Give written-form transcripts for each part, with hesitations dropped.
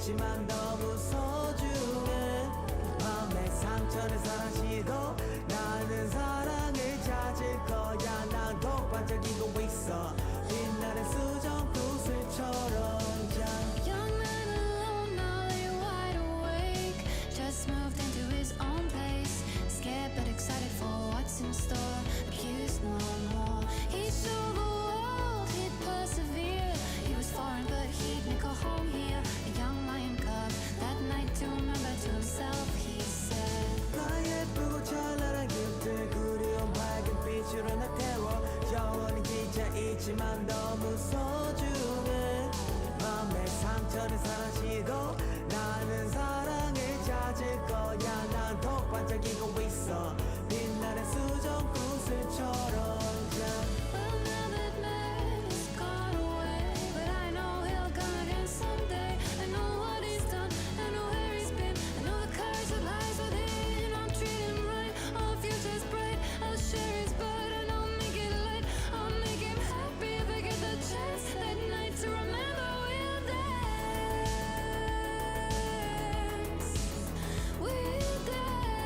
있지만 너무 소중해 마음의 상처를 사라지고 나는 사랑을 찾을 거야 나도 반짝이고 있어 빛나는 수정 구슬처럼 Young man alone, now lay wide awake. Just moved into his own place. Scared but excited for what's in store. Accused no more. He showed the world he'd persevere. He was foreign but he'd make a home here. A young lion cub. That night to remember to himself, he said. 나 예쁘고 찬란한 곁들 그리운 밝은 빛으로 나 태워 영원히 진짜 있지만 너무 소중해 마음의 상처는 사라지고 나는 사랑을 찾을 거야 난 더 반짝이고 있어 빛나는 수정 구슬처럼 Well, now that man is gone away, but I know he'll come again someday. I know what he's done, I know where he's been, I know the courage that lies within. I'll treat him right, our future's bright. I'll share his burden, and I'll make it light. I'll make him happy if I get the chance that night to remember we'll dance. We'll dance.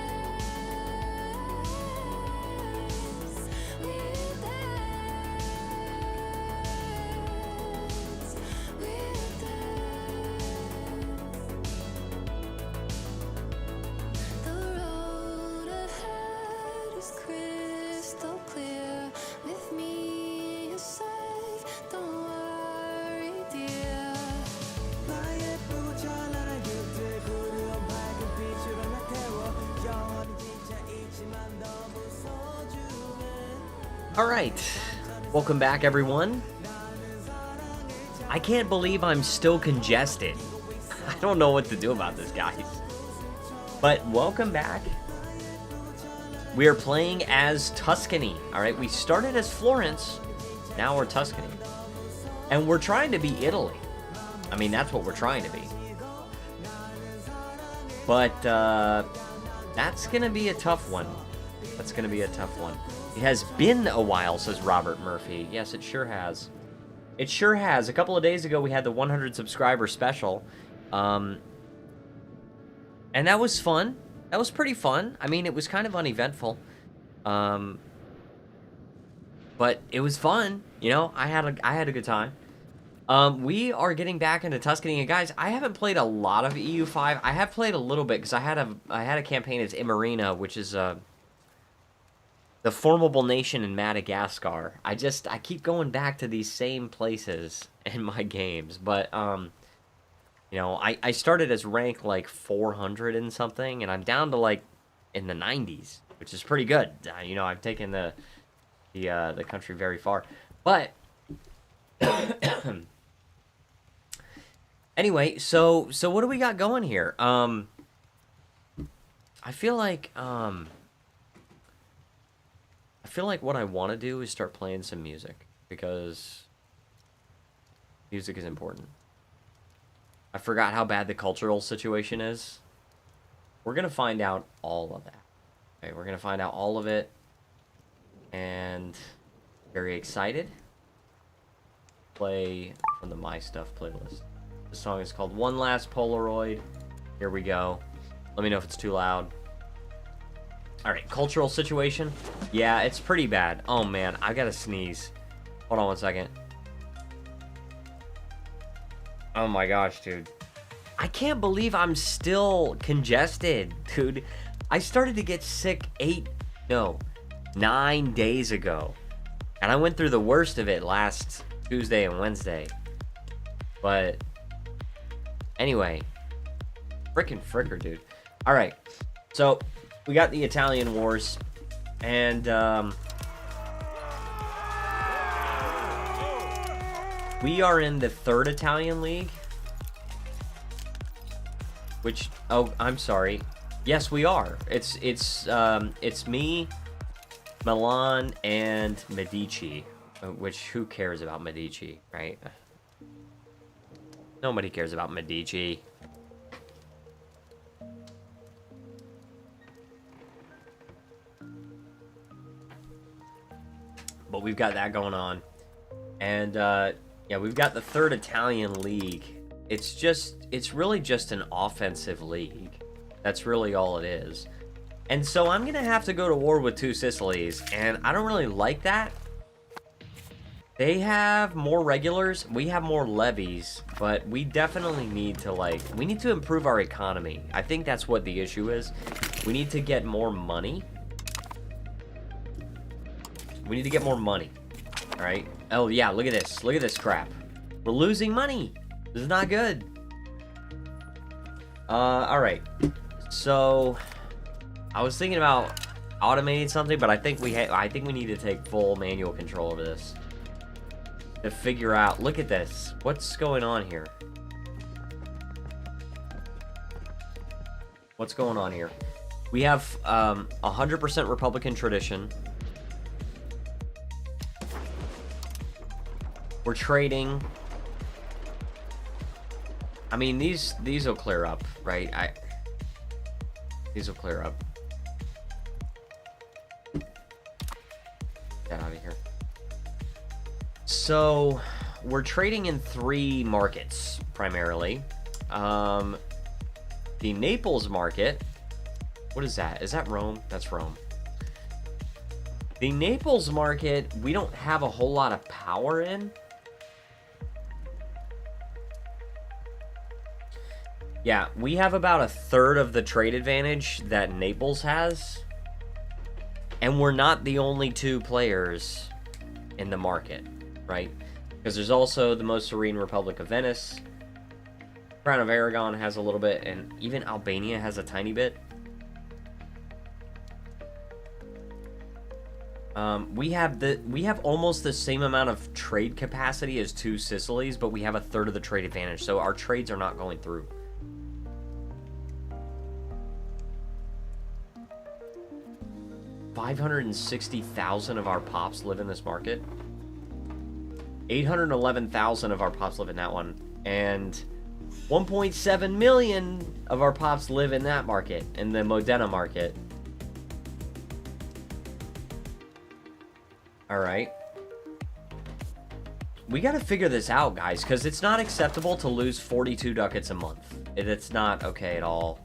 We'll dance. We'll dance. The road ahead is crystal clear. With me you're safe. Don't worry, dear. 나 예쁘고 찬란한 곁들 그리운 밝은 빛으로 나 태워 영원히 진짜 있지만 너무 소중해 Alright, welcome back everyone. I can't believe I'm still congested. I don't know what to do about this, guys. But welcome back. We are playing as Tuscany. Alright, we started as Florence, now we're Tuscany. And we're trying to be Italy. I mean, that's what we're trying to be. But, that's gonna be a tough one. That's gonna be a tough one. It has been a while, says Robert Murphy. Yes, it sure has. It sure has. A couple of days ago, we had the 100 subscriber special. And that was fun. That was pretty fun. I mean, it was kind of uneventful. But it was fun. You know, I had a good time. We are getting back into Tuscany, and guys, I haven't played a lot of EU5. I have played a little bit because I had a campaign as Imarina, which is the formidable nation in Madagascar. I keep going back to these same places in my games, but you know, I started as rank like 400 and something, and I'm down to like in the 90s, which is pretty good. You know, I've taken the country very far, but. Anyway, so what do we got going here? I feel like what I want to do is start playing some music, because music is important. I forgot how bad the cultural situation is. We're gonna find out all of that. Okay, we're gonna find out all of it, and very excited. Play from the My Stuff playlist. The song is called One Last Polaroid. Here we go. Let me know if it's too loud. Alright, cultural situation. Yeah, it's pretty bad. Oh man, I gotta sneeze. Hold on one second. Oh my gosh, dude. I can't believe I'm still congested, dude. I started to get sick 9 days ago. And I went through the worst of it last Tuesday and Wednesday. But anyway, frickin' fricker, dude. All right, so we got the Italian Wars, and we are in the 3rd Italian League, which, oh, I'm sorry. Yes, we are. It's me, Milan, and Medici. Which, who cares about Medici, right? Nobody cares about Medici. But we've got that going on. And, yeah, we've got the 3rd Italian League it's really just an offensive league. That's really all it is. And so I'm going to have to go to war with two Sicilies, and I don't really like that. They have more regulars, we have more levies, but we definitely need to, like, we need to improve our economy. I think that's what the issue is. We need to get more money. We need to get more money, all right? Oh, yeah, look at this. Look at this crap. We're losing money. This is not good. All right. So, I was thinking about automating something, but I think we need to take full manual control over this. To figure out, look at this. What's going on here? What's going on here? We have 100% Republican tradition. We're trading. I mean, these will clear up, right? These will clear up. Get out of here. So, we're trading in 3 markets, primarily. The Naples market. What is that? Is that Rome? That's Rome. The Naples market, we don't have a whole lot of power in. Yeah, we have about 1/3 of the trade advantage that Naples has. And we're not the only 2 players in the market, right? Because there's also the most serene Republic of Venice. Crown of Aragon has a little bit, and even Albania has a tiny bit. We have almost the same amount of trade capacity as 2 Sicilies, but we have 1/3 of the trade advantage, so our trades are not going through. $560,000 of our pops live in this market. 811,000 of our pops live in that one, and 1.7 million of our pops live in that market, in the Modena market. Alright. We gotta figure this out, guys, because it's not acceptable to lose 42 ducats a month. It's not okay at all.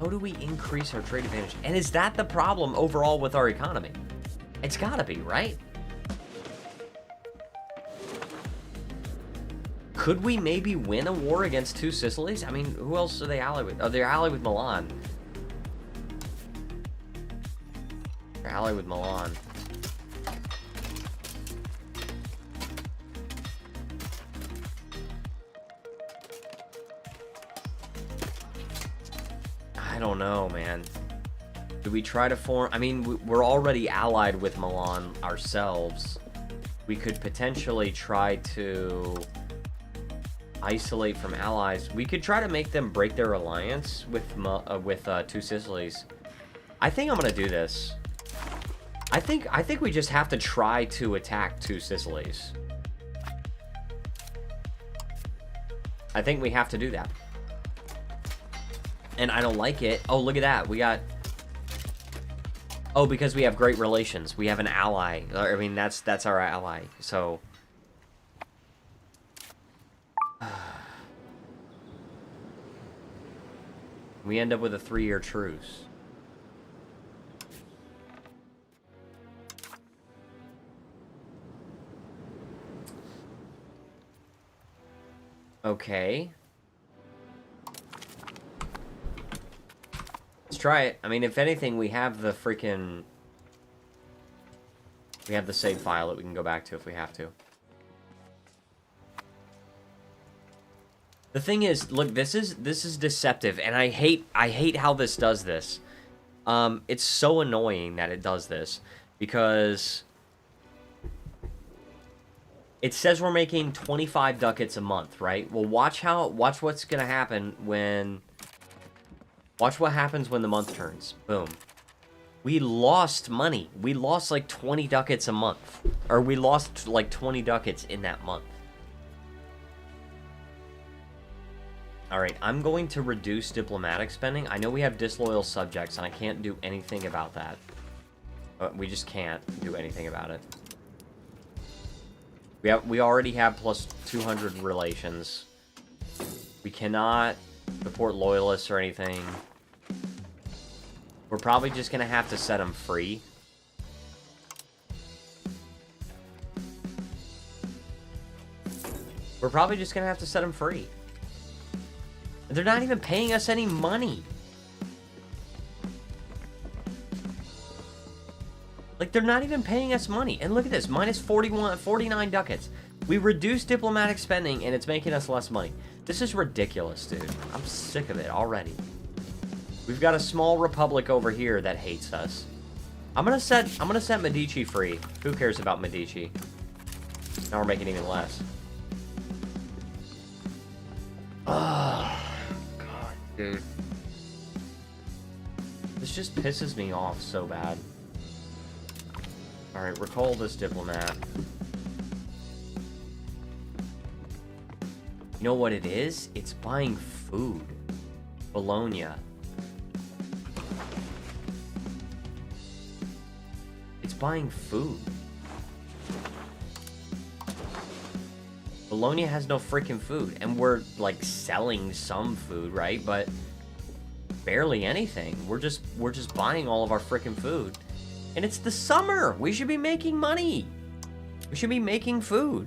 How do we increase our trade advantage? And is that the problem overall with our economy? It's gotta be, right? Could we maybe win a war against 2 Sicilies? I mean, who else are they allied with? Oh, they're allied with Milan. They're allied with Milan. I don't know, man. Do we try to form... I mean, we're already allied with Milan ourselves. We could potentially try to isolate from allies. We could try to make them break their alliance with 2 Sicilies. I think I'm gonna do this. I think we just have to try to attack 2 Sicilies. I think we have to do that. And I don't like it. Oh, look at that. We got... Oh, because we have great relations. We have an ally. I mean, that's our ally. So... we end up with a 3-year truce. Okay. Let's try it. I mean, if anything, we have the freaking... we have the save file that we can go back to if we have to. The thing is, look, this is deceptive, and I hate how this does this. It's so annoying that it does this, because it says we're making 25 ducats a month, right? Well, watch what's gonna happen when... watch what happens when the month turns. Boom. We lost money. We lost like 20 ducats a month. Or we lost like 20 ducats in that month. Alright, I'm going to reduce diplomatic spending. I know we have disloyal subjects, and I can't do anything about that. We just can't do anything about it. We already have plus 200 relations. We cannot support loyalists or anything. We're probably just gonna have to set them free. We're probably just gonna have to set them free. They're not even paying us any money. Like, they're not even paying us money. And look at this, minus 49 ducats. We reduced diplomatic spending, and it's making us less money. This is ridiculous, dude. I'm sick of it already. We've got a small republic over here that hates us. I'm gonna set Medici free. Who cares about Medici? Now we're making even less. Oh, God, dude. This just pisses me off so bad. Alright, recall this diplomat. You know what it is? It's buying food. Bologna. It's buying food. Bologna has no freaking food. And we're, like, selling some food, right? But barely anything. We're just buying all of our freaking food. And it's the summer. We should be making money. We should be making food.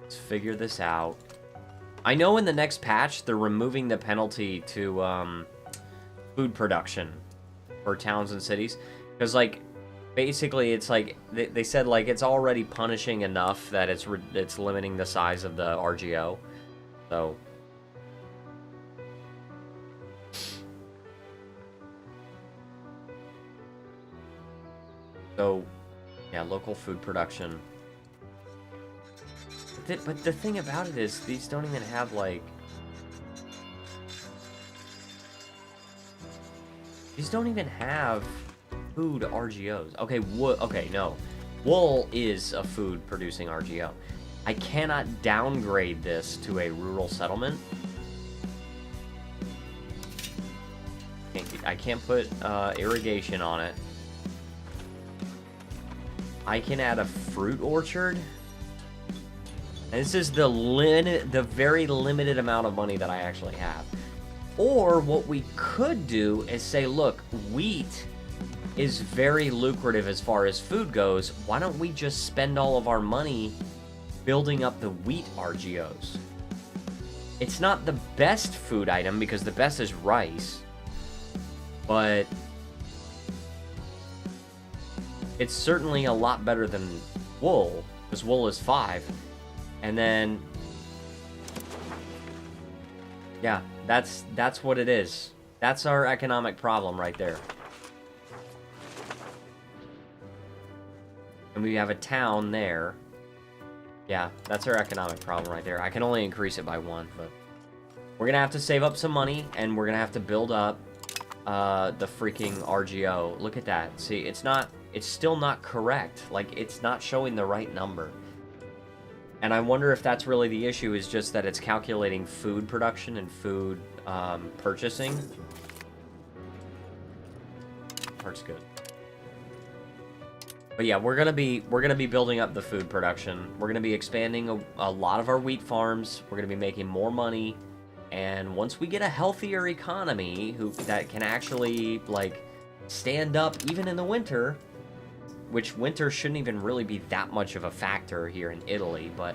Let's figure this out. I know in the next patch, they're removing the penalty to food production for towns and cities. Because, like, basically, it's like, they said, like, it's already punishing enough that it's limiting the size of the RGO. So... So, yeah, local food production. But the thing about it is, these don't even have, like... These don't even have food RGOs. Okay, okay, no. Wool is a food-producing RGO. I cannot downgrade this to a rural settlement. I can't put irrigation on it. I can add a fruit orchard. And this is the very limited amount of money that I actually have. Or what we could do is say, look, wheat is very lucrative as far as food goes. Why don't we just spend all of our money building up the wheat RGOs? It's not the best food item because the best is rice. But it's certainly a lot better than wool, because wool is 5. And then, yeah, that's what it is. That's our economic problem right there. And we have a town there. Yeah, that's our economic problem right there. I can only increase it by 1, but we're gonna have to save up some money, and we're gonna have to build up the freaking RGO. Look at that. See, it's still not correct. Like, it's not showing the right number. And I wonder if that's really the issue, is just that it's calculating food production and food purchasing. Part's good. But yeah, we're gonna be building up the food production. We're gonna be expanding a lot of our wheat farms. We're gonna be making more money. And once we get a healthier economy that can actually, like, stand up even in the winter, which winter shouldn't even really be that much of a factor here in Italy, but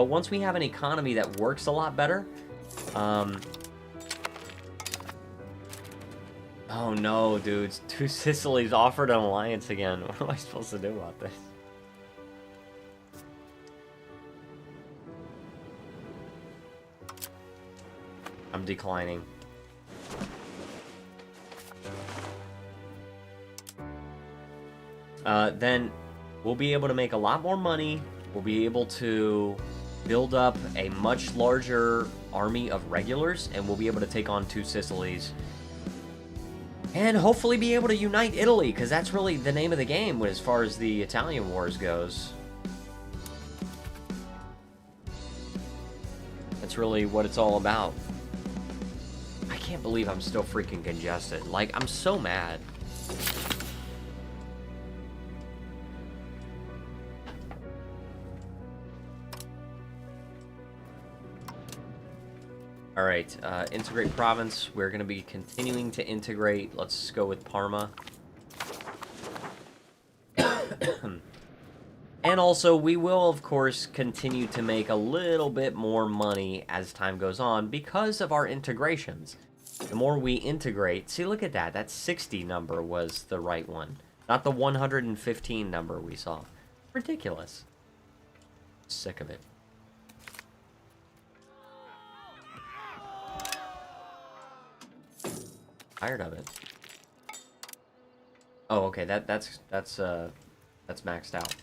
once we have an economy that works a lot better, oh no, dudes, Two Sicilies offered an alliance again. What am I supposed to do about this? I'm declining. Then we'll be able to make a lot more money. We'll be able to build up a much larger army of regulars, and we'll be able to take on Two Sicilies. And hopefully be able to unite Italy, because that's really the name of the game as far as the Italian Wars goes. That's really what it's all about. I can't believe I'm still freaking congested. Like, I'm so mad. All right, integrate province. We're going to be continuing to integrate. Let's go with Parma. And also, we will, of course, continue to make a little bit more money as time goes on because of our integrations. The more we integrate... See, look at that. That 60 number was the right one. Not the 115 number we saw. Ridiculous. Sick of it. Tired of it. Oh, okay. That's maxed out.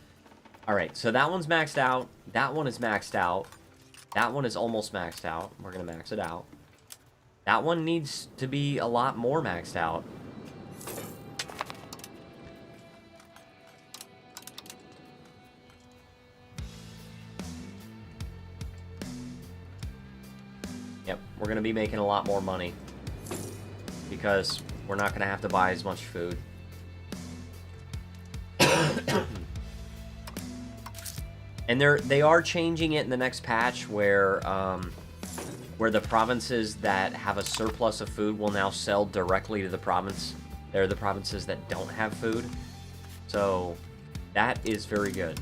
All right, so that one's maxed out. That one is maxed out. That one is almost maxed out. We're gonna max it out. That one needs to be a lot more maxed out. Yep, we're gonna be making a lot more money because we're not gonna have to buy as much food. And they are changing it in the next patch where the provinces that have a surplus of food will now sell directly to the province. They're the provinces that don't have food. So that is very good.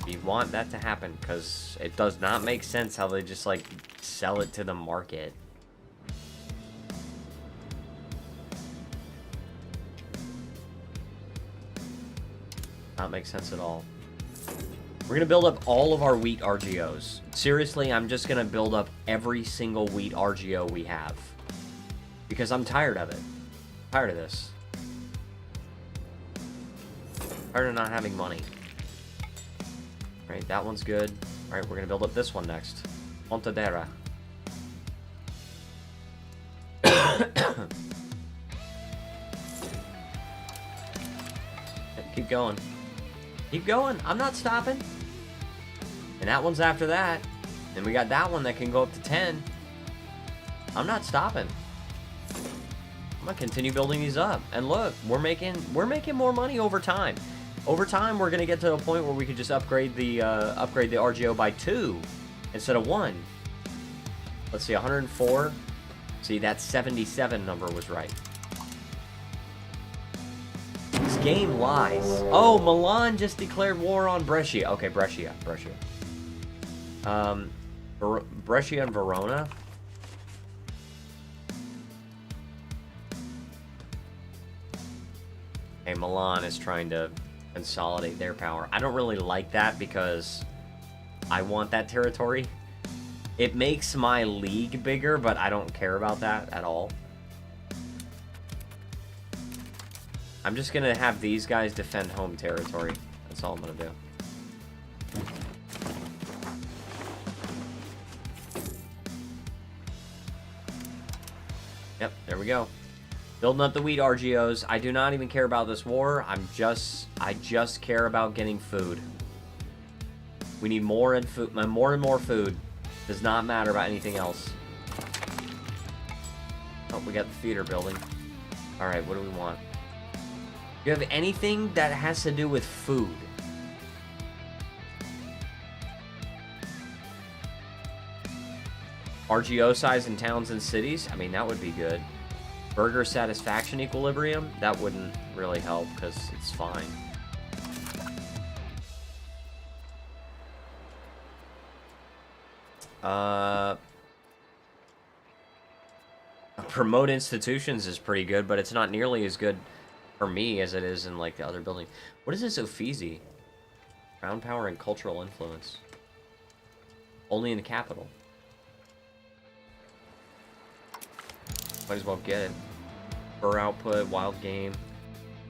We want that to happen because it does not make sense how they just like sell it to the market. Not make sense at all. We're going to build up all of our wheat RGOs. Seriously, I'm just going to build up every single wheat RGO we have. Because I'm tired of it. Tired of this. Tired of not having money. Alright, that one's good. Alright, we're going to build up this one next. Montadera. Keep going. Keep going. I'm not stopping. And that one's after that. And we got that one that can go up to 10. I'm not stopping. I'm gonna continue building these up. And look, we're making more money over time. Over time, we're gonna get to a point where we could just upgrade the RGO by 2 instead of 1. Let's see, 104. See, that 77 number was right. This game lies. Oh, Milan just declared war on Brescia. Okay, Brescia. Brescia and Verona. Okay, Milan is trying to consolidate their power. I don't really like that because I want that territory. It makes my league bigger, but I don't care about that at all. I'm just gonna have these guys defend home territory. That's all I'm gonna do. Yep, there we go. Building up the wheat RGOs. I do not even care about this war. I just care about getting food. We need more and food, more and more food. Does not matter about anything else. Oh, we got the theater building. All right, what do we want? Do you have anything that has to do with food? RGO size in towns and cities? I mean, that would be good. Burger satisfaction equilibrium? That wouldn't really help because it's fine. Promote institutions is pretty good, but it's not nearly as good for me as it is in like the other building. What is this Uffizi? Crown power and cultural influence. Only in the capital. Might as well get it. Fur output, wild game.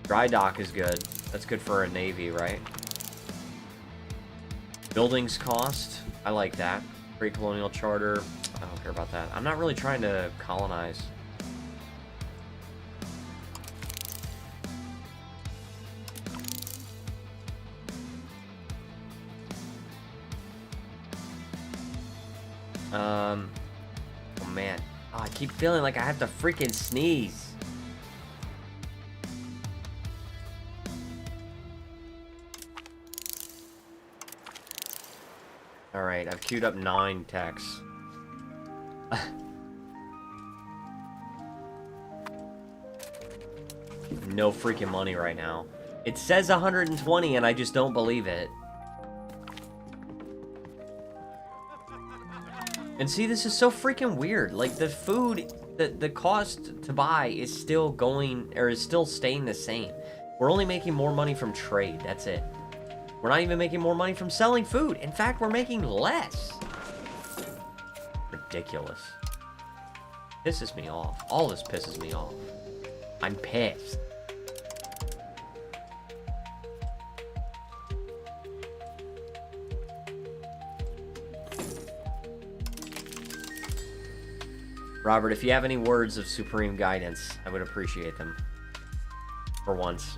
Dry dock is good. That's good for a navy, right? Buildings cost. I like that. Great colonial charter. I don't care about that. I'm not really trying to colonize. Oh man. Oh, I keep feeling like I have to freaking sneeze. Alright, I've queued up 9 techs. no freaking money right now. It says 120 and I just don't believe it. And see, this is so freaking weird. Like, the food, the cost to buy is still going, or is still staying the same. We're only making more money from trade, that's it. We're not even making more money from selling food. In fact, we're making less. Ridiculous. Pisses me off. All this pisses me off. I'm pissed. Robert, if you have any words of supreme guidance, I would appreciate them. For once.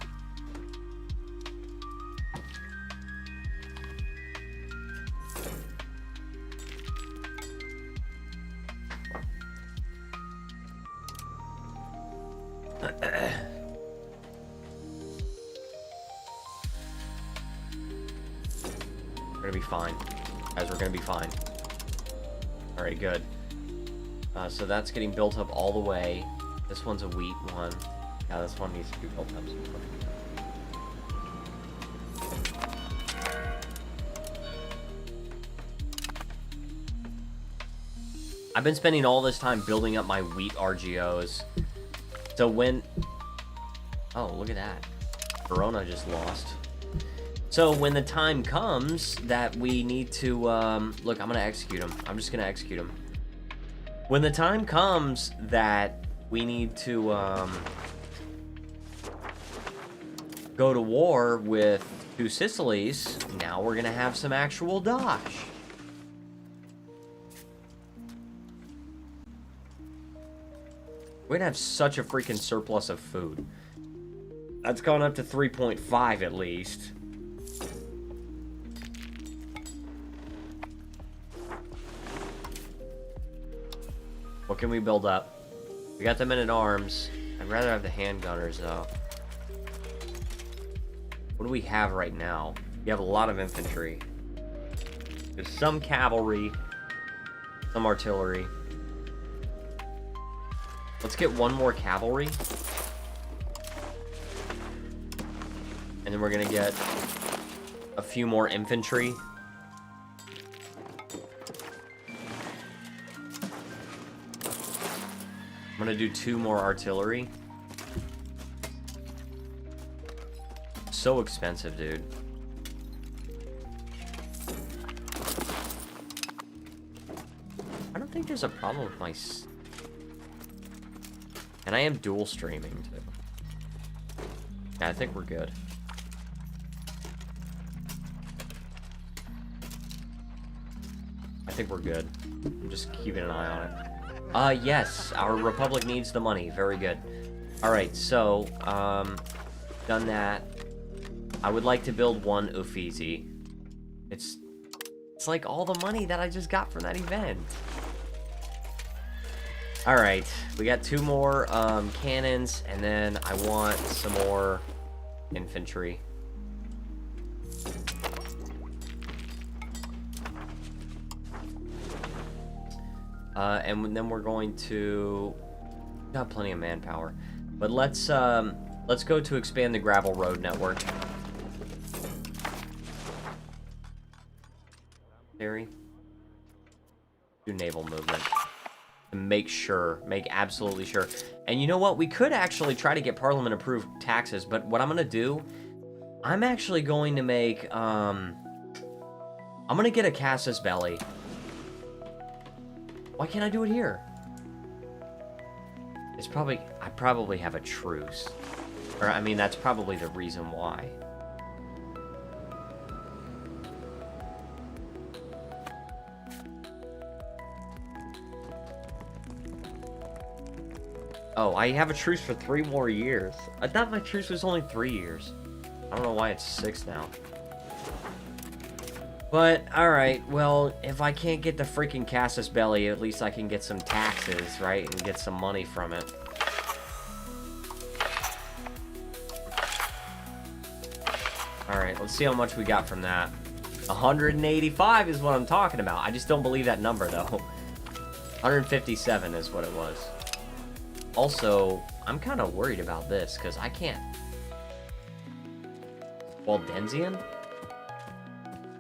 We're gonna be fine. Guys, we're gonna be fine. Alright, good. So that's getting built up all the way. This one's a wheat one. Yeah, this one needs to be built up. I've been spending all this time building up my wheat RGOs. So when... Oh, look at that. Verona just lost. So when the time comes that we need to... Look, I'm going to execute him. I'm just going to execute him. When the time comes that we need to go to war with two Sicilies, now we're going to have some actual dosh. We're going to have such a freaking surplus of food. That's gone up to 3.5 at least. What can we build up? We got the men-at-arms. I'd rather have the handgunners, though. What do we have right now? We have a lot of infantry. There's some cavalry. Some artillery. Let's get one more cavalry. And then we're gonna get a few more infantry. I'm gonna do 2 more artillery. So expensive, dude. I don't think there's a problem with my... And I am dual streaming, too. Yeah, I think we're good. I think we're good. I'm just keeping an eye on it. Yes, our republic needs the money. Very good. Alright, so, done that. I would like to build one Uffizi. It's like all the money that I just got from that event. Alright, we got 2 more, cannons, and then I want some more infantry. And then we're going to... Got plenty of manpower. But let's go to expand the gravel road network. Harry? Do naval movement. Make absolutely sure. And you know what? We could actually try to get Parliament approved taxes, but what I'm gonna do... I'm actually going to make, I'm gonna get a casus belli. Why can't I do it here? It's probably... I probably have a truce. Or, I mean, that's probably the reason why. Oh, I have a truce for 3 more years. I thought my truce was only 3 years. I don't know why it's 6 now. But, alright, well, if I can't get the freaking casus belli, at least I can get some taxes, right? And get some money from it. Alright, let's see how much we got from that. 185 is what I'm talking about. I just don't believe that number, though. 157 is what it was. Also, I'm kind of worried about this, because I can't... Waldensian?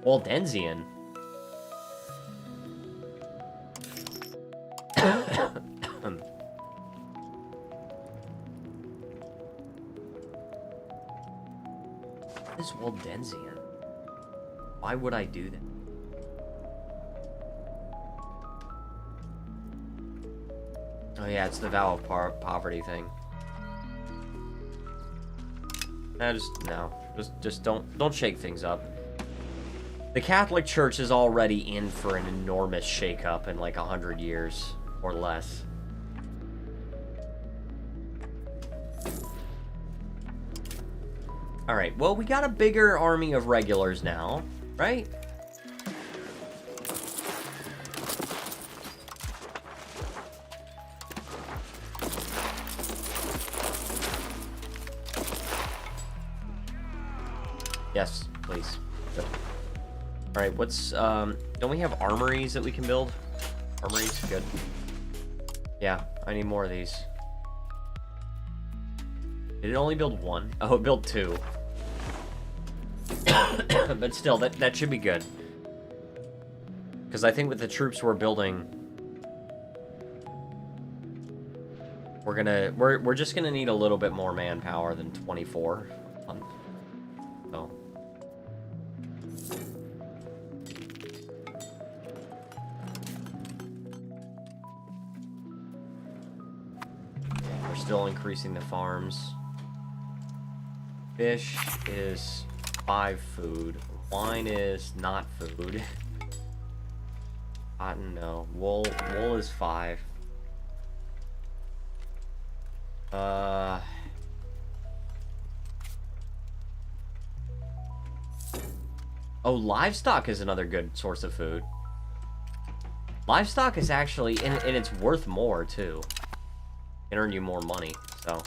Waldensian? What is Waldensian? Why would I do that? Oh yeah, it's the vow of poverty thing. Just don't shake things up. The Catholic Church is already in for an enormous shakeup in like 100 years or less. All right, well, we got a bigger army of regulars now, right? Yes, please. Good. All right, what's don't we have armories that we can build? Armories, good. Yeah, I need more of these. Did it only build one? Oh, it built two. But still, that should be good. Because I think with the troops we're building, we're just gonna need a little bit more manpower than 24. So. We're still increasing the farms. Fish is 5 food. Wine is not food. Cotton, no. Wool is 5. Oh, livestock is another good source of food. Livestock is actually, and it's worth more too. Can earn you more money. So,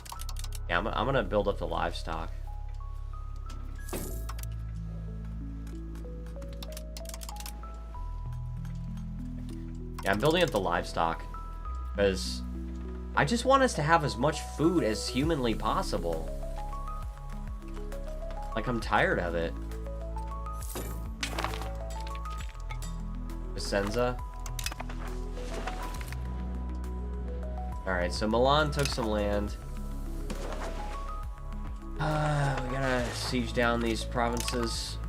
yeah, I'm gonna build up the livestock. Yeah, I'm building up the livestock because I just want us to have as much food as humanly possible. Like, I'm tired of it. Vicenza. Alright, so Milan took some land. We gotta siege down these provinces.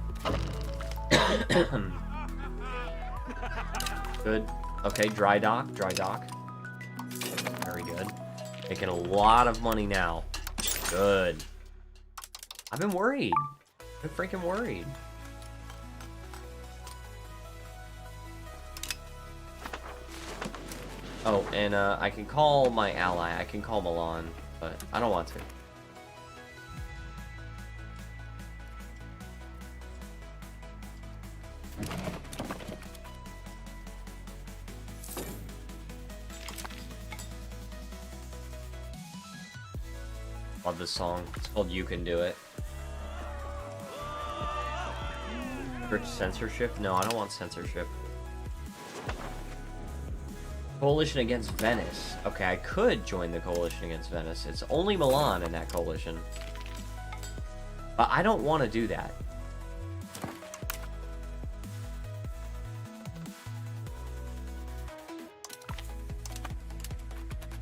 Good. Okay, dry dock. Very good. Making a lot of money now. Good. I've been worried. I'm freaking worried. Oh, and I can call my ally. I can call Milan, but I don't want to. Love this song. It's called You Can Do It. Church censorship? No, I don't want censorship. Coalition against Venice. Okay, I could join the coalition against Venice. It's only Milan in that coalition. But I don't want to do that.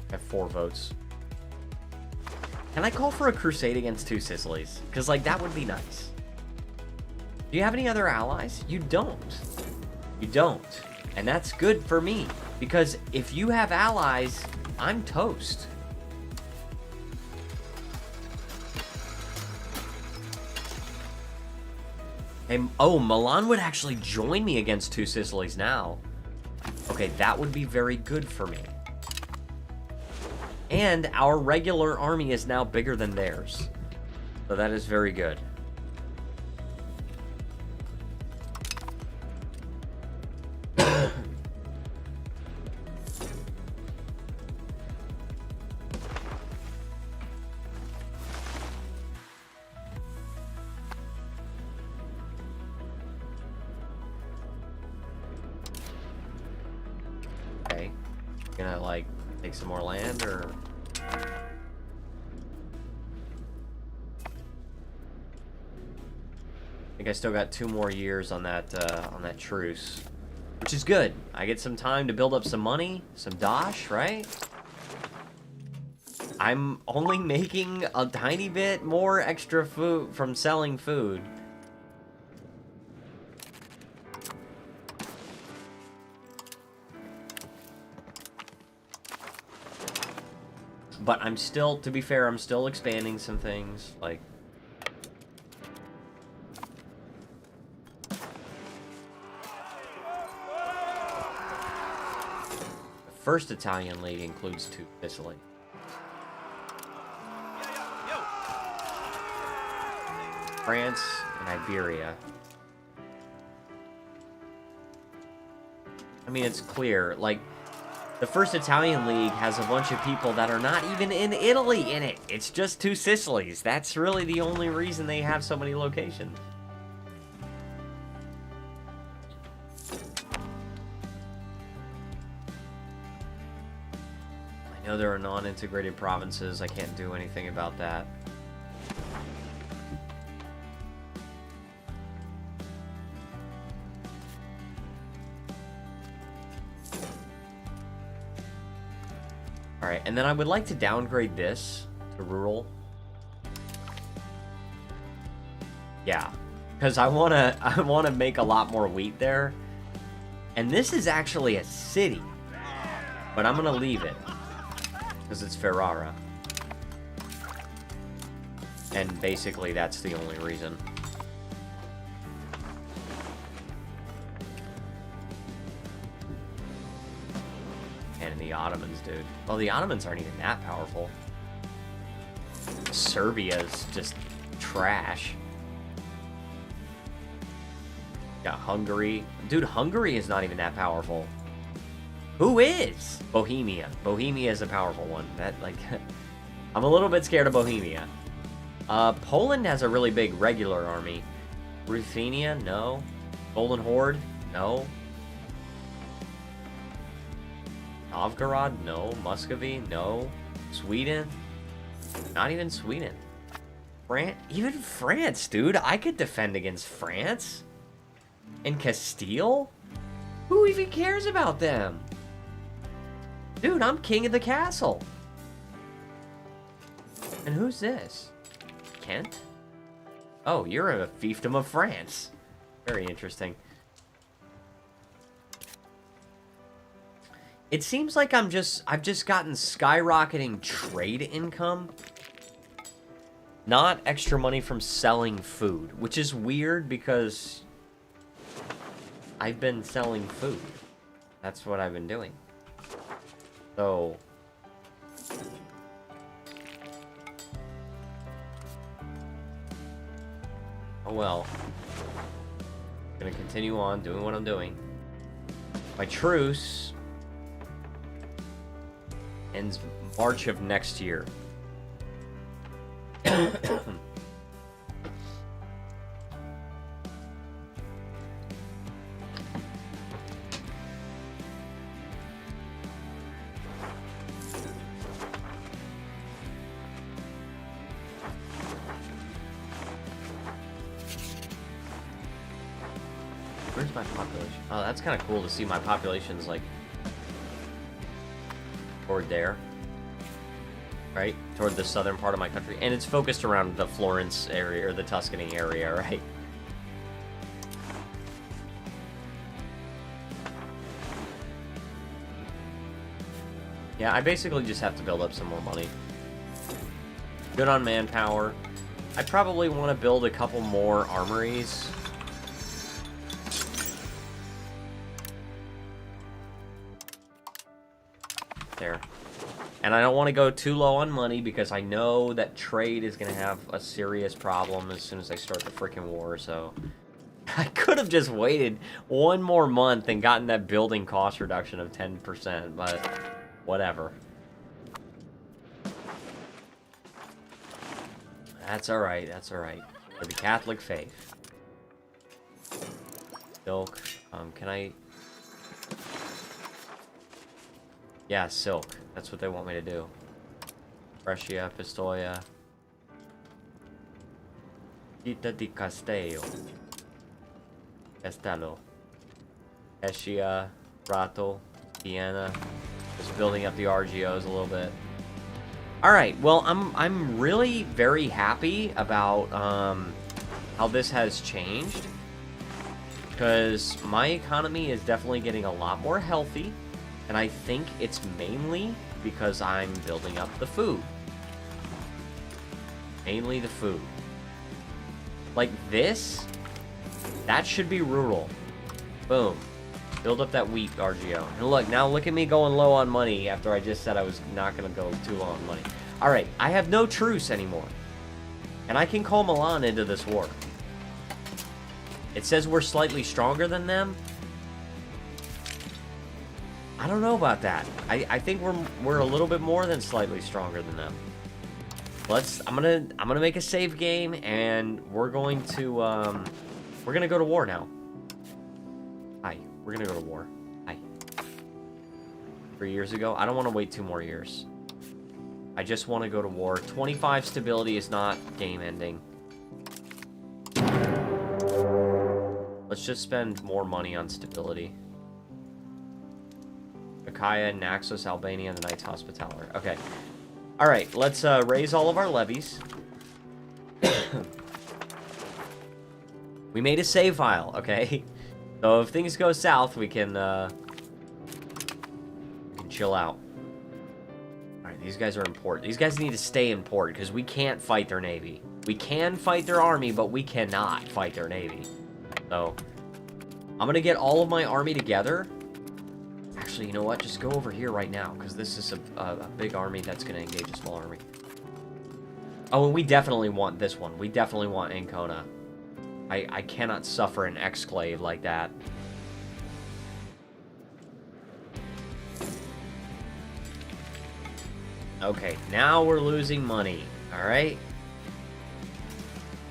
I have 4 votes. Can I call for a crusade against 2 Sicilies? Because, like, that would be nice. Do you have any other allies? You don't. You don't. And that's good for me. Because if you have allies, I'm toast. And, oh, Milan would actually join me against 2 Sicilies now. Okay, that would be very good for me. And our regular army is now bigger than theirs. So that is very good. Okay. Gonna, like, take some more land, or... I think I still got 2 more years on that truce, which is good. I get some time to build up some money, some dosh, right? I'm only making a tiny bit more extra food from selling food. But I'm still, to be fair, I'm still expanding some things, like... The first Italian League includes 2 Sicily. France and Iberia. I mean, it's clear, like... The first Italian League has a bunch of people that are not even in Italy in it. It's just 2 Sicilies. That's really the only reason they have so many locations. I know there are non-integrated provinces. I can't do anything about that. Alright, and then I would like to downgrade this to rural. Yeah, because I wanna make a lot more wheat there. And this is actually a city, but I'm gonna leave it because it's Ferrara. And basically that's the only reason. And the Ottomans, dude. Well, the Ottomans aren't even that powerful. Serbia's just trash. Got Hungary. Dude, Hungary is not even that powerful. Who is? Bohemia. Bohemia is a powerful one. That, like... I'm a little bit scared of Bohemia. Poland has a really big regular army. Ruthenia? No. Golden Horde? No. Novgorod? No. Muscovy? No. Sweden? Not even Sweden. Even France, dude. I could defend against France. And Castile? Who even cares about them? Dude, I'm king of the castle. And who's this? Kent? Oh, you're a fiefdom of France. Very interesting. It seems like I've just gotten skyrocketing trade income. Not extra money from selling food, which is weird because I've been selling food. That's what I've been doing. So oh well. I'm gonna continue on doing what I'm doing. My truce ends March of next year. Where's my population? Oh, that's kind of cool to see my population's like toward there, right? Toward the southern part of my country. And it's focused around the Florence area, or the Tuscany area, right? Yeah, I basically just have to build up some more money. Good on manpower. I probably want to build a couple more armories. There. And I don't want to go too low on money because I know that trade is going to have a serious problem as soon as I start the freaking war, so... I could have just waited one more month and gotten that building cost reduction of 10%, but whatever. That's alright, that's alright. For the Catholic faith. Silk. Can I... Yeah, silk. That's what they want me to do. Brescia, Pistoia. Città di Castello. Brescia, Prato, Vienna. Just building up the RGOs a little bit. All right, well, I'm really very happy about how this has changed, because my economy is definitely getting a lot more healthy, and I think it's mainly because I'm building up the food. Mainly the food. Like this, that should be rural. Boom. Build up that wheat, RGO. And look, now look at me going low on money after I just said I was not going to go too low on money. Alright, I have no truce anymore. And I can call Milan into this war. It says we're slightly stronger than them. I don't know about that. I think we're a little bit more than slightly stronger than them. I'm gonna make a save game, and we're gonna go to war now. Hi. We're gonna go to war. Hi. 3 years ago? I don't want to wait 2 more years. I just want to go to war. 25 stability is not game ending. Let's just spend more money on stability. Achaia, Naxos, Albania, and the Knights Hospitaller. Okay. Alright, let's raise all of our levies. We made a save file, okay? So if things go south, we can chill out. Alright, these guys are in port. These guys need to stay in port, because we can't fight their navy. We can fight their army, but we cannot fight their navy. So, I'm going to get all of my army together. Actually, you know what? Just go over here right now, because this is a big army that's going to engage a small army. Oh, and we definitely want this one. We definitely want Ancona. I cannot suffer an exclave like that. Okay, now we're losing money. Alright?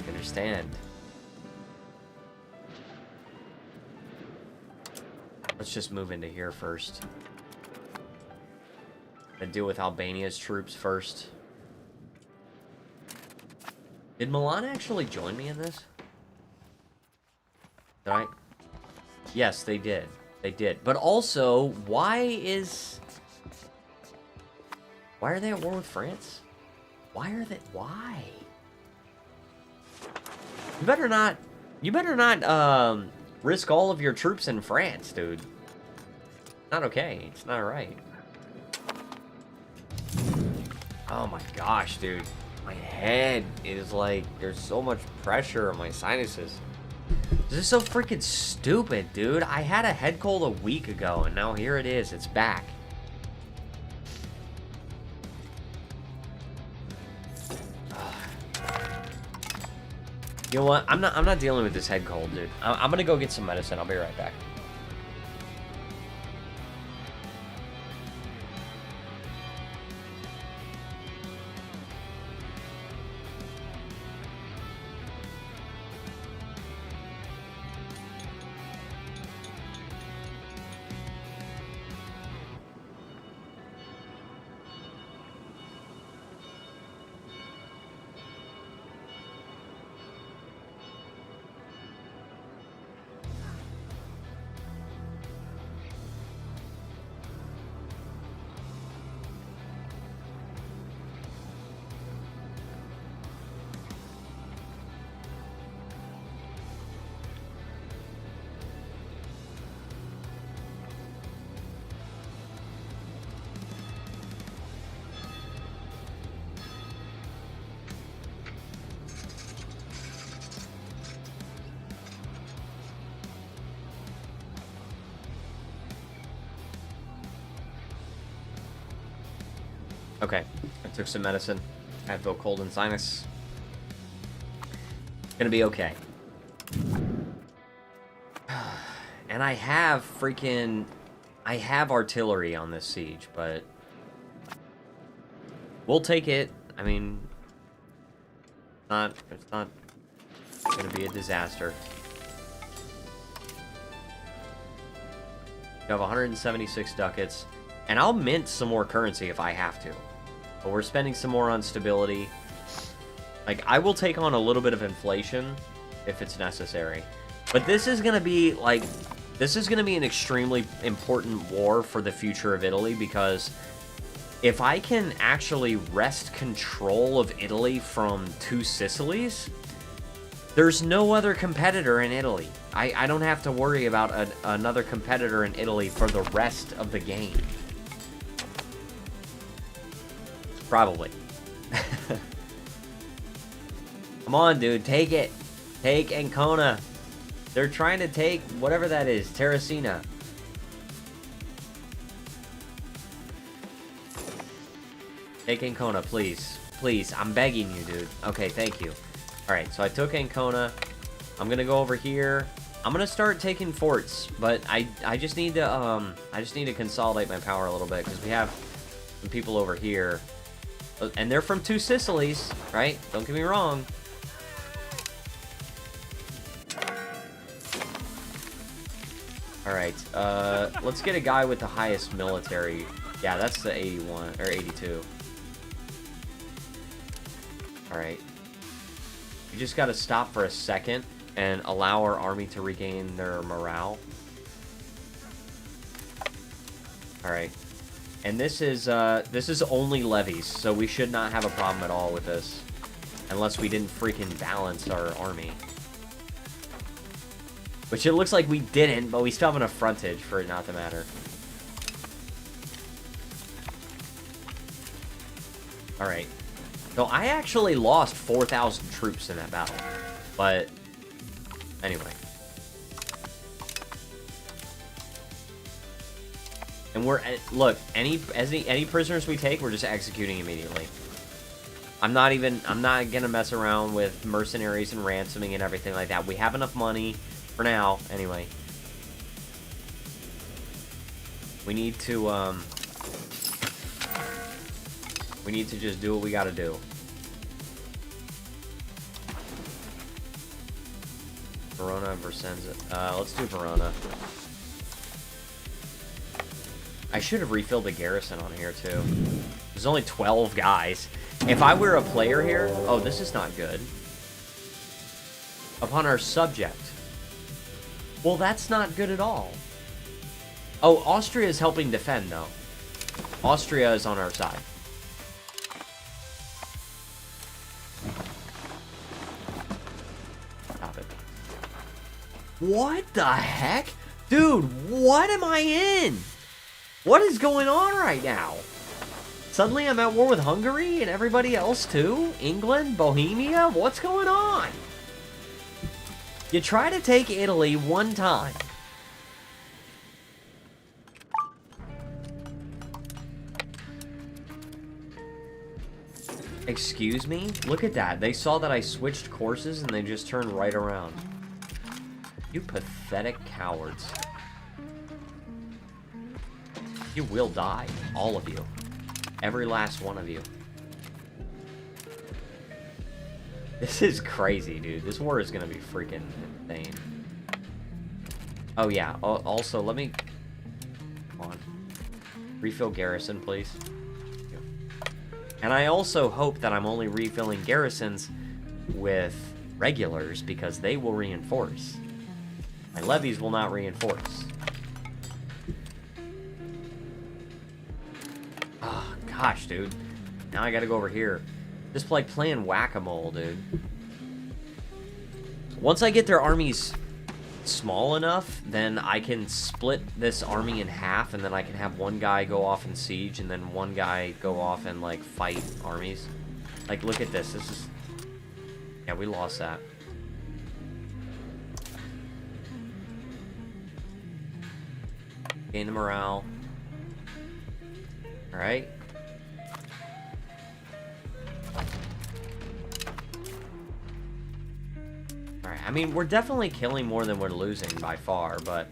Understand. Let's just move into here first. And deal with Albania's troops first. Did Milan actually join me in this? Did I? Yes, they did. They did. But also, why are they at war with France? Why? You better not risk all of your troops in France, dude. Not okay. It's not right. Oh my gosh, dude. My head is like, there's so much pressure on my sinuses. This is so freaking stupid, dude. I had a head cold a week ago, and now here it is. It's back. You know what? I'm not dealing with this head cold, dude. I'm gonna go get some medicine. I'll be right back. Okay, I took some medicine. I have both cold and sinus. Gonna be okay. And I have artillery on this siege, but we'll take it. I mean, it's not gonna be a disaster. You have 176 ducats, and I'll mint some more currency if I have to. But we're spending some more on stability. Like, I will take on a little bit of inflation if it's necessary. But this is going to be, like, this is going to be an extremely important war for the future of Italy, because if I can actually wrest control of Italy from two Sicilies, there's no other competitor in Italy. I don't have to worry about another competitor in Italy for the rest of the game. Probably. Come on, dude. Take it. Take Ancona. They're trying to take whatever that is. Terracina. Take Ancona, please. Please. I'm begging you, dude. Okay, thank you. Alright, so I took Ancona. I'm gonna go over here. I'm gonna start taking forts, but I just need to consolidate my power a little bit, because we have some people over here. And they're from two Sicilies, right? Don't get me wrong. Alright, let's get a guy with the highest military. Yeah, that's the 81, or 82. Alright. We just gotta stop for a second and allow our army to regain their morale. Alright. And this is only levies, so we should not have a problem at all with this. Unless we didn't freaking balance our army. Which it looks like we didn't, but we still have enough frontage for it not to matter. Alright. So I actually lost 4,000 troops in that battle. But, anyway. And we're, look, any prisoners we take, we're just executing immediately. I'm not gonna mess around with mercenaries and ransoming and everything like that. We have enough money. For now, anyway. We need to just do what we gotta do. Verona, Versenza. Let's do Verona. I should have refilled the garrison on here, too. There's only 12 guys. If I were a player here... Oh, this is not good. Upon our subject. Well, that's not good at all. Oh, Austria is helping defend, though. Austria is on our side. Stop it. What the heck? Dude, what am I in? What is going on right now? Suddenly I'm at war with Hungary and everybody else, too? England? Bohemia? What's going on? You try to take Italy one time. Excuse me? Look at that. They saw that I switched courses and they just turned right around. You pathetic cowards. You will die. All of you. Every last one of you. This is crazy, dude. This war is gonna be freaking insane. Oh, yeah. Also, let me... Come on. Refill garrison, please. And I also hope that I'm only refilling garrisons with regulars, because they will reinforce. My levies will not reinforce. Oh, gosh, dude. Now I gotta go over here. Just like playing whack-a-mole, dude. Once I get their armies small enough, then I can split this army in half, and then I can have one guy go off and siege, and then one guy go off and, like, fight armies. Like, look at this. This is... Yeah, we lost that. Gain the morale. Alright. Alright, I mean, we're definitely killing more than we're losing by far, but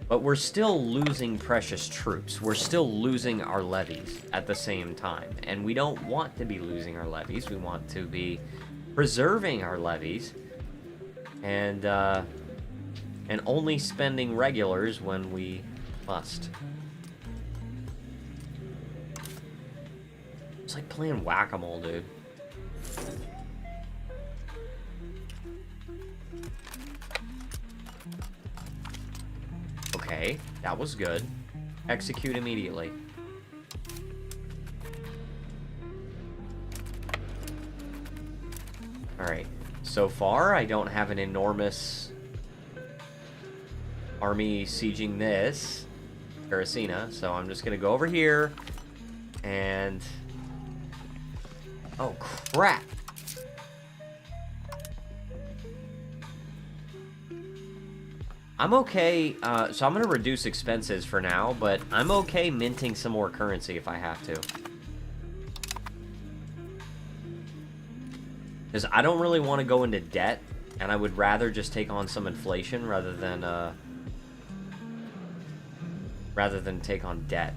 we're still losing precious troops. We're still losing our levies at the same time. And we don't want to be losing our levies. We want to be preserving our levies. And only spending regulars when we must. It's like playing whack-a-mole, dude. Okay, that was good. Execute immediately. Alright, so far I don't have an enormous army sieging this Terracina, so I'm just gonna go over here and... Oh, crap! I'm okay, so I'm gonna reduce expenses for now, but I'm okay minting some more currency if I have to. Because I don't really want to go into debt, and I would rather just take on some inflation rather than take on debt.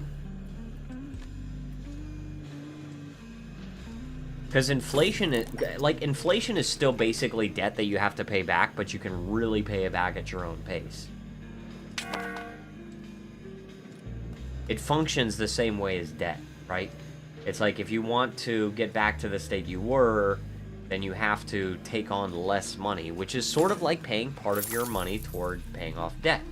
Because inflation is still basically debt that you have to pay back, but you can really pay it back at your own pace. It functions the same way as debt, right? It's like if you want to get back to the state you were, then you have to take on less money, which is sort of like paying part of your money toward paying off debt.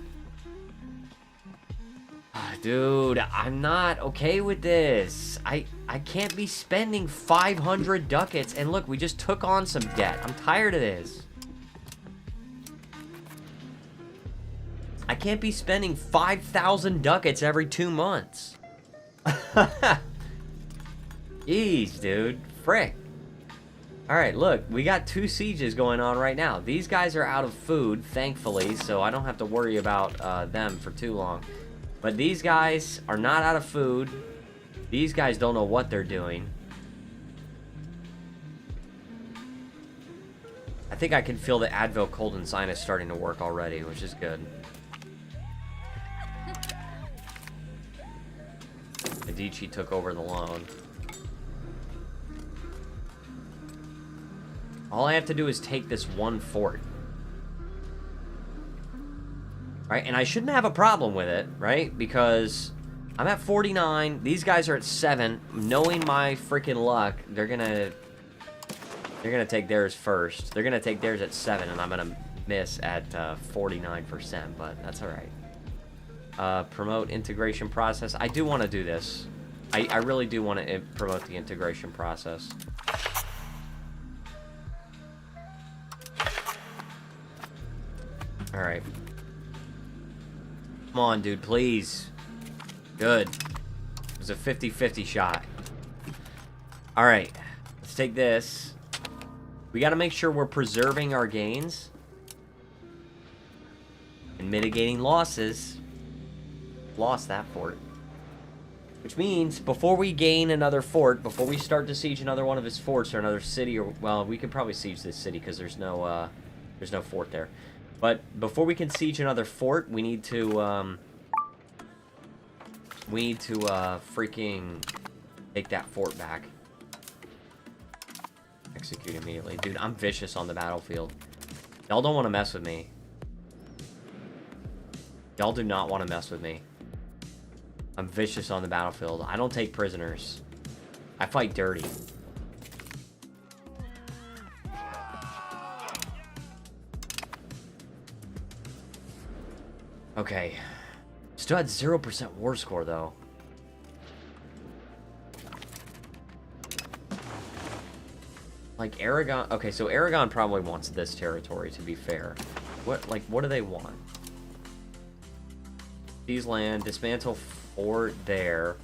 Dude, I'm not okay with this. I can't be spending 500 ducats. And look, we just took on some debt. I'm tired of this. I can't be spending 5,000 ducats every 2 months. Jeez, dude. Frick. Alright, look, we got 2 sieges going on right now. These guys are out of food, thankfully, so I don't have to worry about them for too long. But these guys are not out of food. These guys don't know what they're doing. I think I can feel the Advil Cold and Sinus starting to work already, which is good. Medici took over the loan. All I have to do is take this one fort. Right, and I shouldn't have a problem with it, right? Because I'm at 49, these guys are at 7. Knowing my freaking luck, they're gonna take theirs first. They're gonna take theirs at 7, and I'm gonna miss at 49%, but that's alright. Promote integration process. I do want to do this. I really do want to promote the integration process. Alright. Come on, dude, please. Good. It was a 50-50 shot. Alright. Let's take this. We gotta make sure we're preserving our gains. And mitigating losses. Lost that fort. Which means, before we gain another fort, before we start to siege another one of his forts or another city, or, well, we could probably siege this city because there's no fort there. But before we can siege another fort, we need to freaking take that fort back. Execute immediately. Dude, I'm vicious on the battlefield. Y'all don't want to mess with me. Y'all do not want to mess with me. I'm vicious on the battlefield. I don't take prisoners. I fight dirty. Okay. Still had 0% war score, though. Like, Aragon... Okay, so Aragon probably wants this territory, to be fair. What do they want? Seize land, dismantle fort there.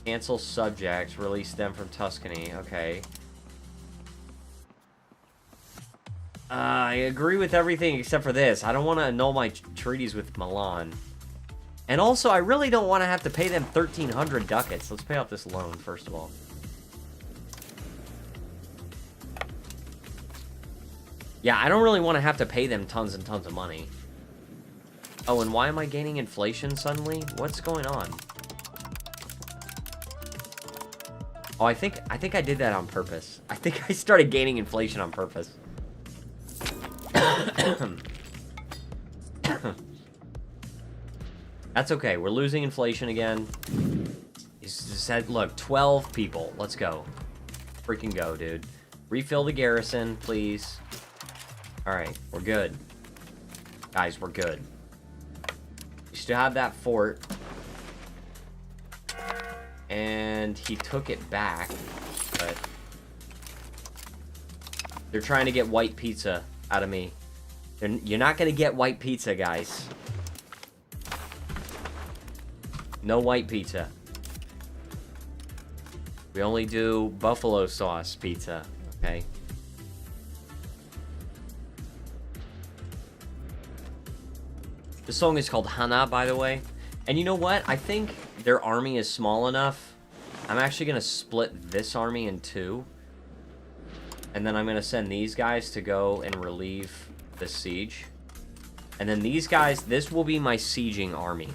Cancel subjects, release them from Tuscany. Okay. I agree with everything except for this. I don't want to annul my treaties with Milan. And also, I really don't want to have to pay them 1,300 ducats. Let's pay off this loan, first of all. Yeah, I don't really want to have to pay them tons and tons of money. Oh, and why am I gaining inflation suddenly? What's going on? Oh, I think I did that on purpose. I think I started gaining inflation on purpose. That's okay. We're losing inflation again. He said, look, 12 people. Let's go. Freaking go, dude. Refill the garrison, please. Alright, we're good. Guys, we're good. We still have that fort. And he took it back, but they're trying to get white pizza out of me. You're not going to get white pizza, guys. No white pizza. We only do buffalo sauce pizza, okay? This song is called Hana, by the way. And you know what? I think their army is small enough. I'm actually going to split this army in two. And then I'm going to send these guys to go and relieve the siege. And then these guys, this will be my sieging army.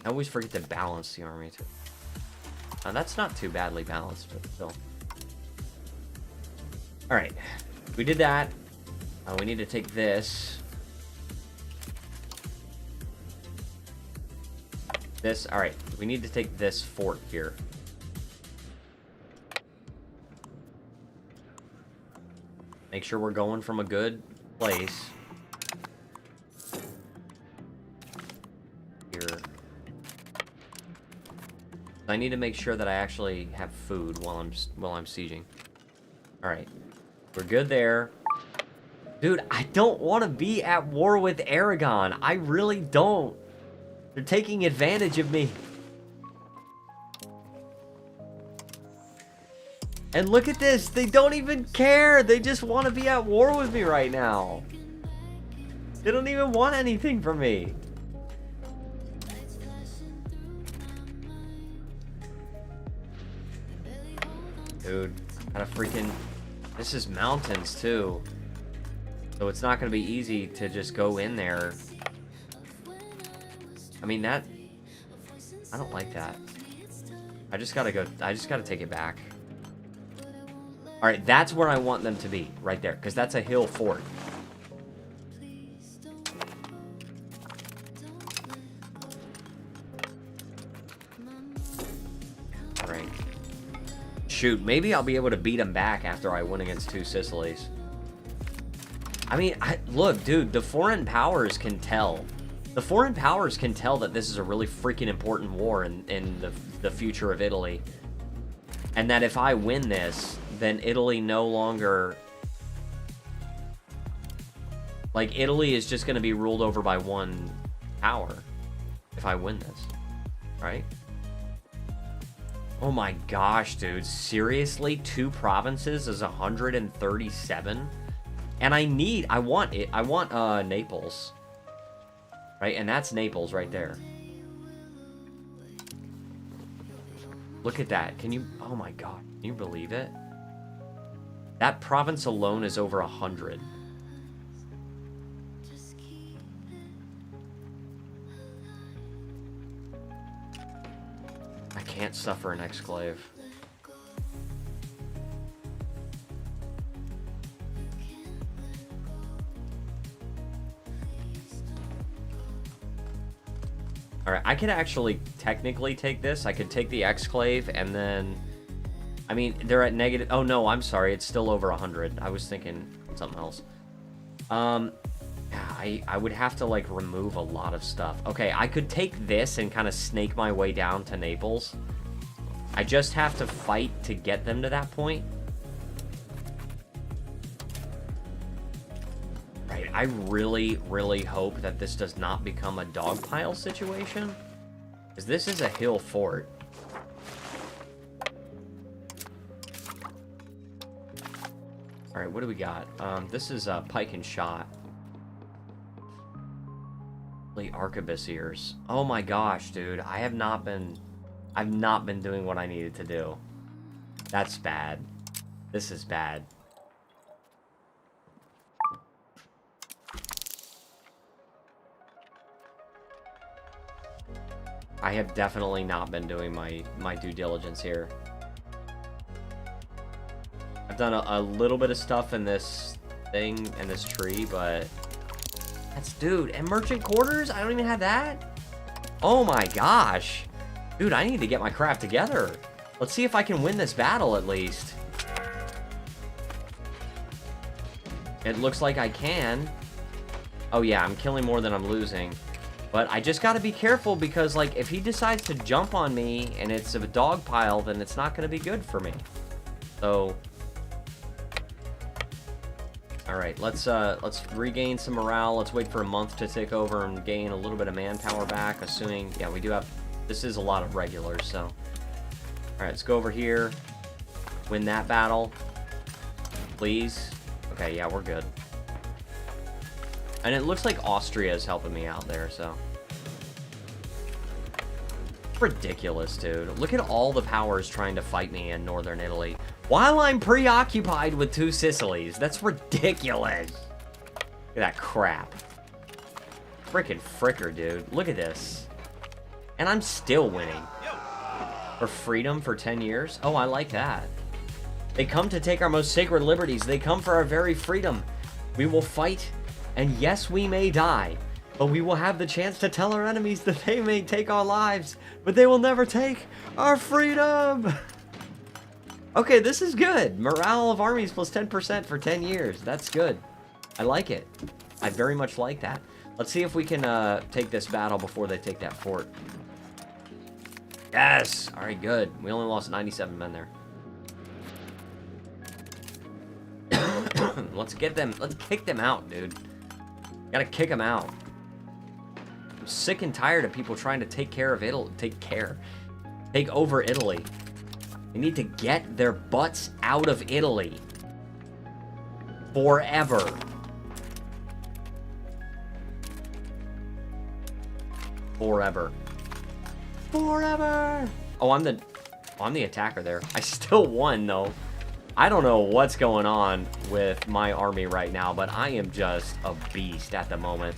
I always forget to balance the army too. Now, that's not too badly balanced, but still. Alright, we did that. We need to take this. Alright, we need to take this fort here. Make sure we're going from a good place. Here. I need to make sure that I actually have food while I'm sieging. All right, we're good there. Dude, I don't want to be at war with Aragon. I really don't. They're taking advantage of me. And look at this. They don't even care. They just want to be at war with me right now. They don't even want anything from me. Dude, gotta freaking... This is mountains, too. So it's not gonna be easy to just go in there. I mean, that... I don't like that. I just gotta take it back. Alright, that's where I want them to be. Right there. Because that's a hill fort. Alright. Shoot, maybe I'll be able to beat them back after I win against two Sicilies. I mean, look, dude, the foreign powers can tell. The foreign powers can tell that this is a really freaking important war in the future of Italy. And that if I win this, then Italy no longer... Like, Italy is just going to be ruled over by one power if I win this. Right? Oh my gosh, dude. Seriously? 2 provinces is 137? And I want Naples. Right? And that's Naples right there. Look at that. Can you... Oh my god. Can you believe it? That province alone is over 100. I can't suffer an exclave. Alright, I could actually technically take this. I could take the exclave and then... I mean, they're at negative... Oh, no, I'm sorry. It's still over 100. I was thinking something else. I would have to, like, remove a lot of stuff. Okay, I could take this and kind of snake my way down to Naples. I just have to fight to get them to that point. Right, I really, really hope that this does not become a dogpile situation. Because this is a hill fort. Alright, what do we got? This is pike and shot. Arquebusiers. Oh my gosh, dude. I've not been doing what I needed to do. That's bad. This is bad. I have definitely not been doing my due diligence here. I've done a little bit of stuff in this thing, in this tree, but... That's, dude, and merchant quarters? I don't even have that? Oh my gosh. Dude, I need to get my crap together. Let's see if I can win this battle at least. It looks like I can. Oh yeah, I'm killing more than I'm losing. But I just gotta be careful because, like, if he decides to jump on me and it's a dog pile, then it's not gonna be good for me. So... Alright, let's regain some morale. Let's wait for a month to take over and gain a little bit of manpower back, assuming... Yeah, we do have... This is a lot of regulars, so... Alright, let's go over here. Win that battle. Please. Okay, yeah, we're good. And it looks like Austria is helping me out there, so... Ridiculous, dude. Look at all the powers trying to fight me in northern Italy. While I'm preoccupied with 2 Sicilies. That's ridiculous. Look at that crap. Frickin' fricker, dude. Look at this. And I'm still winning. For freedom for 10 years? Oh, I like that. They come to take our most sacred liberties. They come for our very freedom. We will fight, and yes, we may die. But we will have the chance to tell our enemies that they may take our lives, but they will never take our freedom. Okay, this is good. Morale of armies plus 10% for 10 years. That's good. I like it. I very much like that. Let's see if we can take this battle before they take that fort. Yes! Alright, good. We only lost 97 men there. Let's get them. Let's kick them out, dude. Gotta kick them out. I'm sick and tired of people trying to take care of Italy. Take over Italy. They need to get their butts out of Italy. Forever. Forever. Forever! Oh, I'm the attacker there. I still won, though. I don't know what's going on with my army right now, but I am just a beast at the moment.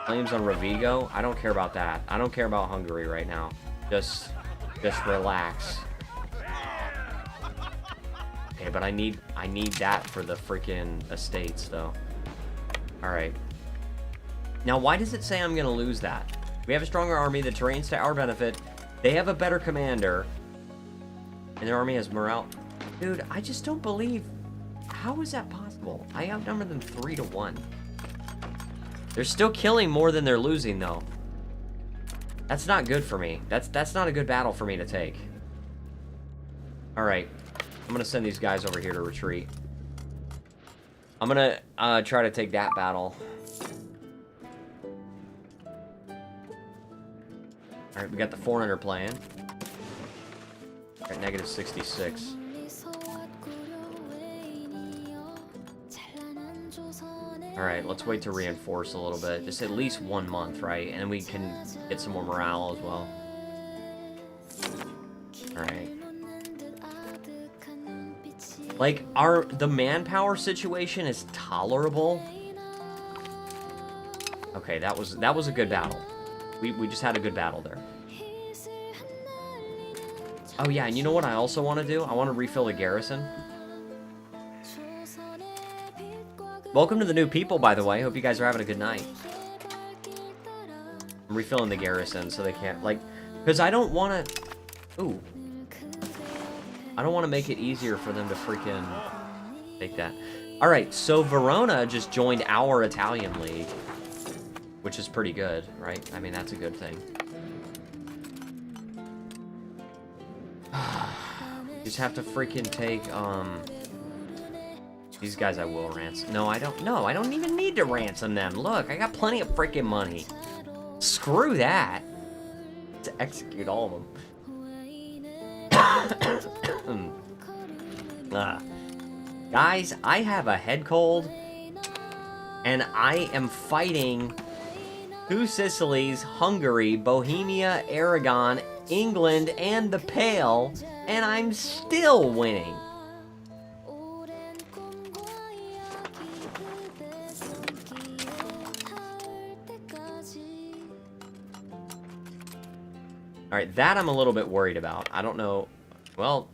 Claims on Rovigo? I don't care about that. I don't care about Hungary right now. Just relax. Okay, but I need that for the freaking estates, though. Alright. Now, why does it say I'm gonna lose that? We have a stronger army, the terrain's to our benefit. They have a better commander. And their army has morale. Dude, I just don't believe... How is that possible? I outnumber them 3-1. They're still killing more than they're losing, though. That's not good for me. That's not a good battle for me to take. Alright. I'm gonna send these guys over here to retreat. I'm gonna try to take that battle. Alright, we got the Forerunner playing. At negative 66. Alright, let's wait to reinforce a little bit. Just at least 1 month, right? And we can get some more morale as well. Alright. Like, the manpower situation is tolerable. Okay, that was a good battle. We just had a good battle there. Oh yeah, and you know what I also want to do? I want to refill the garrison. Welcome to the new people, by the way. Hope you guys are having a good night. I'm refilling the garrison so they can't, like... Because I don't want to... Ooh. I don't want to make it easier for them to freaking take that. Alright, so Verona just joined our Italian league. Which is pretty good, right? I mean, that's a good thing. Just have to freaking take, these guys I will ransom. No, I don't even need to ransom them. Look, I got plenty of freaking money. Screw that. To execute all of them. Guys, I have a head cold. And I am fighting 2 Sicilies, Hungary, Bohemia, Aragon, England, and the Pale, and I'm still winning. Alright, that I'm a little bit worried about. I don't know. Well,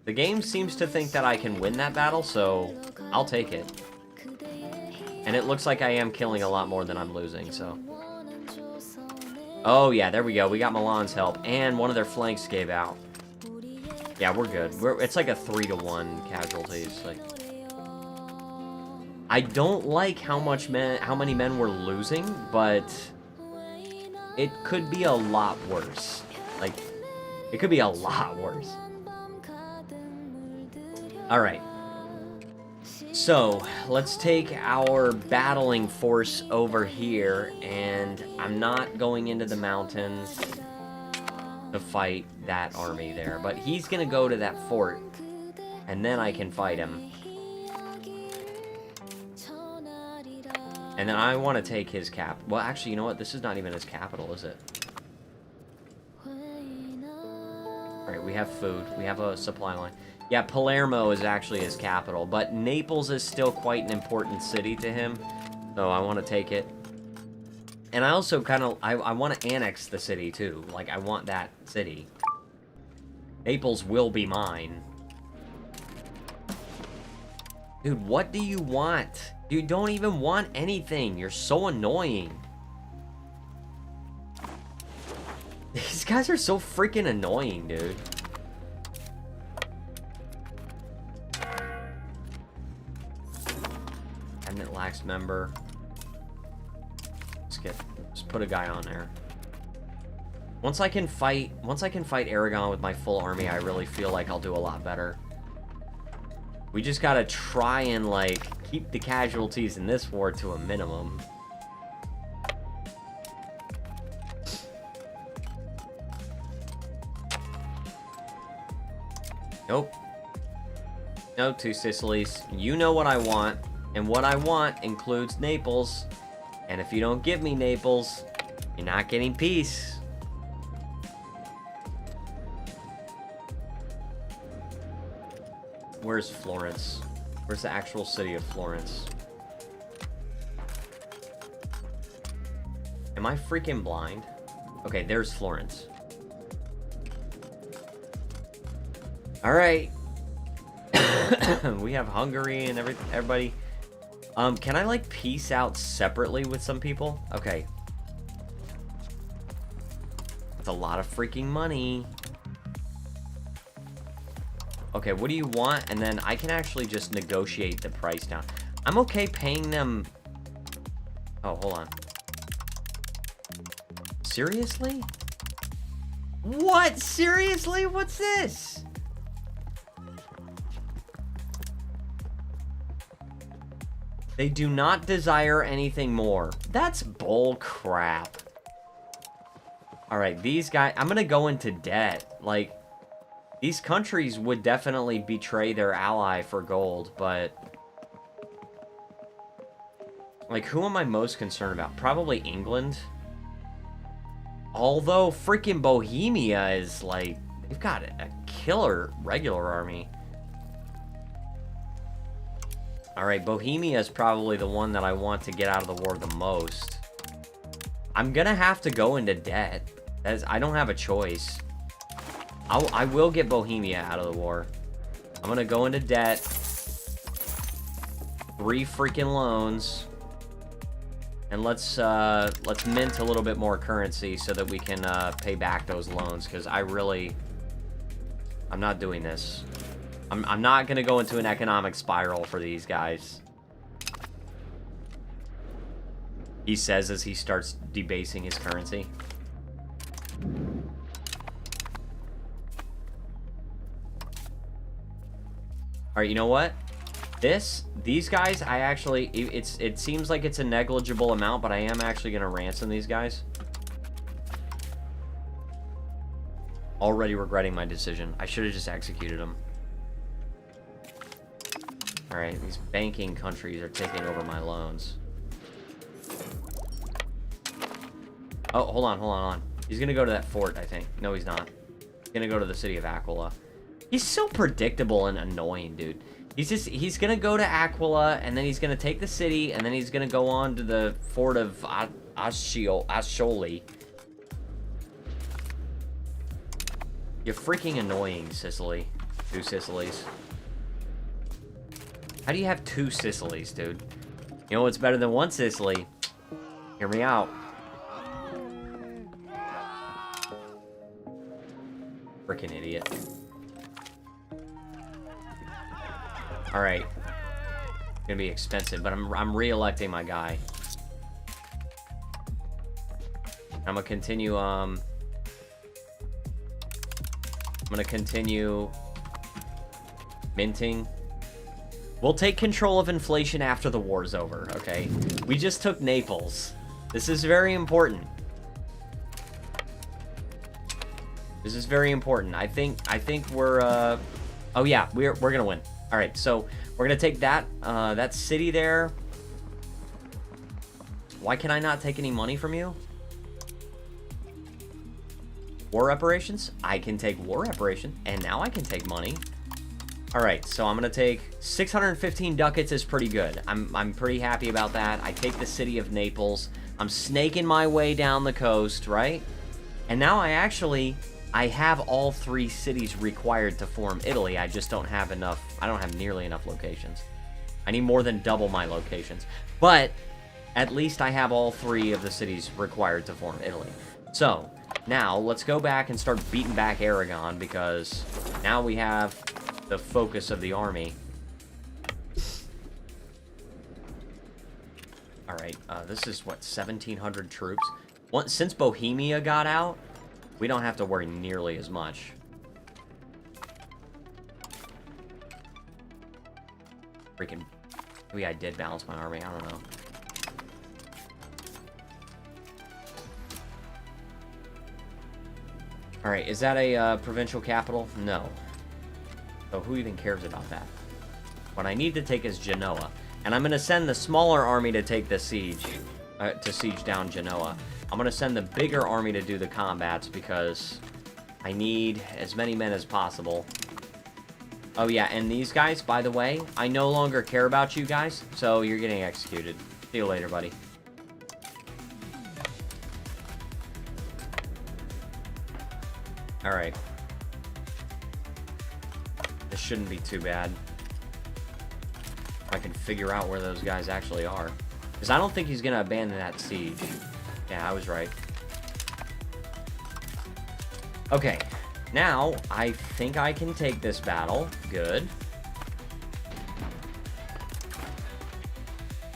the game seems to think that I can win that battle, so I'll take it. And it looks like I am killing a lot more than I'm losing, so... Oh, yeah, there we go. We got Milan's help. And one of their flanks gave out. Yeah, we're good. It's like a 3-to-1 casualties. Like, I don't like how many men we're losing, but it could be a lot worse. Like, it could be a lot worse. Alright. So, let's take our battling force over here, and I'm not going into the mountains to fight that army there, but he's gonna go to that fort, and then I can fight him. And then I want to take his cap. Well, actually, you know what? This is not even his capital, is it? Alright, we have food. We have a supply line. Yeah, Palermo is actually his capital, but Naples is still quite an important city to him, so I want to take it. And I also kind of, I want to annex the city, too. Like, I want that city. Naples will be mine. Dude, what do you want? You don't even want anything. You're so annoying. These guys are so freaking annoying, dude. Cabinet lax member. Let's put a guy on there. Once I can fight Aragon with my full army, I really feel like I'll do a lot better. We just gotta try and, like, keep the casualties in this war to a minimum. Nope. No, two Sicilies. You know what I want, and what I want includes Naples. And if you don't give me Naples, you're not getting peace. Where's Florence? Where's the actual city of Florence? Am I freaking blind? Okay, there's Florence. Alright. We have Hungary and everybody. Can I, like, peace out separately with some people? Okay. That's a lot of freaking money. Okay, what do you want? And then I can actually just negotiate the price down. I'm okay paying them... Oh, hold on. Seriously? What? Seriously? What's this? They do not desire anything more. That's bull crap. Alright, these guys... I'm gonna go into debt. Like... These countries would definitely betray their ally for gold, but... Like, who am I most concerned about? Probably England. Although, freaking Bohemia is, like... They've got a killer regular army. Alright, Bohemia is probably the one that I want to get out of the war the most. I'm gonna have to go into debt. I don't have a choice. I will get Bohemia out of the war. I'm gonna go into debt. 3 freaking loans. And let's mint a little bit more currency so that we can pay back those loans, because I'm not doing this. I'm not gonna go into an economic spiral for these guys. He says as he starts debasing his currency. Alright, you know what? These guys, I actually, it seems like it's a negligible amount, but I am actually gonna ransom these guys. Already regretting my decision. I should have just executed them. Alright, these banking countries are taking over my loans. Oh, hold on. He's gonna go to that fort, I think. No, he's not. He's gonna go to the city of Aquila. He's so predictable and annoying, dude. He's gonna go to Aquila, and then he's gonna take the city, and then he's gonna go on to the fort of Ascioli. You're freaking annoying, Sicily. 2 Sicilies. How do you have 2 Sicilies, dude? You know what's better than 1 Sicily? Hear me out. Frickin' idiot. Alright. Gonna be expensive, but I'm re-electing my guy. I'm gonna continue, I'm gonna continue minting. We'll take control of inflation after the war's over, okay? We just took Naples. This is very important. This is very important. I think we're, oh yeah, we're gonna win. All right, so we're gonna take that, that city there. Why can I not take any money from you? War reparations? I can take war reparation, and now I can take money. All right, so I'm gonna take 615 ducats is pretty good. I'm pretty happy about that. I take the city of Naples. I'm snaking my way down the coast, right? And now I have all 3 cities required to form Italy. I just don't have enough. I don't have nearly enough locations. I need more than double my locations. But at least I have all 3 of the cities required to form Italy. So now let's go back and start beating back Aragon, because now we have the focus of the army. All right, this is what, 1,700 troops. Since Bohemia got out, we don't have to worry nearly as much. Freaking, maybe I did balance my army, I don't know. All right, is that a provincial capital? No. So who even cares about that? What I need to take is Genoa. And I'm going to send the smaller army to take the siege, to siege down Genoa. I'm going to send the bigger army to do the combats, because I need as many men as possible. Oh yeah, and these guys, by the way, I no longer care about you guys, so you're getting executed. See you later, buddy. Alright. This shouldn't be too bad. I can figure out where those guys actually are. Because I don't think he's going to abandon that siege. Yeah, I was right. Okay. Now, I think I can take this battle. Good.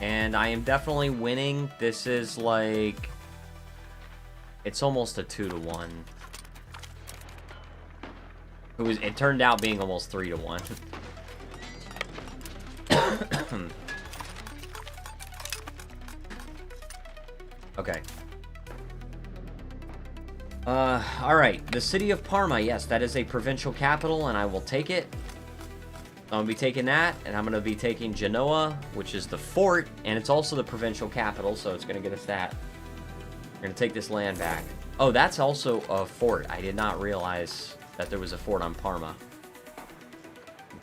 And I am definitely winning. This is like... It's almost a 2-to-1. It turned out being almost 3-to-1. Okay. Alright. The city of Parma, yes, that is a provincial capital, and I will take it. I'm going to be taking that, and I'm going to be taking Genoa, which is the fort, and it's also the provincial capital, so it's going to get us that. We're going to take this land back. Oh, that's also a fort. I did not realize that there was a fort on Parma.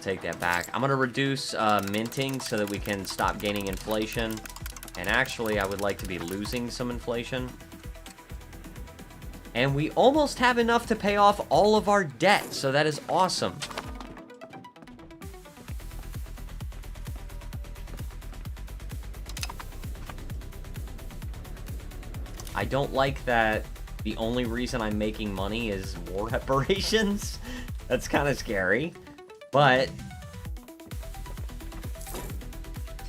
Take that back. I'm going to reduce minting so that we can stop gaining inflation. And actually, I would like to be losing some inflation. And we almost have enough to pay off all of our debt, so that is awesome. I don't like that the only reason I'm making money is war reparations. That's kind of scary. But...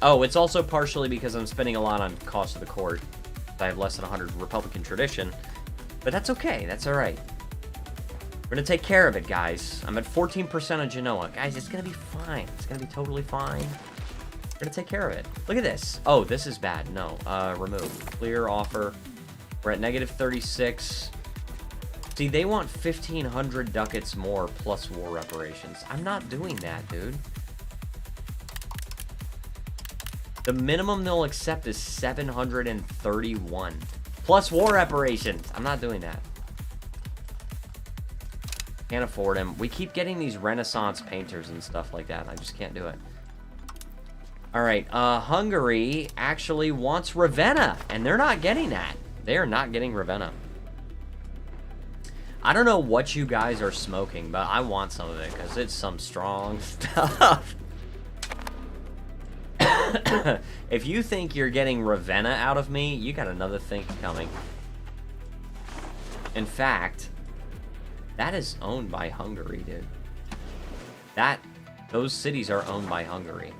Oh, it's also partially because I'm spending a lot on cost of the court. I have less than 100 Republican tradition. But that's okay. That's alright. We're going to take care of it, guys. I'm at 14% of Genoa. Guys, it's going to be fine. It's going to be totally fine. We're going to take care of it. Look at this. Oh, this is bad. No. Remove. Clear offer. We're at negative 36. See, they want 1,500 ducats more plus war reparations. I'm not doing that, dude. The minimum they'll accept is 731. Plus war reparations. I'm not doing that. Can't afford him. We keep getting these Renaissance painters and stuff like that. I just can't do it. Alright, Hungary actually wants Ravenna, and they're not getting that. They are not getting Ravenna. I don't know what you guys are smoking, but I want some of it, because it's some strong stuff. If you think you're getting Ravenna out of me, you got another thing coming. In fact, That is owned by Hungary, dude. Those cities are owned by Hungary.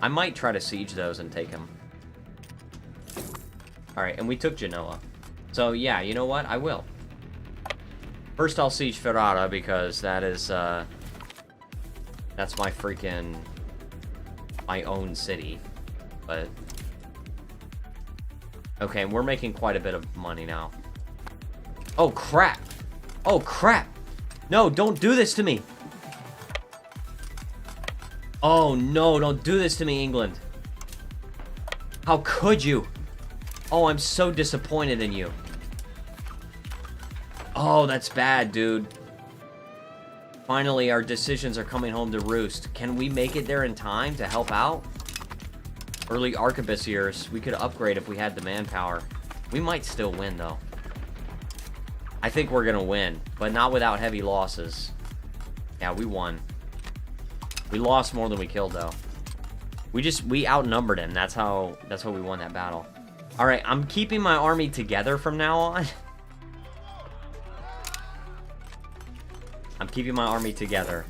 I might try to siege those and take them. Alright, and we took Genoa. So, yeah, you know what? I will. First, I'll siege Ferrara, because that is, that's my freaking... my own city. But... okay, we're making quite a bit of money now. Oh, crap! Oh, crap! No, don't do this to me! Oh, no, don't do this to me, England. How could you? Oh, I'm so disappointed in you. Oh, that's bad, dude. Finally, our decisions are coming home to roost. Can we make it there in time to help out? Early arquebusiers. We could upgrade if we had the manpower. We might still win, though. I think we're gonna win, but not without heavy losses. Yeah, we won. We lost more than we killed, though. We outnumbered him. That's how we won that battle. All right, I'm keeping my army together from now on. I'm keeping my army together.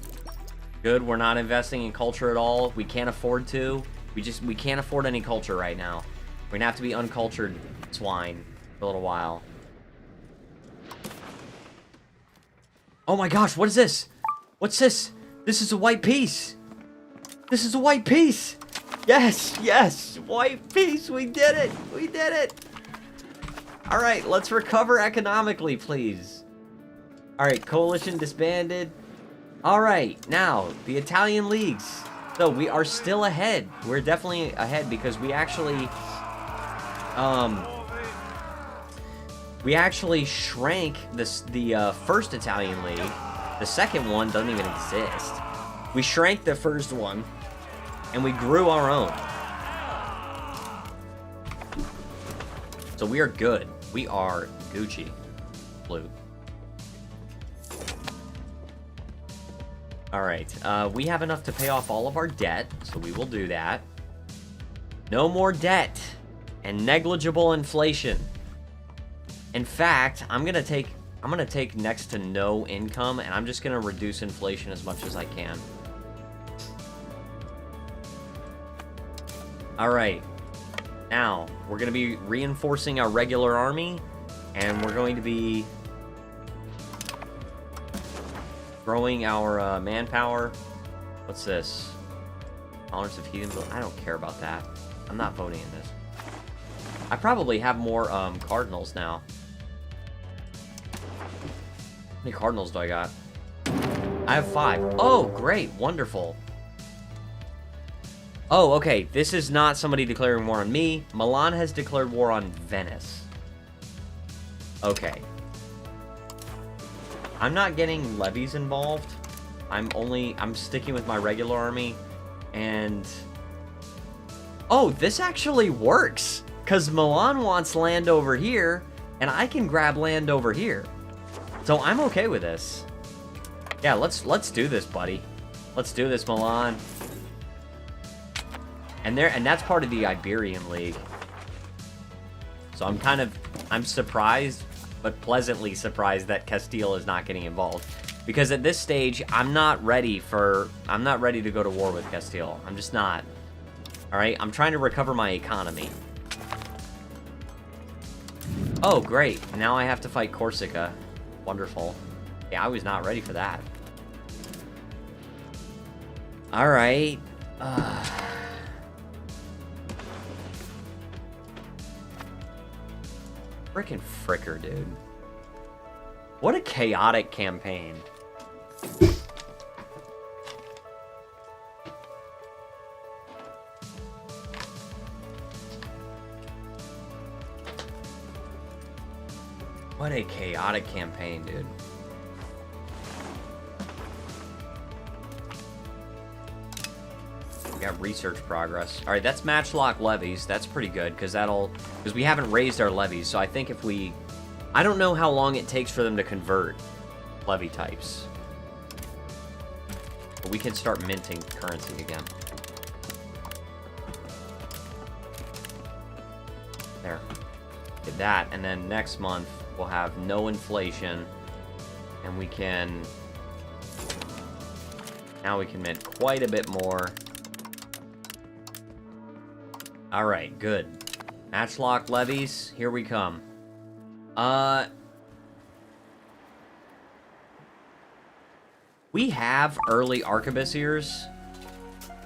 Good, we're not investing in culture at all. We can't afford to. We can't afford any culture right now. We're gonna have to be uncultured swine for a little while. Oh my gosh, what is this? What's this? This is a white piece. This is a white piece. Yes, yes, white piece. We did it. We did it. All right, let's recover economically, please. All right, coalition disbanded. All right, now the Italian leagues. So we are still ahead. We're definitely ahead because we actually shrank the first Italian league. The second one doesn't even exist. We shrank the first one, and we grew our own. So we are good. We are Gucci. Blue. Alright, we have enough to pay off all of our debt, so we will do that. No more debt and negligible inflation. In fact, I'm gonna take next to no income, and I'm just gonna reduce inflation as much as I can. Alright, now we're gonna be reinforcing our regular army, and we're going to be growing our manpower. What's this? Tolerance of heathen. I don't care about that. I'm not voting in this. I probably have more cardinals now. How many cardinals do I got? I have 5. Oh, great. Wonderful. Oh, okay. This is not somebody declaring war on me. Milan has declared war on Venice. Okay. I'm not getting levies involved. I'm sticking with my regular army. And... oh, this actually works! Because Milan wants land over here, and I can grab land over here. So I'm okay with this. Yeah, let's do this, buddy. Let's do this, Milan. And that's part of the Iberian League. So I'm surprised, but pleasantly surprised that Castile is not getting involved. Because at this stage, I'm not ready to go to war with Castile. I'm just not. Alright, I'm trying to recover my economy. Oh, great. Now I have to fight Corsica. Wonderful. Yeah, I was not ready for that. Alright. Frickin' fricker, dude. What a chaotic campaign. What a chaotic campaign, dude. We got research progress. All right, that's matchlock levies. That's pretty good because we haven't raised our levies. So I think if we, I don't know how long it takes for them to convert levy types, but we can start minting currency again. There, did that, and then next month we'll have no inflation, And we can... Now we can mint quite a bit more. Alright, good. Matchlock levies, here we come. We have early arquebusiers.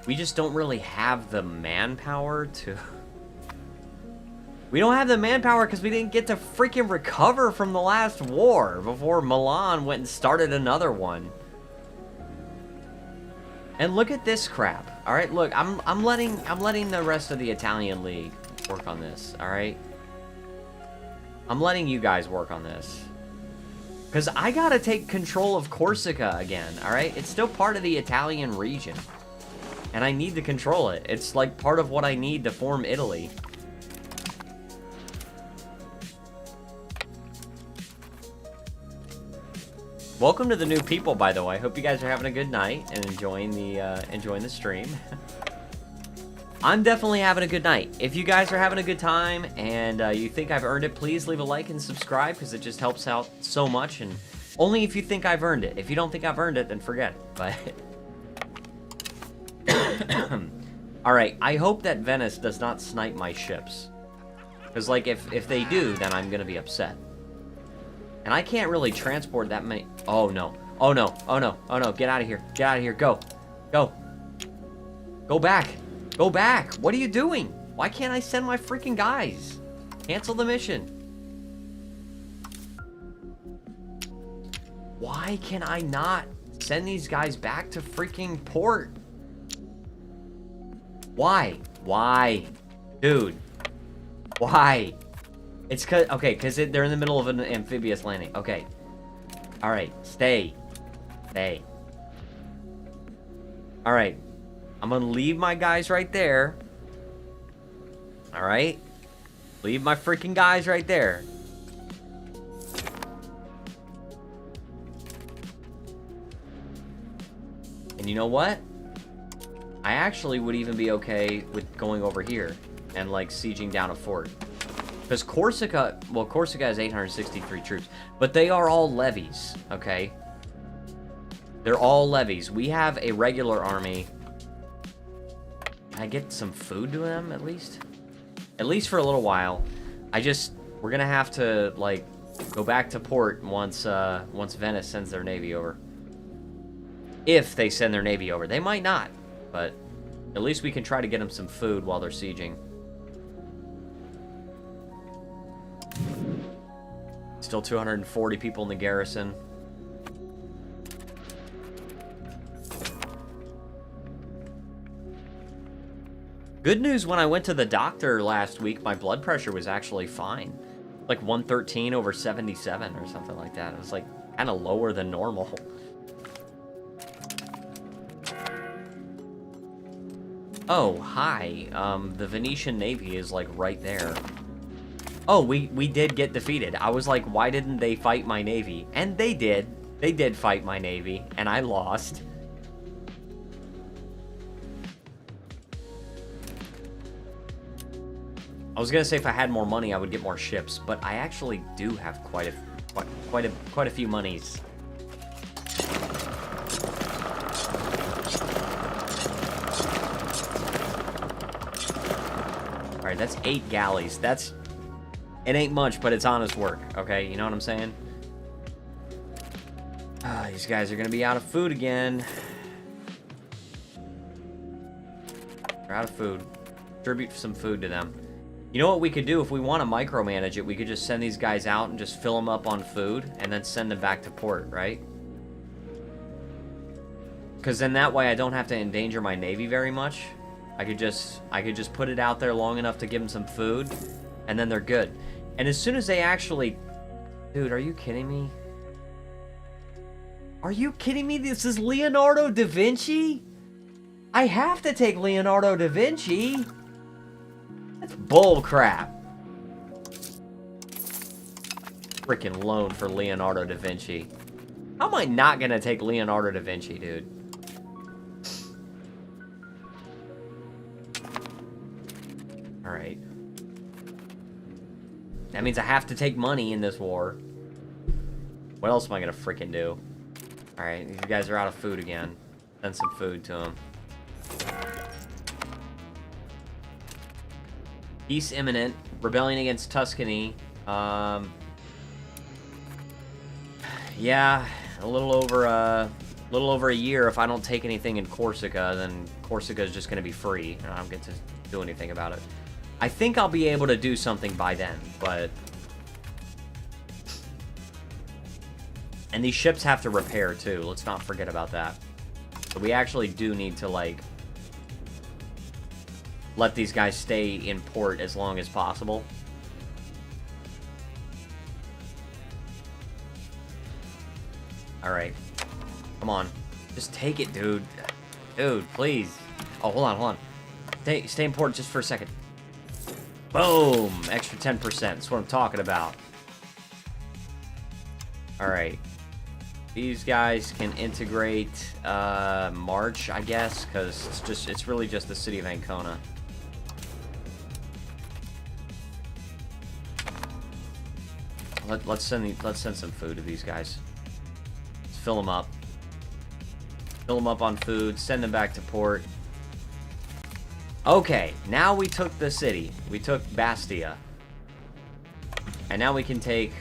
We just don't really have the manpower to... We don't have the manpower because we didn't get to freaking recover from the last war before Milan went and started another one. And look at this crap. All right, look, I'm letting the rest of the Italian league work on this. All right, I'm letting you guys work on this because I gotta take control of Corsica again. All right, it's still part of the Italian region, and I need to control it. It's like part of what I need to form Italy. Welcome to the new people, by the way. Hope you guys are having a good night and enjoying the stream. I'm definitely having a good night. If you guys are having a good time and you think I've earned it, please leave a like and subscribe because it just helps out so much. And only if you think I've earned it. If you don't think I've earned it, then forget it. But all right, I hope that Venice does not snipe my ships, because like if they do, then I'm gonna be upset. And I can't really transport that many. Oh no. Oh no. Oh no. Oh no. Get out of here. Get out of here. Go. Go. Go back. Go back. What are you doing? Why can't I send my freaking guys? Cancel the mission. Why can I not send these guys back to freaking port? Why? Why? Dude. Why? It's cause, okay, because they're in the middle of an amphibious landing. Okay. Alright, stay. Stay. Alright. I'm gonna leave my guys right there. Alright? Leave my freaking guys right there. And you know what? I actually would even be okay with going over here and, like, sieging down a fort. Because Corsica, well, Corsica has 863 troops, but they are all levies, okay? They're all levies. We have a regular army. Can I get some food to them, at least? At least for a little while. We're gonna have to, like, go back to port once Venice sends their navy over. If they send their navy over. They might not, but at least we can try to get them some food while they're sieging. Still 240 people in the garrison. Good news, when I went to the doctor last week, my blood pressure was actually fine. Like 113/77 or something like that. It was like kind of lower than normal. Oh, hi. The Venetian Navy is like right there. Oh, we did get defeated. I was like, why didn't they fight my navy? And they did. They did fight my navy, and I lost. I was gonna say if I had more money, I would get more ships, but I actually do have quite a few monies. All right, that's 8 galleys. It ain't much, but it's honest work, okay? You know what I'm saying? These guys are gonna be out of food again. They're out of food. Distribute some food to them. You know what we could do if we want to micromanage it? We could just send these guys out and just fill them up on food and then send them back to port, right? Because then that way I don't have to endanger my navy very much. I could just put it out there long enough to give them some food, and then they're good. And as soon as they actually... Dude, are you kidding me? Are you kidding me? This is Leonardo da Vinci? I have to take Leonardo da Vinci. That's bull crap. Freaking loan for Leonardo da Vinci. How am I not gonna take Leonardo da Vinci, dude? Alright. That means I have to take money in this war. What else am I gonna freaking do? Alright, these guys are out of food again. Send some food to them. Peace imminent. Rebellion against Tuscany. Yeah, a little over a year. If I don't take anything in Corsica, then Corsica is just gonna be free, and I don't get to do anything about it. I think I'll be able to do something by then, but... And these ships have to repair, too. Let's not forget about that. So we actually do need to, like... let these guys stay in port as long as possible. Alright. Come on. Just take it, dude. Dude, please. Oh, hold on. Stay in port just for a second. Boom! Extra 10%. That's what I'm talking about. Alright. These guys can integrate March, I guess, because it's really just the city of Ancona. Let's send some food to these guys. Let's fill them up. Fill them up on food, send them back to port. Okay, now we took the city. We took Bastia. And now we can take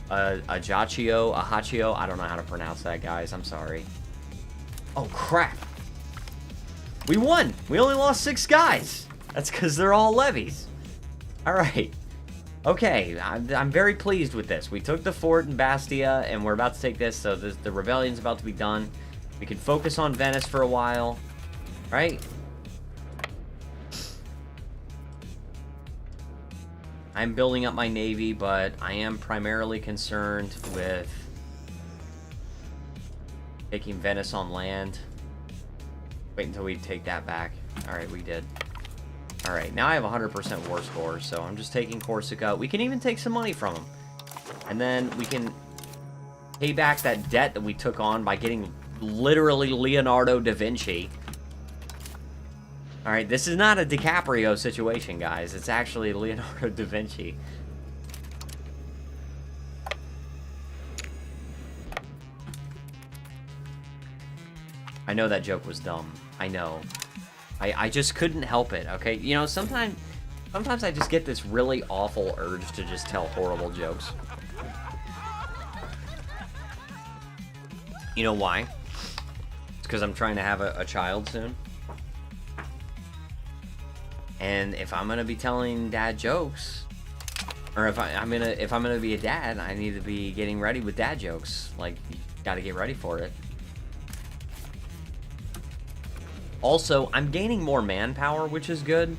Ajaccio, I don't know how to pronounce that, guys. I'm sorry. Oh, crap. We won! We only lost 6 guys! That's because they're all levies. Alright. Okay, I'm very pleased with this. We took the fort in Bastia, and we're about to take this, so the rebellion's about to be done. We can focus on Venice for a while. Right? I'm building up my navy, but I am primarily concerned with taking Venice on land. Wait until we take that back. Alright, we did. Alright, now I have 100% war score, so I'm just taking Corsica. We can even take some money from them. And then we can pay back that debt that we took on by getting literally Leonardo da Vinci. Alright, this is not a DiCaprio situation, guys. It's actually Leonardo da Vinci. I know that joke was dumb. I know. I just couldn't help it, okay? You know, sometimes I just get this really awful urge to just tell horrible jokes. You know why? It's because I'm trying to have a child soon. And if I'm gonna be telling dad jokes, or if I'm gonna be a dad, I need to be getting ready with dad jokes. Like, you gotta get ready for it. Also, I'm gaining more manpower, which is good.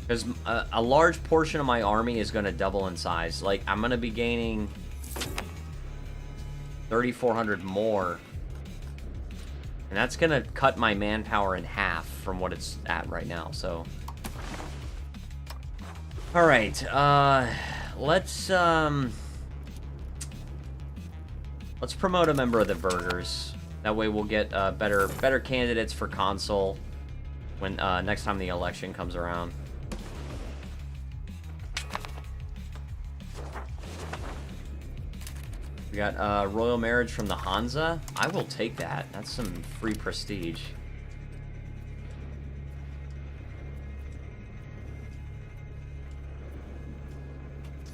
Because a large portion of my army is going to double in size. Like, I'm going to be gaining 3,400 more. And that's going to cut my manpower in half from what it's at right now, so... Alright, let's promote a member of the burghers. That way we'll get better candidates for consul when next time the election comes around. We got royal marriage from the Hansa. I will take that. That's some free prestige.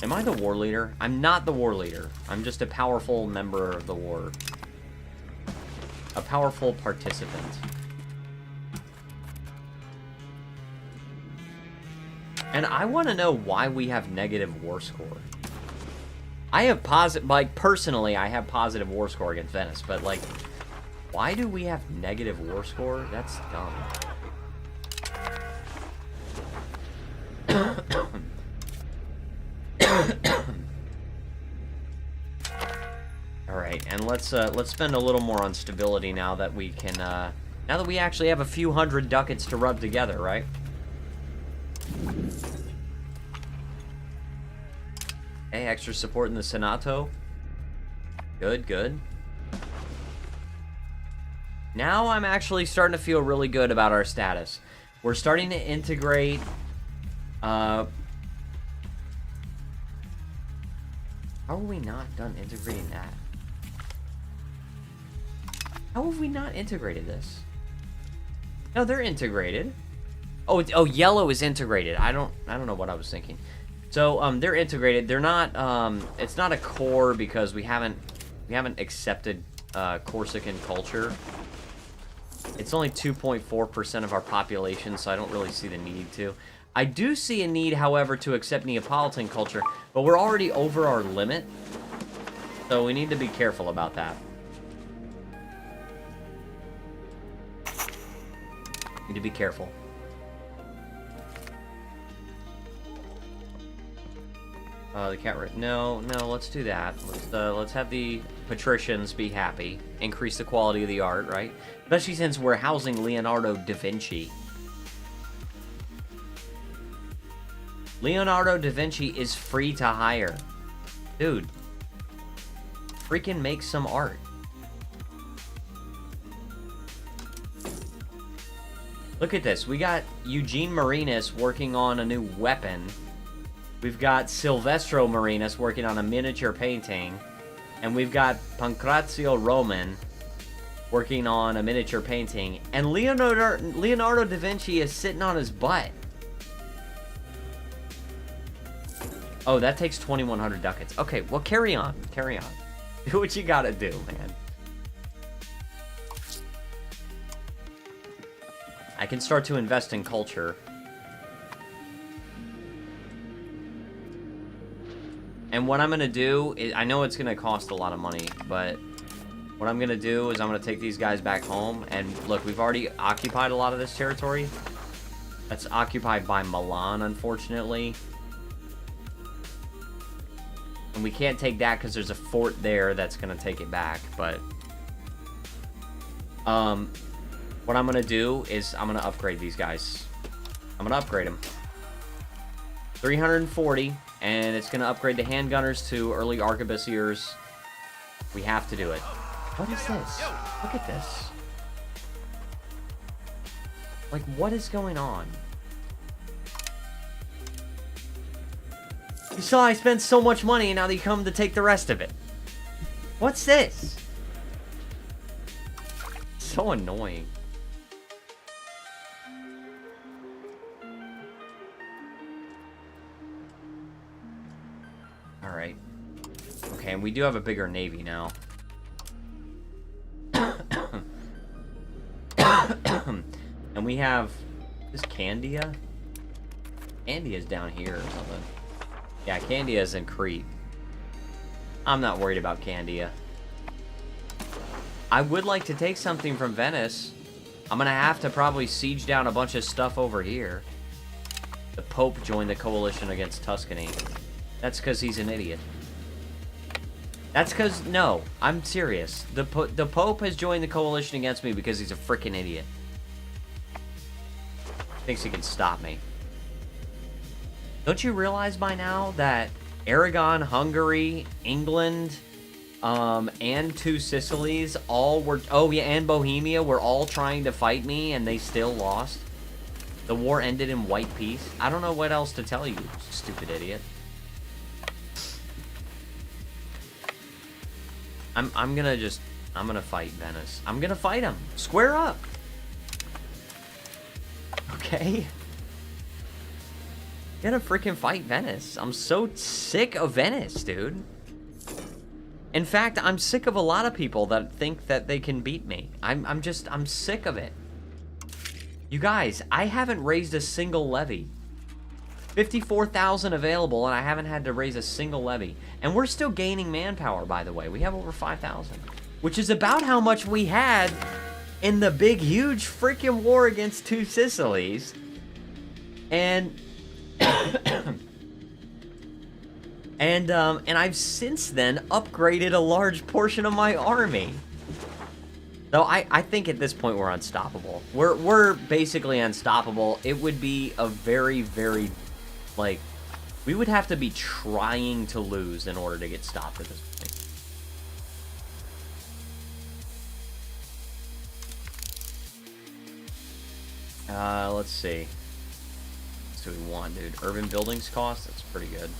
Am I the war leader? I'm not the war leader. I'm just a powerful member of the war. A powerful participant. And I want to know why we have negative war score. I have like, personally, I have positive war score against Venice, but, like, why do we have negative war score? That's dumb. Alright, and let's spend a little more on stability now that we can, now that we actually have a few hundred ducats to rub together, right? Hey, extra support in the Senato. Good, good. Now I'm actually starting to feel really good about our status. We're starting to integrate, How are we not done integrating that? How have we not integrated this? No, they're integrated. Oh, yellow is integrated. I don't know what I was thinking. So, they're integrated. They're not, it's not a core because we haven't accepted, Corsican culture. It's only 2.4% of our population, so I don't really see the need to. I do see a need, however, to accept Neapolitan culture, but we're already over our limit, so we need to be careful about that. Need to be careful. The cat. No, let's do that. Let's have the patricians be happy. Increase the quality of the art, right? Especially since we're housing Leonardo da Vinci. Leonardo da Vinci is free to hire. Dude. Freaking make some art. Look at this. We got Eugene Marinus working on a new weapon. We've got Silvestro Marinus working on a miniature painting. And we've got Pancrazio Roman working on a miniature painting. And Leonardo da Vinci is sitting on his butt. Oh, that takes 2,100 ducats. Okay, well, carry on. Carry on. Do what you gotta do, man. I can start to invest in culture. And what I'm going to do is, I know it's going to cost a lot of money, but what I'm going to do is I'm going to take these guys back home. And look, we've already occupied a lot of this territory. That's occupied by Milan, unfortunately. And we can't take that because there's a fort there that's going to take it back. But what I'm going to do is I'm going to upgrade these guys. I'm going to upgrade them. 340. And it's going to upgrade the handgunners to early arquebusiers. We have to do it. What is this? Look at this. Like, what is going on? You saw I spent so much money and now they come to take the rest of it. What's this? So annoying. Alright. Okay, and we do have a bigger navy now. And we have... Is this Candia? Candia's down here or something. Yeah, Candia's in Crete. I'm not worried about Candia. I would like to take something from Venice. I'm gonna have to probably siege down a bunch of stuff over here. The Pope joined the coalition against Tuscany. That's because he's an idiot. That's because... No, I'm serious. The Pope has joined the coalition against me because he's a freaking idiot. Thinks he can stop me. Don't you realize by now that Aragon, Hungary, England, and two Sicilies all were... Oh, yeah, and Bohemia were all trying to fight me, and they still lost? The war ended in white peace? I don't know what else to tell you, stupid idiot. I'm gonna fight Venice. I'm gonna fight him. Square up. Okay? Gonna freaking fight Venice. I'm so sick of Venice, dude. In fact, I'm sick of a lot of people that think that they can beat me. I'm sick of it. You guys, I haven't raised a single levy. 54,000 available, and I haven't had to raise a single levy. And we're still gaining manpower, by the way. We have over 5,000. Which is about how much we had in the big, huge freaking war against two Sicilies. And... and I've since then upgraded a large portion of my army. So I think at this point we're unstoppable. We're basically unstoppable. It would be a very, very... Like, we would have to be trying to lose in order to get stopped at this point. Let's see. What do we want, dude? Urban buildings cost? That's pretty good.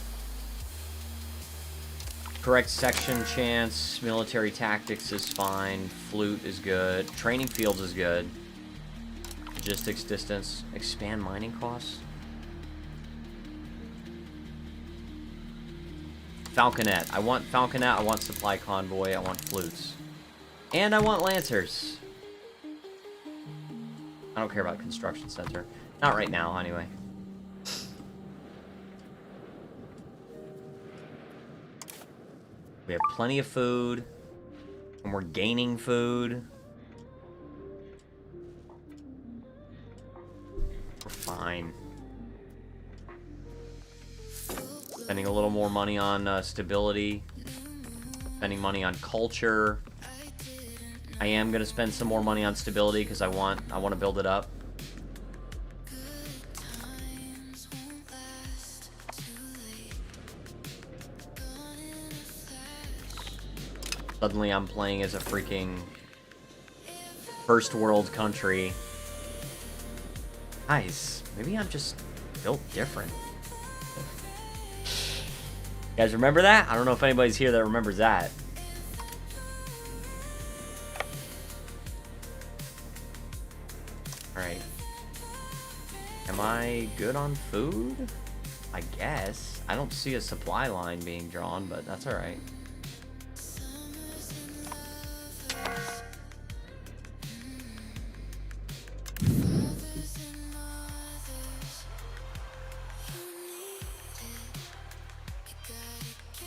Correct section chance. Military tactics is fine. Flute is good. Training fields is good. Logistics distance. Expand mining costs. Falconet. I want Falconet. I want supply convoy. I want flutes. And I want lancers. I don't care about construction center. Not right now, anyway. We have plenty of food. And we're gaining food. We're fine. Spending a little more money on stability. Spending money on culture. I am gonna spend some more money on stability because I want to build it up. Suddenly I'm playing as a freaking first world country. Guys, maybe I'm just built different. You guys remember that? I don't know if anybody's here that remembers that. Alright. Am I good on food? I guess. I don't see a supply line being drawn, but that's alright.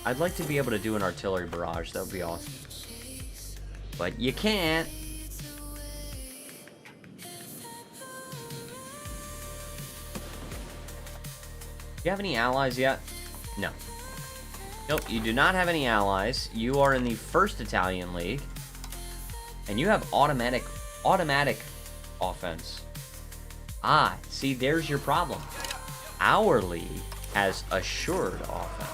I'd like to be able to do an artillery barrage. That would be awesome. But you can't. Do you have any allies yet? No. Nope, you do not have any allies. You are in the first Italian league. And you have automatic offense. Ah, see, there's your problem. Our league has assured offense.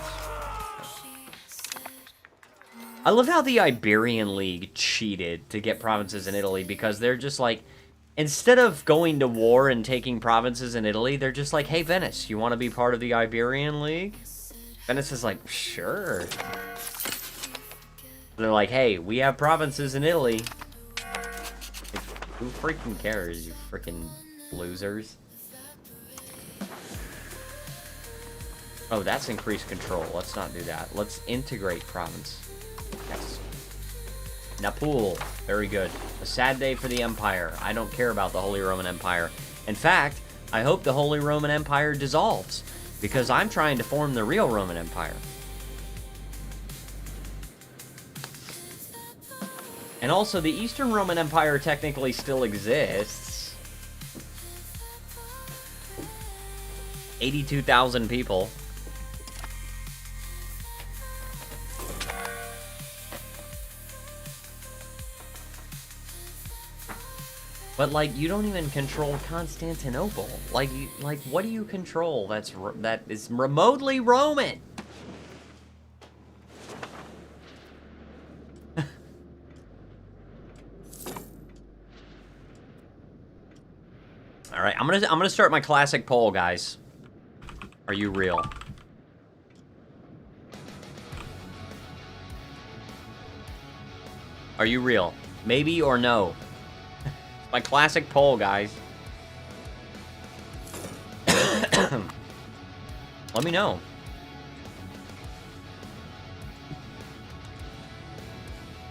I love how the Iberian League cheated to get provinces in Italy, because they're just like, instead of going to war and taking provinces in Italy, they're just like, hey, Venice, you want to be part of the Iberian League? Venice is like, sure. They're like, hey, we have provinces in Italy. Who freaking cares, you freaking losers? Oh, that's increased control. Let's not do that. Let's integrate province. Yes. Naples. Very good. A sad day for the Empire. I don't care about the Holy Roman Empire. In fact, I hope the Holy Roman Empire dissolves, because I'm trying to form the real Roman Empire. And also, the Eastern Roman Empire technically still exists. 82,000 people. But, like, you don't even control Constantinople. Like, what do you control that is remotely Roman? All right, I'm gonna start my classic poll, guys. Are you real? Are you real? Maybe or no? My classic poll, guys. Let me know.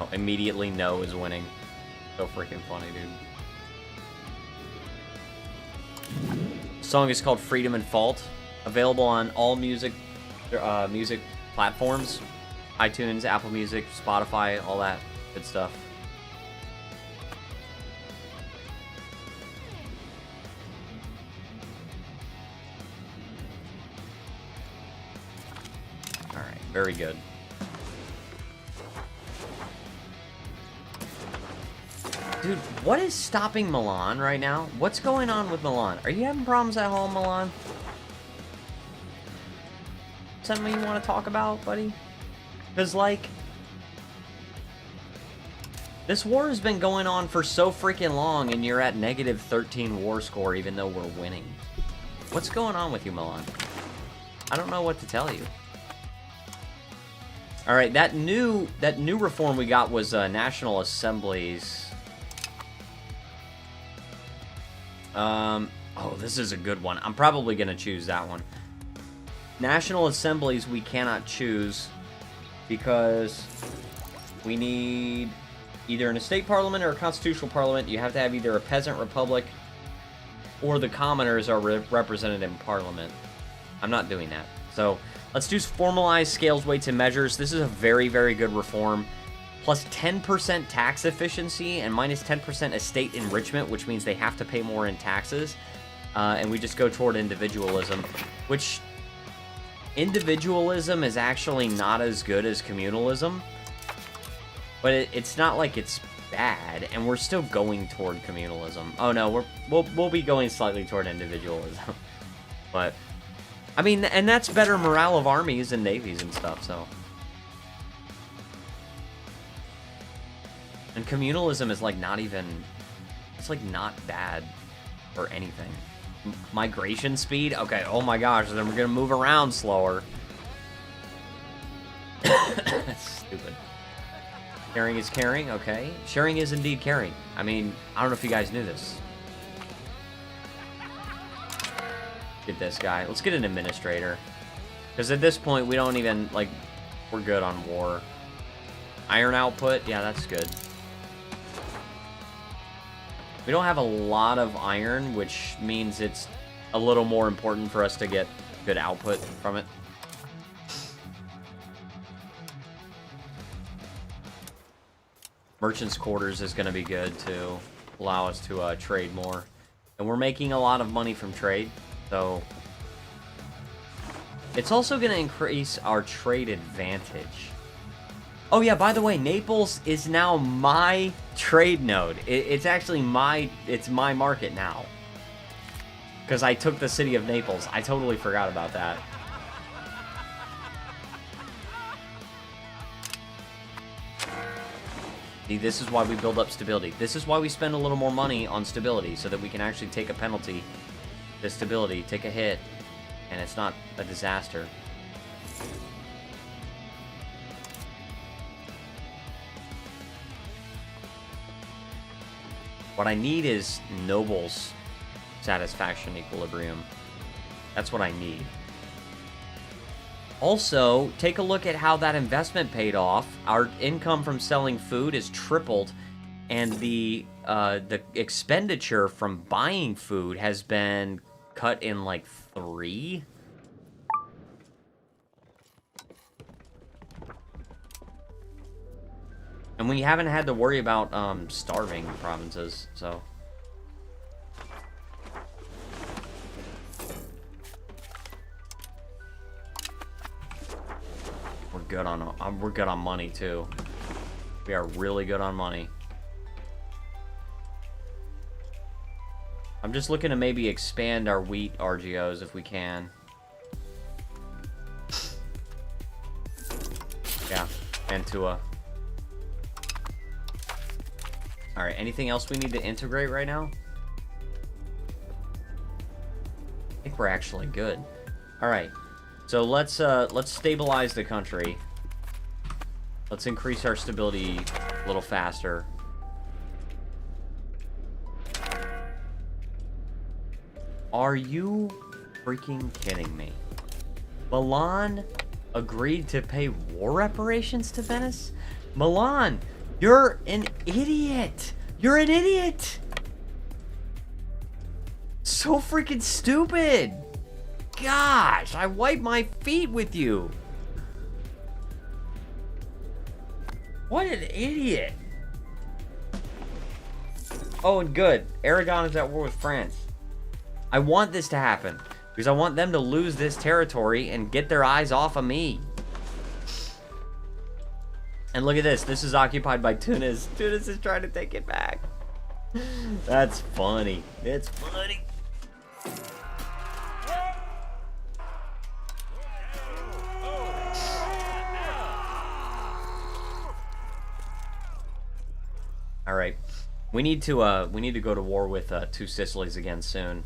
Oh, immediately no is winning. So freaking funny, dude. The song is called Freedom and Fault. Available on all music platforms. iTunes, Apple Music, Spotify, all that good stuff. Very good. Dude, what is stopping Milan right now? What's going on with Milan? Are you having problems at home, Milan? Something you want to talk about, buddy? Because, like, this war has been going on for so freaking long, and you're at negative 13 war score, even though we're winning. What's going on with you, Milan? I don't know what to tell you. All right, that new reform we got was national assemblies. Oh, this is a good one. I'm probably gonna choose that one. National assemblies we cannot choose because we need either an estate parliament or a constitutional parliament. You have to have either a peasant republic or the commoners are represented in parliament. I'm not doing that. So let's do formalized scales, weights, and measures. This is a very, very good reform. Plus 10% tax efficiency and minus 10% estate enrichment, which means they have to pay more in taxes. And we just go toward individualism, which individualism is actually not as good as communalism. But it's not like it's bad, and we're still going toward communalism. Oh no, we'll be going slightly toward individualism. But I mean, and that's better morale of armies and navies and stuff, so. And communalism is like not even, it's like not bad or anything. Migration speed? Okay, oh my gosh, then we're gonna move around slower. That's stupid. Caring is caring, okay. Sharing is indeed caring. I mean, I don't know if you guys knew this. Get this guy. Let's get an administrator. Because at this point, we don't even, like, we're good on war. Iron output? Yeah, that's good. We don't have a lot of iron, which means it's a little more important for us to get good output from it. Merchant's quarters is going to be good to allow us to trade more. And we're making a lot of money from trade, so it's also going to increase our trade advantage. Oh yeah, by the way, Naples is now my trade node. It's actually my market now. Because I took the city of Naples. I totally forgot about that. See, this is why we build up stability. This is why we spend a little more money on stability, so that we can actually take a penalty to stability, take a hit, and it's not a disaster. What I need is nobles satisfaction equilibrium. That's what I need. Also, take a look at how that investment paid off. Our income from selling food is tripled, and the expenditure from buying food has been cut in like 3. And we haven't had to worry about starving provinces, so. We're good on money too. We are really good on money. I'm just looking to maybe expand our wheat RGOs if we can. Yeah, Mantua. Alright, anything else we need to integrate right now? I think we're actually good. Alright, so let's stabilize the country. Let's increase our stability a little faster. Are you freaking kidding me? Milan agreed to pay war reparations to Venice? Milan, you're an idiot! You're an idiot! So freaking stupid! Gosh, I wipe my feet with you! What an idiot! Oh, and good. Aragon is at war with France. I want this to happen, because I want them to lose this territory and get their eyes off of me. And look at this. This is occupied by Tunis. Tunis is trying to take it back. That's funny. It's funny. All right. We need to go to war with two Sicilies again soon.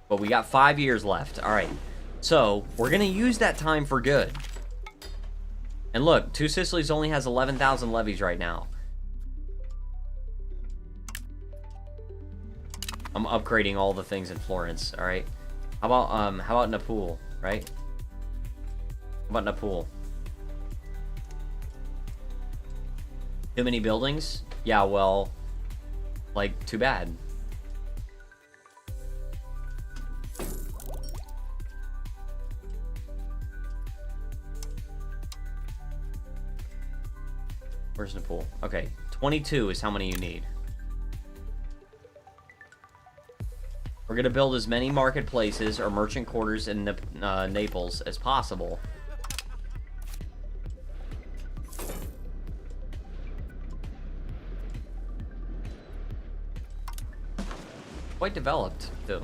But we got 5 years left. All right. So, we're going to use that time for good. And look, Two Sicilies only has 11,000 levies right now. I'm upgrading all the things in Florence, alright? How about Naples, right? How about Naples? Too many buildings? Yeah, well, like, too bad. Where's Naples? Okay, 22 is how many you need. We're gonna build as many marketplaces or merchant quarters in Naples as possible. Quite developed, too.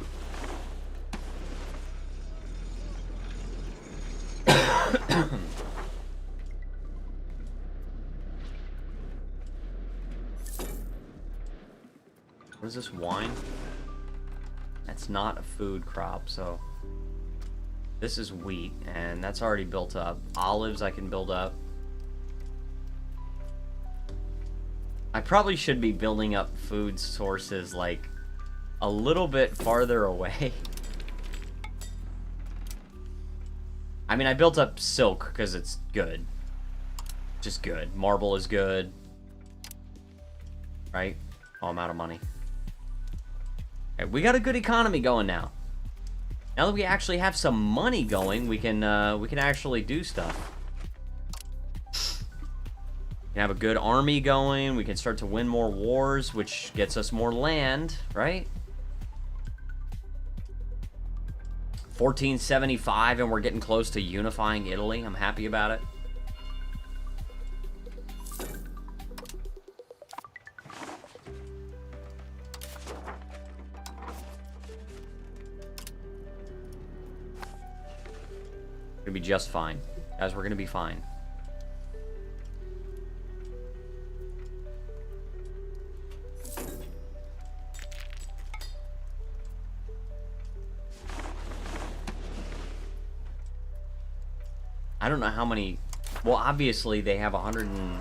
What is this, wine? That's not a food crop, so... This is wheat, and that's already built up. Olives I can build up. I probably should be building up food sources, like, a little bit farther away. I mean, I built up silk, because it's good. Just good. Marble is good. Right? Oh, I'm out of money. Okay, we got a good economy going now. Now that we actually have some money going, we can actually do stuff. We can have a good army going. We can start to win more wars, which gets us more land, right? 1475, and we're getting close to unifying Italy. I'm happy about it. Gonna be just fine. Guys, we're gonna be fine. I don't know how many... Well, obviously they have 100 and...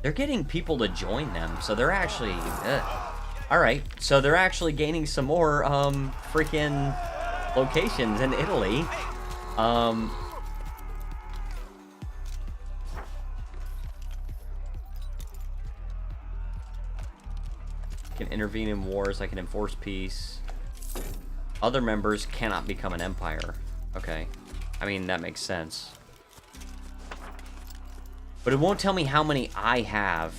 They're getting people to join them, so they're actually... Alright, so they're actually gaining some more, freaking locations in Italy. Can intervene in wars, I can enforce peace. Other members cannot become an empire. Okay. I mean, that makes sense. But it won't tell me how many I have.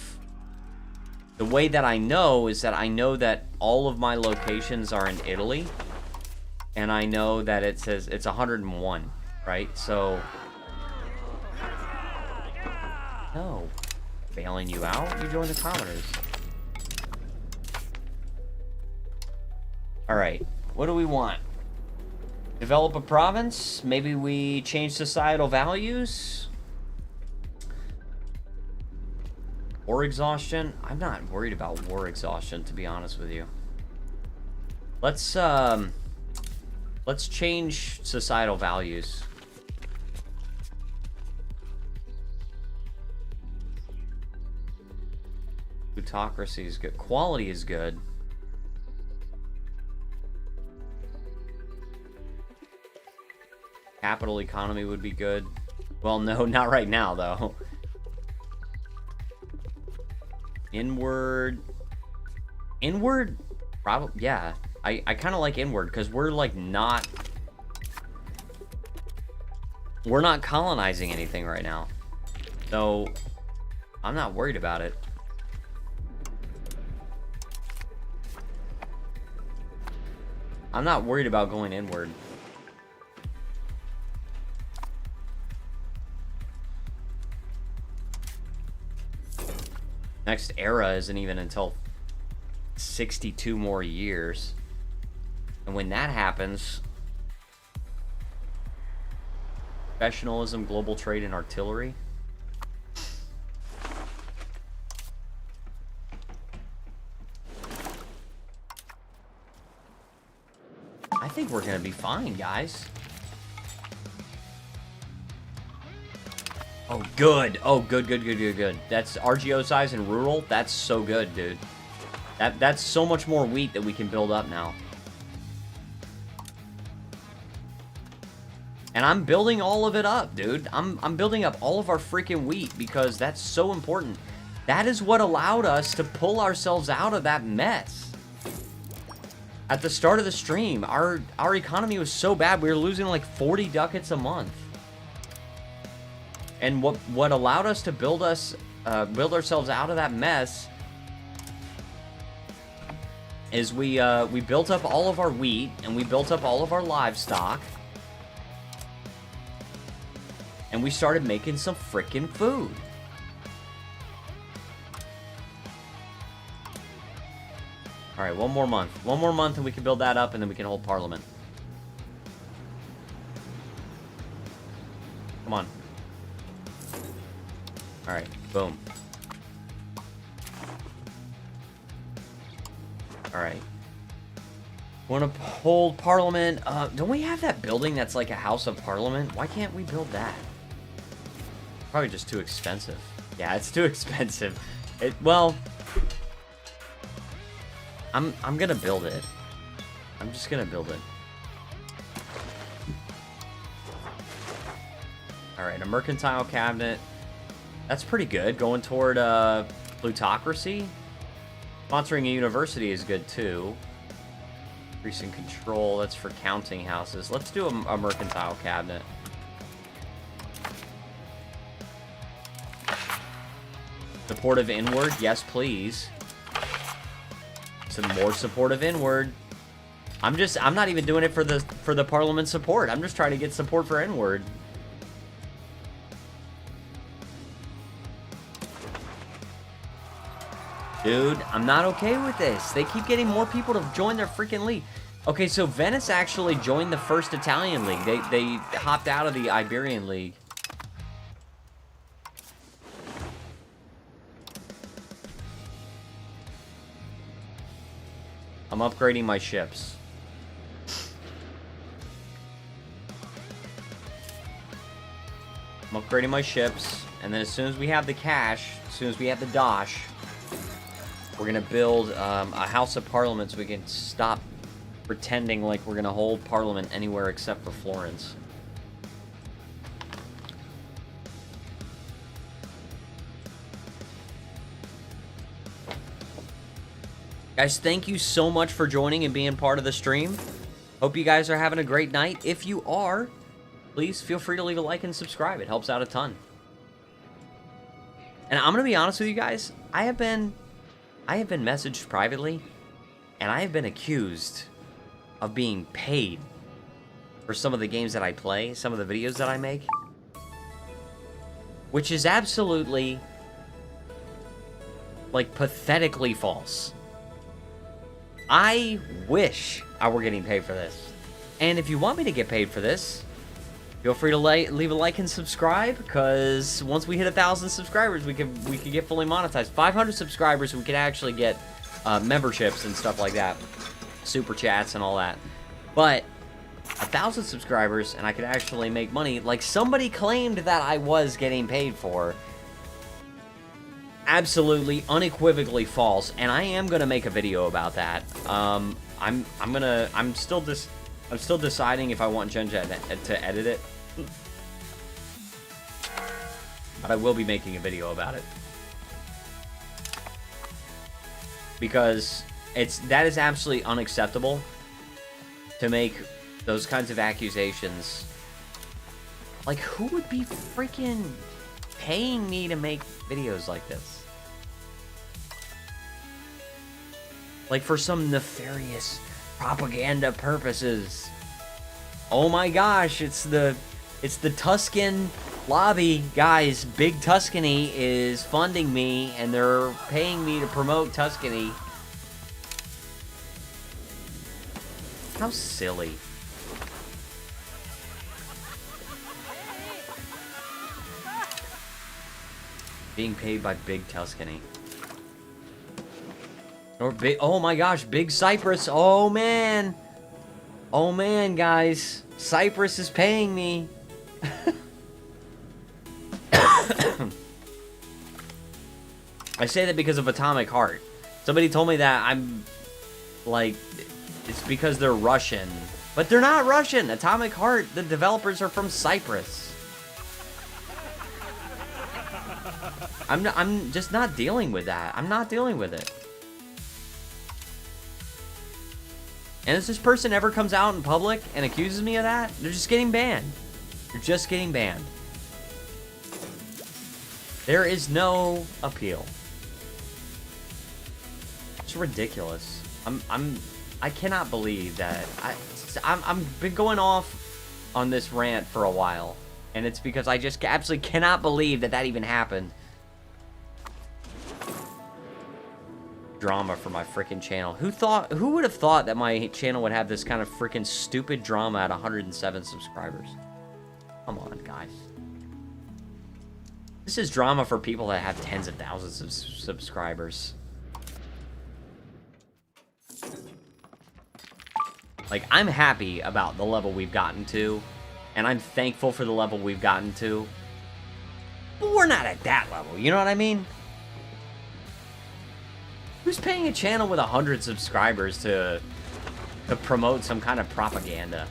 The way that I know is that I know that all of my locations are in Italy. And I know that it says it's 101, right? So... No. Bailing you out? You join the commoners. Alright. What do we want? Develop a province? Maybe we change societal values? War exhaustion? I'm not worried about war exhaustion, to be honest with you. Let's change societal values. Plutocracy is good. Quality is good. Capital economy would be good. Well, no, not right now, though. Inward... Inward? Probably, yeah. I kind of like inward, because we're, like, not... We're not colonizing anything right now. So, I'm not worried about it. I'm not worried about going inward. Next era isn't even until 62 more years. And when that happens... Professionalism, global trade, and artillery. I think we're gonna be fine, guys. Oh, good. Oh, good, good, good, good, good. That's RGO size and rural. That's so good, dude. That's so much more wheat that we can build up now. And I'm building all of it up, dude. I'm building up all of our freaking wheat because that's so important. That is what allowed us to pull ourselves out of that mess. At the start of the stream, our economy was so bad, we were losing like 40 ducats a month. And what allowed us to build ourselves out of that mess is we built up all of our wheat and we built up all of our livestock. And we started making some frickin' food. Alright, one more month. One more month and we can build that up and then we can hold parliament. Come on. Alright, boom. Alright. Want to hold parliament. Don't we have that building that's like a house of parliament? Why can't we build that? Probably just too expensive. Yeah, it's too expensive. Well, I'm gonna build it. I'm just gonna build it. Alright, a mercantile cabinet. That's pretty good. Going toward plutocracy. Sponsoring a university is good too. Increasing control. That's for counting houses. Let's do a mercantile cabinet. Supportive inward, yes please. Some more supportive inward. I'm not even doing it for the parliament support. I'm just trying to get support for inward. Dude, I'm not okay with this. They keep getting more people to join their freaking league. Okay, so Venice actually joined the first Italian league. They hopped out of the Iberian League. I'm upgrading my ships. I'm upgrading my ships, and then as soon as we have the cash, as soon as we have the dosh, we're gonna build a House of Parliament so we can stop pretending like we're gonna hold Parliament anywhere except for Florence. Guys, thank you so much for joining and being part of the stream. Hope you guys are having a great night. If you are, please feel free to leave a like and subscribe. It helps out a ton. And I'm gonna be honest with you guys, I have been messaged privately, and I have been accused of being paid for some of the games that I play, some of the videos that I make, which is absolutely, like, pathetically false. I wish I were getting paid for this. And if you want me to get paid for this, feel free to leave a like and subscribe, because once we hit 1,000 subscribers, we could get fully monetized. 500 subscribers, we could actually get memberships and stuff like that, super chats and all that. But 1,000 subscribers, and I could actually make money, like somebody claimed that I was getting paid for. Absolutely, unequivocally false, and I am gonna make a video about that. I'm still deciding if I want Jen to edit it. But I will be making a video about it. Because that is absolutely unacceptable to make those kinds of accusations. Like, who would be freaking paying me to make videos like this? Like, for some nefarious propaganda purposes. Oh my gosh, it's the Tuscan lobby, guys. Big Tuscany is funding me, and they're paying me to promote Tuscany. How silly. Being paid by Big Tuscany. Or big, oh my gosh, Big Cyprus. Oh man. Oh man, guys. Cyprus is paying me. I say that because of Atomic Heart. Somebody told me that I'm, like, it's because they're Russian. But they're not Russian. Atomic Heart, the developers are from Cyprus. I'm just not dealing with that. I'm not dealing with it. And if this person ever comes out in public and accuses me of that, they're just getting banned. You're just getting banned. There is no appeal. It's ridiculous. I cannot believe that I'm been going off on this rant for a while, and it's because I just absolutely cannot believe that that even happened. Drama for my freaking channel. Who would have thought that my channel would have this kind of freaking stupid drama at 107 subscribers? Come on, guys. This is drama for people that have tens of thousands of subscribers. Like, I'm happy about the level we've gotten to, and I'm thankful for the level we've gotten to, but we're not at that level, you know what I mean? Who's paying a channel with 100 subscribers to promote some kind of propaganda?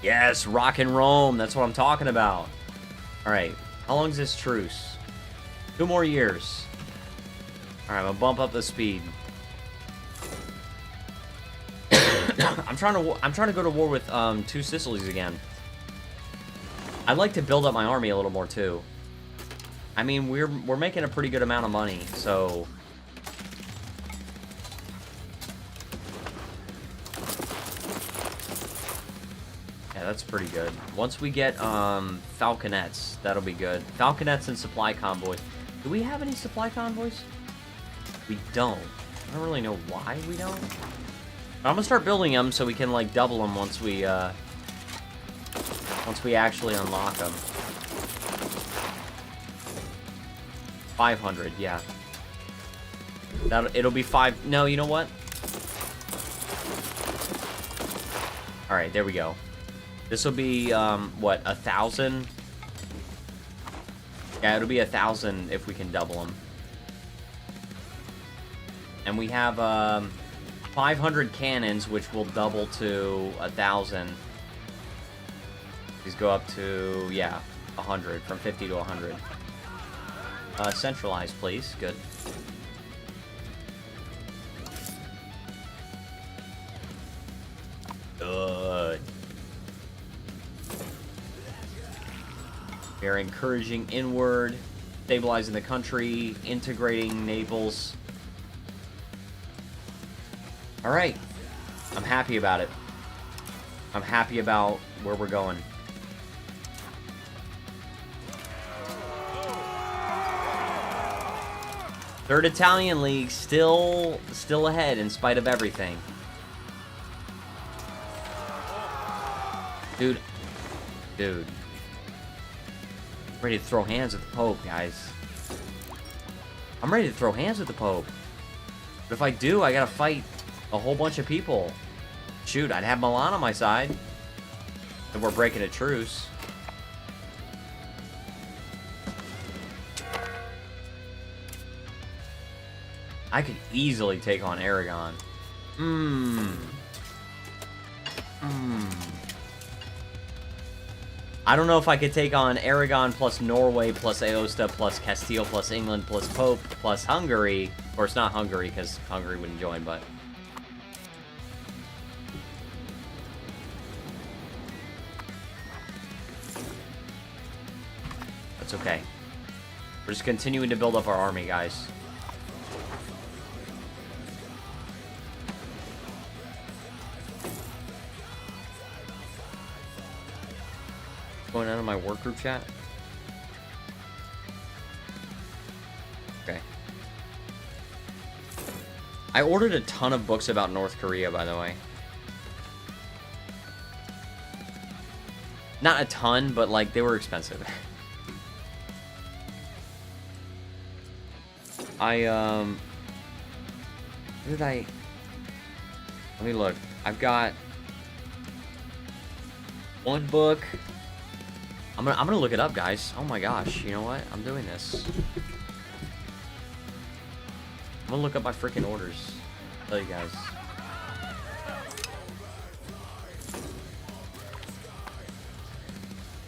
Yes, rock and Rome, that's what I'm talking about. Alright, how long is this truce? 2 more years. Alright, I'm gonna bump up the speed. I'm trying to go to war with 2 Sicilies again. I'd like to build up my army a little more too. I mean, we're making a pretty good amount of money, so yeah, that's pretty good. Once we get falconets, that'll be good. Falconets and supply convoys. Do we have any supply convoys? We don't. I don't really know why we don't. But I'm gonna start building them so we can like double them once we actually unlock them. 500, yeah. It'll be 5. No, you know what? All right, there we go. This will be what, 1,000? Yeah, it'll be 1,000 if we can double them. And we have 500 cannons, which will double to 1,000. These go up to, yeah, 100, from 50 to 100. Centralized, please. Good. Good. They're encouraging inward, stabilizing the country, integrating Naples. Alright. I'm happy about it. I'm happy about where we're going. Third Italian League still ahead in spite of everything. Dude. I'm ready to throw hands with the Pope, guys. I'm ready to throw hands with the Pope. But if I do, I gotta fight a whole bunch of people. Shoot, I'd have Milan on my side. If we're breaking a truce. I could easily take on Aragon. I don't know if I could take on Aragon plus Norway plus Aosta plus Castile plus England plus Pope plus Hungary. Of course, not Hungary, because Hungary wouldn't join, but... that's okay. We're just continuing to build up our army, guys. Going on in my work group chat? Okay. I ordered a ton of books about North Korea, by the way. Not a ton, but like they were expensive. What did I... let me look. I've got One book. I'm gonna look it up, guys. Oh my gosh, you know what? I'm doing this. I'm gonna look up my freaking orders. Tell you guys.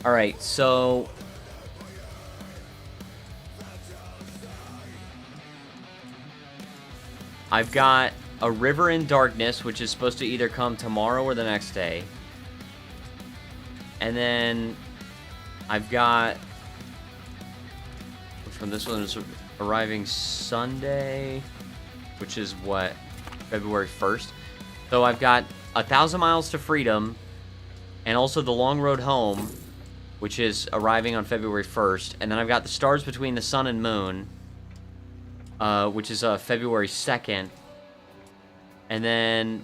All right, so I've got A River in Darkness, which is supposed to either come tomorrow or the next day. And then I've got, which one? This one is arriving Sunday, which is what, February 1st. So I've got 1,000 Miles to Freedom, and also The Long Road Home, which is arriving on February 1st. And then I've got The Stars Between the Sun and Moon, which is February 2nd. And then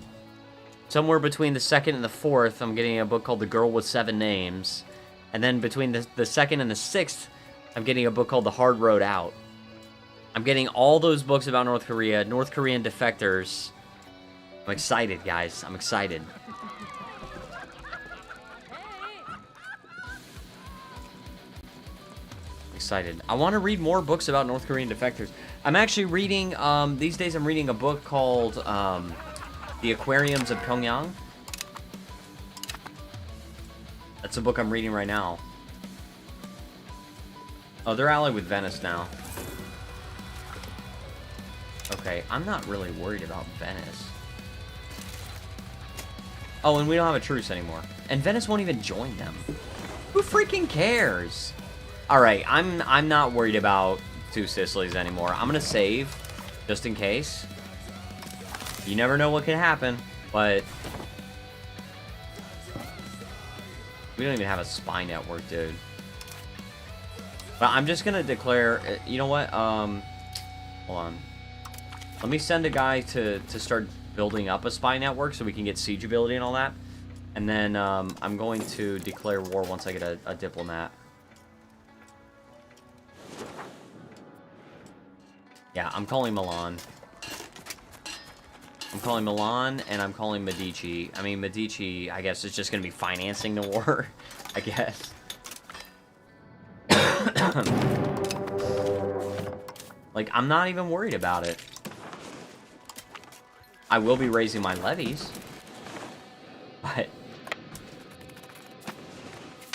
somewhere between the 2nd and the 4th, I'm getting a book called The Girl with Seven Names. And then between the 2nd and the 6th, I'm getting a book called The Hard Road Out. I'm getting all those books about North Korea, North Korean defectors. I'm excited, guys. I'm excited. Excited. I want to read more books about North Korean defectors. I'm actually reading, these days I'm reading a book called The Aquariums of Pyongyang. That's a book I'm reading right now. Oh, they're allied with Venice now. Okay, I'm not really worried about Venice. Oh, and we don't have a truce anymore. And Venice won't even join them. Who freaking cares? Alright, I'm not worried about Two Sicilies anymore. I'm gonna save, just in case. You never know what can happen, but we don't even have a spy network, dude. But I'm just gonna declare, you know what, hold on. Let me send a guy to start building up a spy network so we can get siege ability and all that. And then I'm going to declare war once I get a diplomat. Yeah, I'm calling Milan. I'm calling Milan, and I'm calling Medici. I mean, Medici, I guess, is just going to be financing the war, I guess. Like, I'm not even worried about it. I will be raising my levies. But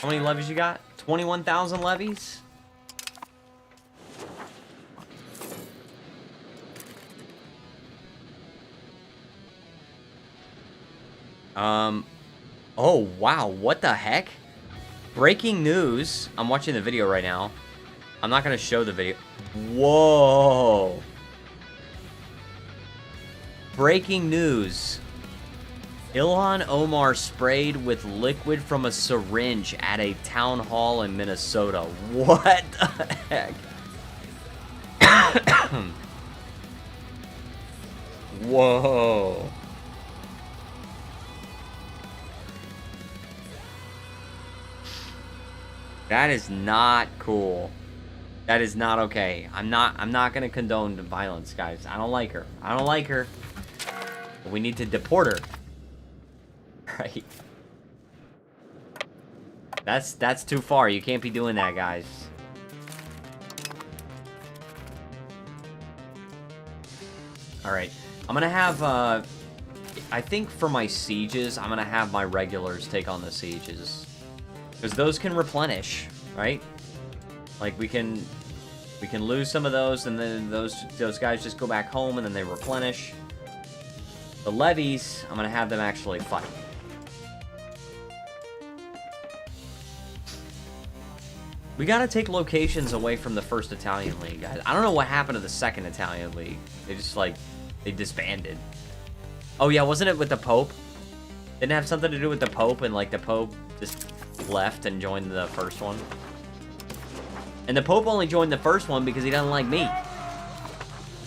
how many levies you got? 21,000 levies? Oh, wow, what the heck? Breaking news. I'm watching the video right now. I'm not going to show the video. Whoa. Breaking news. Ilhan Omar sprayed with liquid from a syringe at a town hall in Minnesota. What the heck? Whoa. That is not cool. That is not okay. I'm not gonna condone the violence, guys. I don't like her. I don't like her. But we need to deport her. Right. That's too far. You can't be doing that, guys. Alright. I'm gonna have I think for my sieges, I'm gonna have my regulars take on the sieges. Because those can replenish, right? Like we can lose some of those, and then those guys just go back home, and then they replenish. The levies, I'm gonna have them actually fight. We gotta take locations away from the first Italian League, guys. I don't know what happened to the second Italian League. They just they disbanded. Oh yeah, wasn't it with the Pope? Didn't it have something to do with the Pope, and like the Pope just left and joined the first one? And the Pope only joined the first one because he doesn't like me.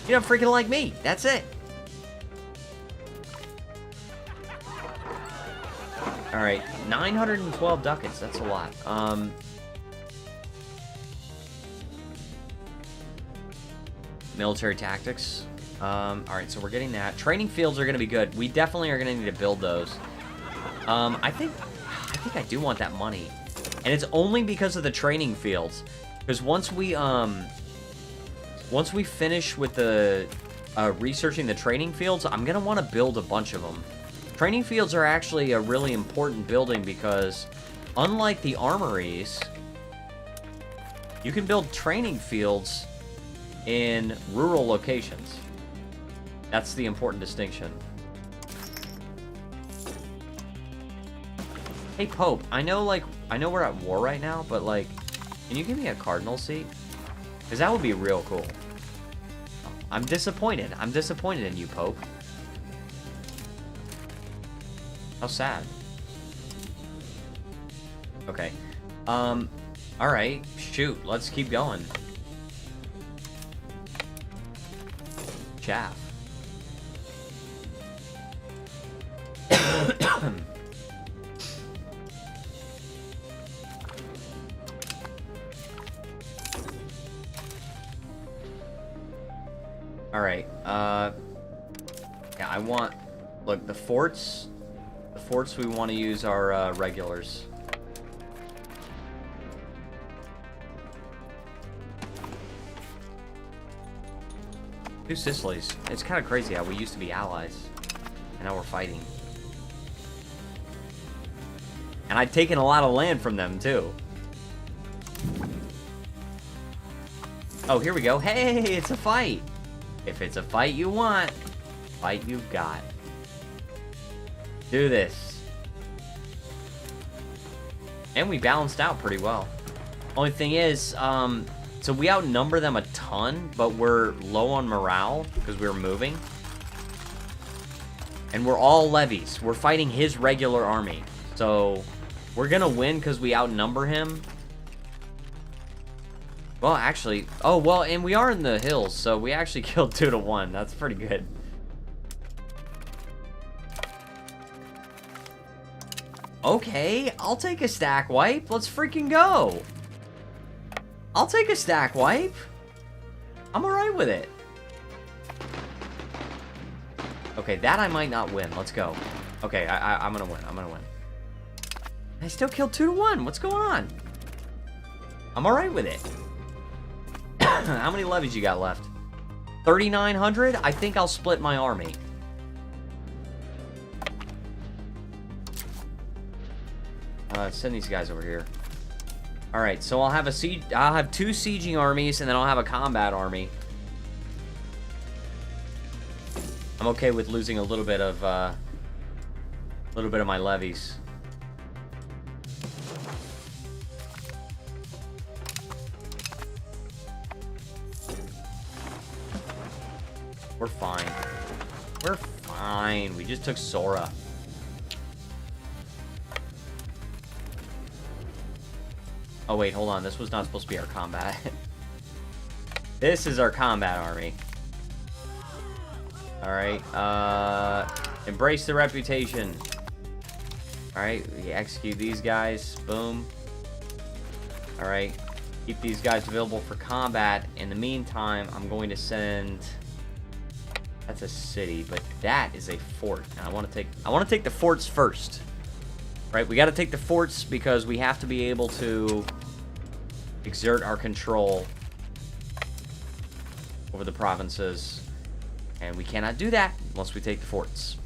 He don't freaking like me. That's it. Alright, 912 ducats. That's a lot. Military tactics. Alright, so we're getting that. Training fields are going to be good. We definitely are going to need to build those. I think I think I do want that money. And it's only because of the training fields. Because once we finish with the researching the training fields, I'm gonna want to build a bunch of them. Training fields are actually a really important building because, unlike the armories, you can build training fields in rural locations. That's the important distinction. Hey Pope, I know we're at war right now, but like, can you give me a cardinal seat? Because that would be real cool. I'm disappointed. I'm disappointed in you, Pope. How sad. Okay. Alright. Shoot. Let's keep going. Chaff. Alright, yeah, I want, look, the forts we want to use are, regulars. Two Sicilies. It's kind of crazy how we used to be allies, and now we're fighting. And I've taken a lot of land from them, too. Oh, here we go. Hey, it's a fight! If it's a fight you want, fight you've got. Do this. And we balanced out pretty well. Only thing is, so we outnumber them a ton, but we're low on morale because we're moving. And we're all levies. We're fighting his regular army. So we're gonna win because we outnumber him. Well, actually, oh, well, and we are in the hills, so we actually killed 2 to 1. That's pretty good. Okay, I'll take a stack wipe. Let's freaking go. I'll take a stack wipe. I'm alright with it. Okay, that I might not win. Let's go. Okay, I'm gonna win. I'm gonna win. I still killed 2 to 1. What's going on? I'm alright with it. How many levies you got left? 3,900? I think I'll split my army. Send these guys over here. Alright, so I'll have a siege. I'll have 2 sieging armies, and then I'll have a combat army. I'm okay with losing a little bit of my levies. We're fine. We're fine. We just took Sora. Oh wait, hold on. This was not supposed to be our combat. This is our combat army. Alright, embrace the reputation. Alright, we execute these guys. Boom. Alright, keep these guys available for combat. In the meantime, I'm going to send... That's a city, but that is a fort. Now I want to take the forts first. Right? We got to take the forts because we have to be able to exert our control over the provinces. And we cannot do that unless we take the forts.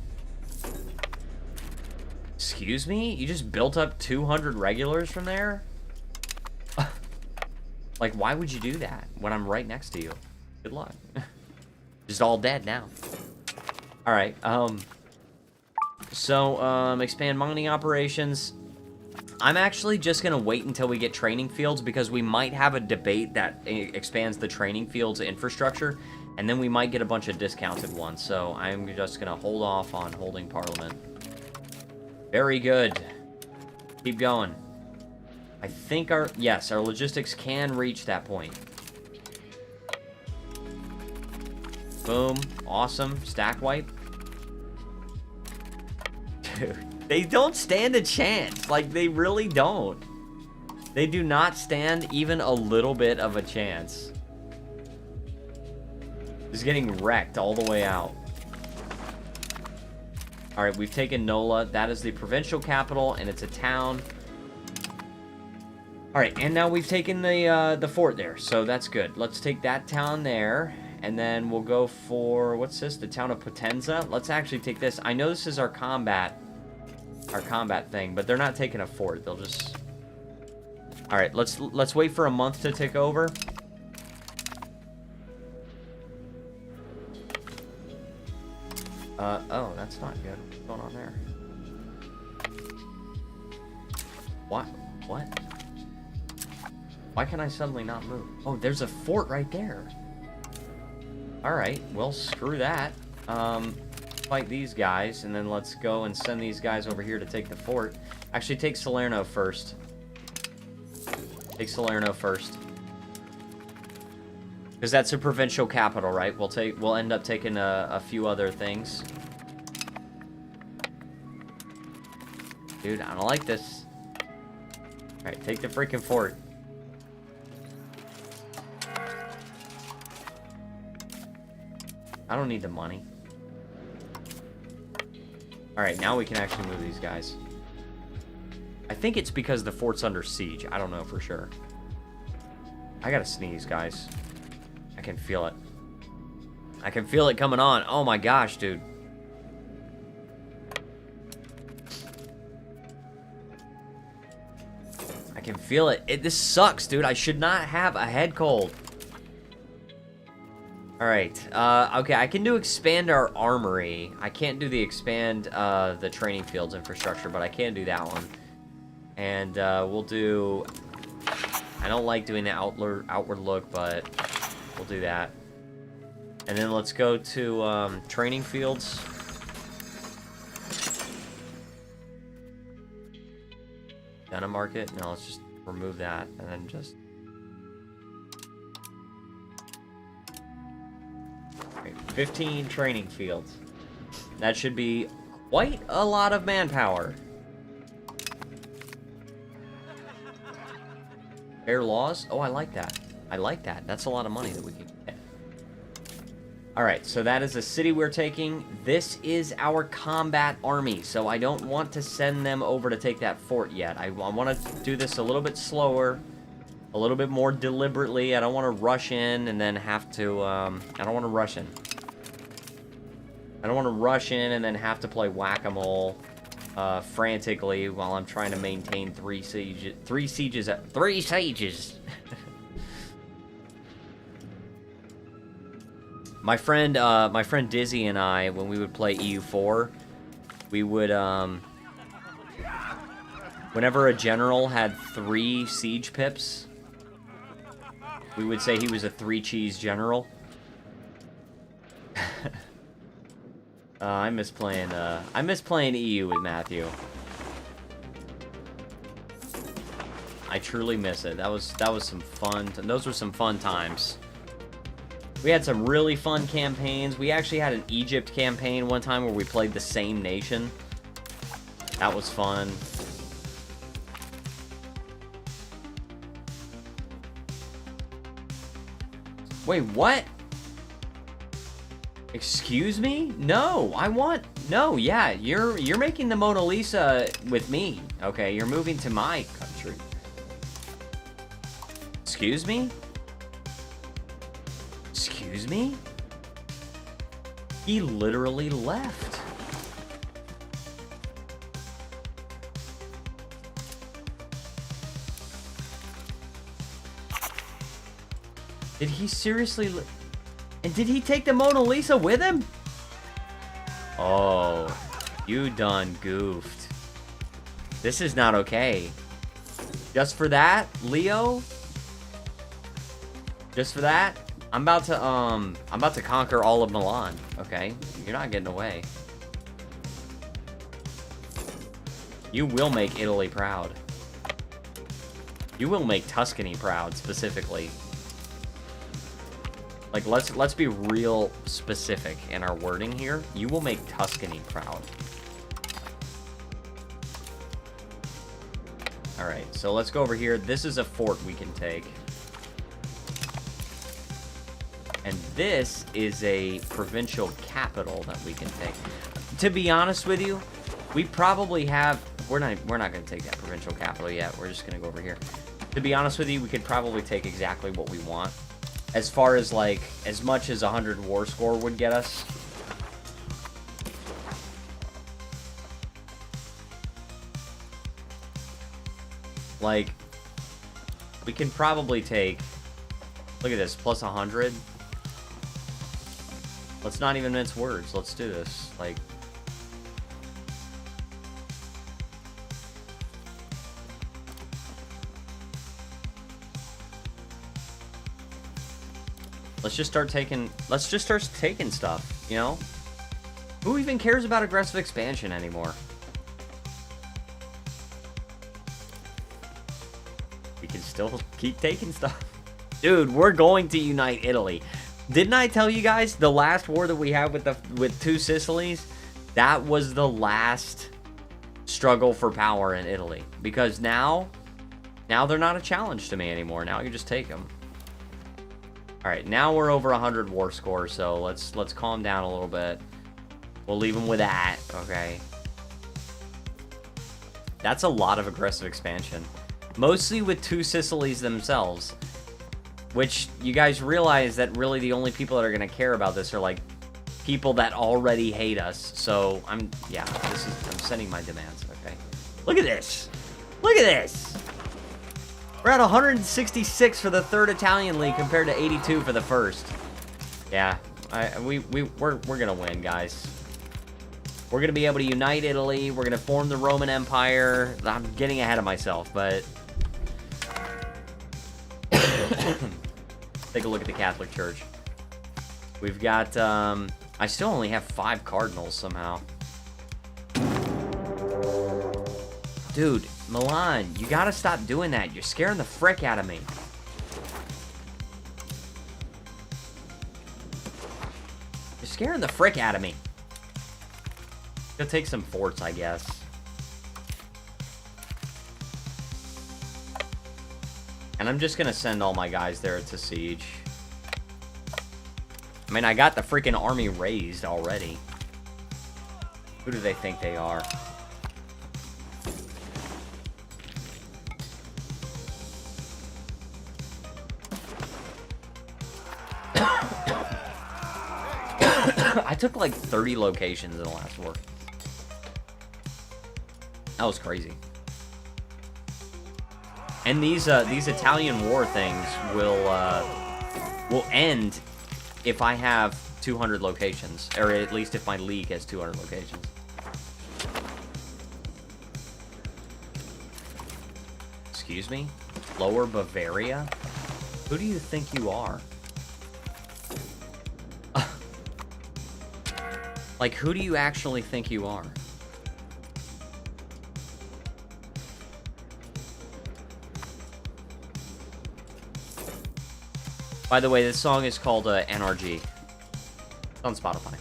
Excuse me? You just built up 200 regulars from there? Like, why would you do that when I'm right next to you? Good luck. Just all dead now. Alright, expand mining operations. I'm actually just gonna wait until we get training fields because we might have a debate that expands the training fields infrastructure, and then we might get a bunch of discounted ones. So I'm just gonna hold off on holding parliament. Very good. Keep going. I think our logistics can reach that point. Boom. Awesome. Stack wipe. Dude, they don't stand a chance. Like, they really don't. They do not stand even a little bit of a chance. Just getting wrecked all the way out. All right, we've taken Nola. That is the provincial capital, and it's a town. All right, and now we've taken the fort there, so that's good. Let's take that town there, and then we'll go for, what's this? The town of Potenza. Let's actually take this. I know this is our combat thing, but they're not taking a fort. They'll just. All right, let's wait for a month to take over. Oh, that's not good. What's going on there? What? Why can I suddenly not move? Oh, there's a fort right there. Alright, well, screw that. Fight these guys, and then let's go and send these guys over here to take the fort. Actually, take Salerno first. Take Salerno first. Because that's a provincial capital, right? We'll end up taking a few other things. Dude, I don't like this. Alright, take the freaking fort. I don't need the money. Alright, now we can actually move these guys. I think it's because the fort's under siege. I don't know for sure. I gotta sneeze, guys. I can feel it. I can feel it coming on. Oh my gosh, dude. I can feel it. This sucks, dude. I should not have a head cold. Alright, okay, I can do expand our armory. I can't do the expand, the training fields infrastructure, but I can do that one. And, we'll do... I don't like doing the outward look, but we'll do that. And then let's go to, training fields. Done market? No, let's just remove that, and then just... 15 training fields. That should be quite a lot of manpower. Fair laws? Oh, I like that. I like that. That's a lot of money that we can get. Alright, so that is the city we're taking. This is our combat army, so I don't want to send them over to take that fort yet. I want to do this a little bit slower. A little bit more deliberately. I don't want to rush in and then have to, I don't want to rush in. I don't want to rush in and then have to play whack-a-mole frantically while I'm trying to maintain three sieges. My friend Dizzy and I, when we would play EU4, we would, whenever a general had 3 siege pips, we would say he was a 3-cheese general. I miss playing EU with Matthew. I truly miss it. That was some fun. Those were some fun times. We had some really fun campaigns. We actually had an Egypt campaign one time where we played the same nation. That was fun. Wait, what? Excuse me? No, yeah, you're making the Mona Lisa with me. Okay, you're moving to my country. Excuse me? Excuse me? He literally left. Did he seriously... And did he take the Mona Lisa with him? Oh, you done goofed. This is not okay. Just for that, Leo? Just for that? I'm about to conquer all of Milan, okay? You're not getting away. You will make Italy proud. You will make Tuscany proud, specifically. Like, let's be real specific in our wording here. You will make Tuscany proud. Alright, so let's go over here. This is a fort we can take. And this is a provincial capital that we can take. to be honest with you, we probably have... We're not going to take that provincial capital yet. We're just going to go over here. To be honest with you, we could probably take exactly what we want. As far as, like, as much as 100 war score would get us. Like, we can probably take... Look at this, plus 100. Let's not even mince words. Let's do this. Like... Let's just start taking stuff, you know? Who even cares about aggressive expansion anymore? We can still keep taking stuff. Dude, we're going to unite Italy. Didn't I tell you guys the last war that we had with two Sicilies? That was the last struggle for power in Italy. Because now they're not a challenge to me anymore. Now you just take them. Alright, now we're over 100 war score, so let's calm down a little bit. We'll leave them with that, okay? That's a lot of aggressive expansion. Mostly with two Sicilies themselves. Which, you guys realize that really the only people that are going to care about this are, like, people that already hate us. So, I'm sending my demands, okay? Look at this! Look at this! We're at 166 for the 3rd Italian League compared to 82 for the 1st. Yeah, we're gonna win, guys. We're gonna be able to unite Italy. We're gonna form the Roman Empire. I'm getting ahead of myself, but take a look at the Catholic Church. We've got I still only have 5 cardinals somehow. Dude, Milan, you gotta stop doing that. You're scaring the frick out of me. You're scaring the frick out of me. Go take some forts, I guess. And I'm just gonna send all my guys there to siege. I mean, I got the freaking army raised already. Who do they think they are? I took like 30 locations in the last war. That was crazy. And these Italian war things will end if I have 200 locations, or at least if my league has 200 locations. Excuse me? Lower Bavaria? Who do you think you are? Like, who do you actually think you are? By the way, this song is called NRG. It's on Spotify.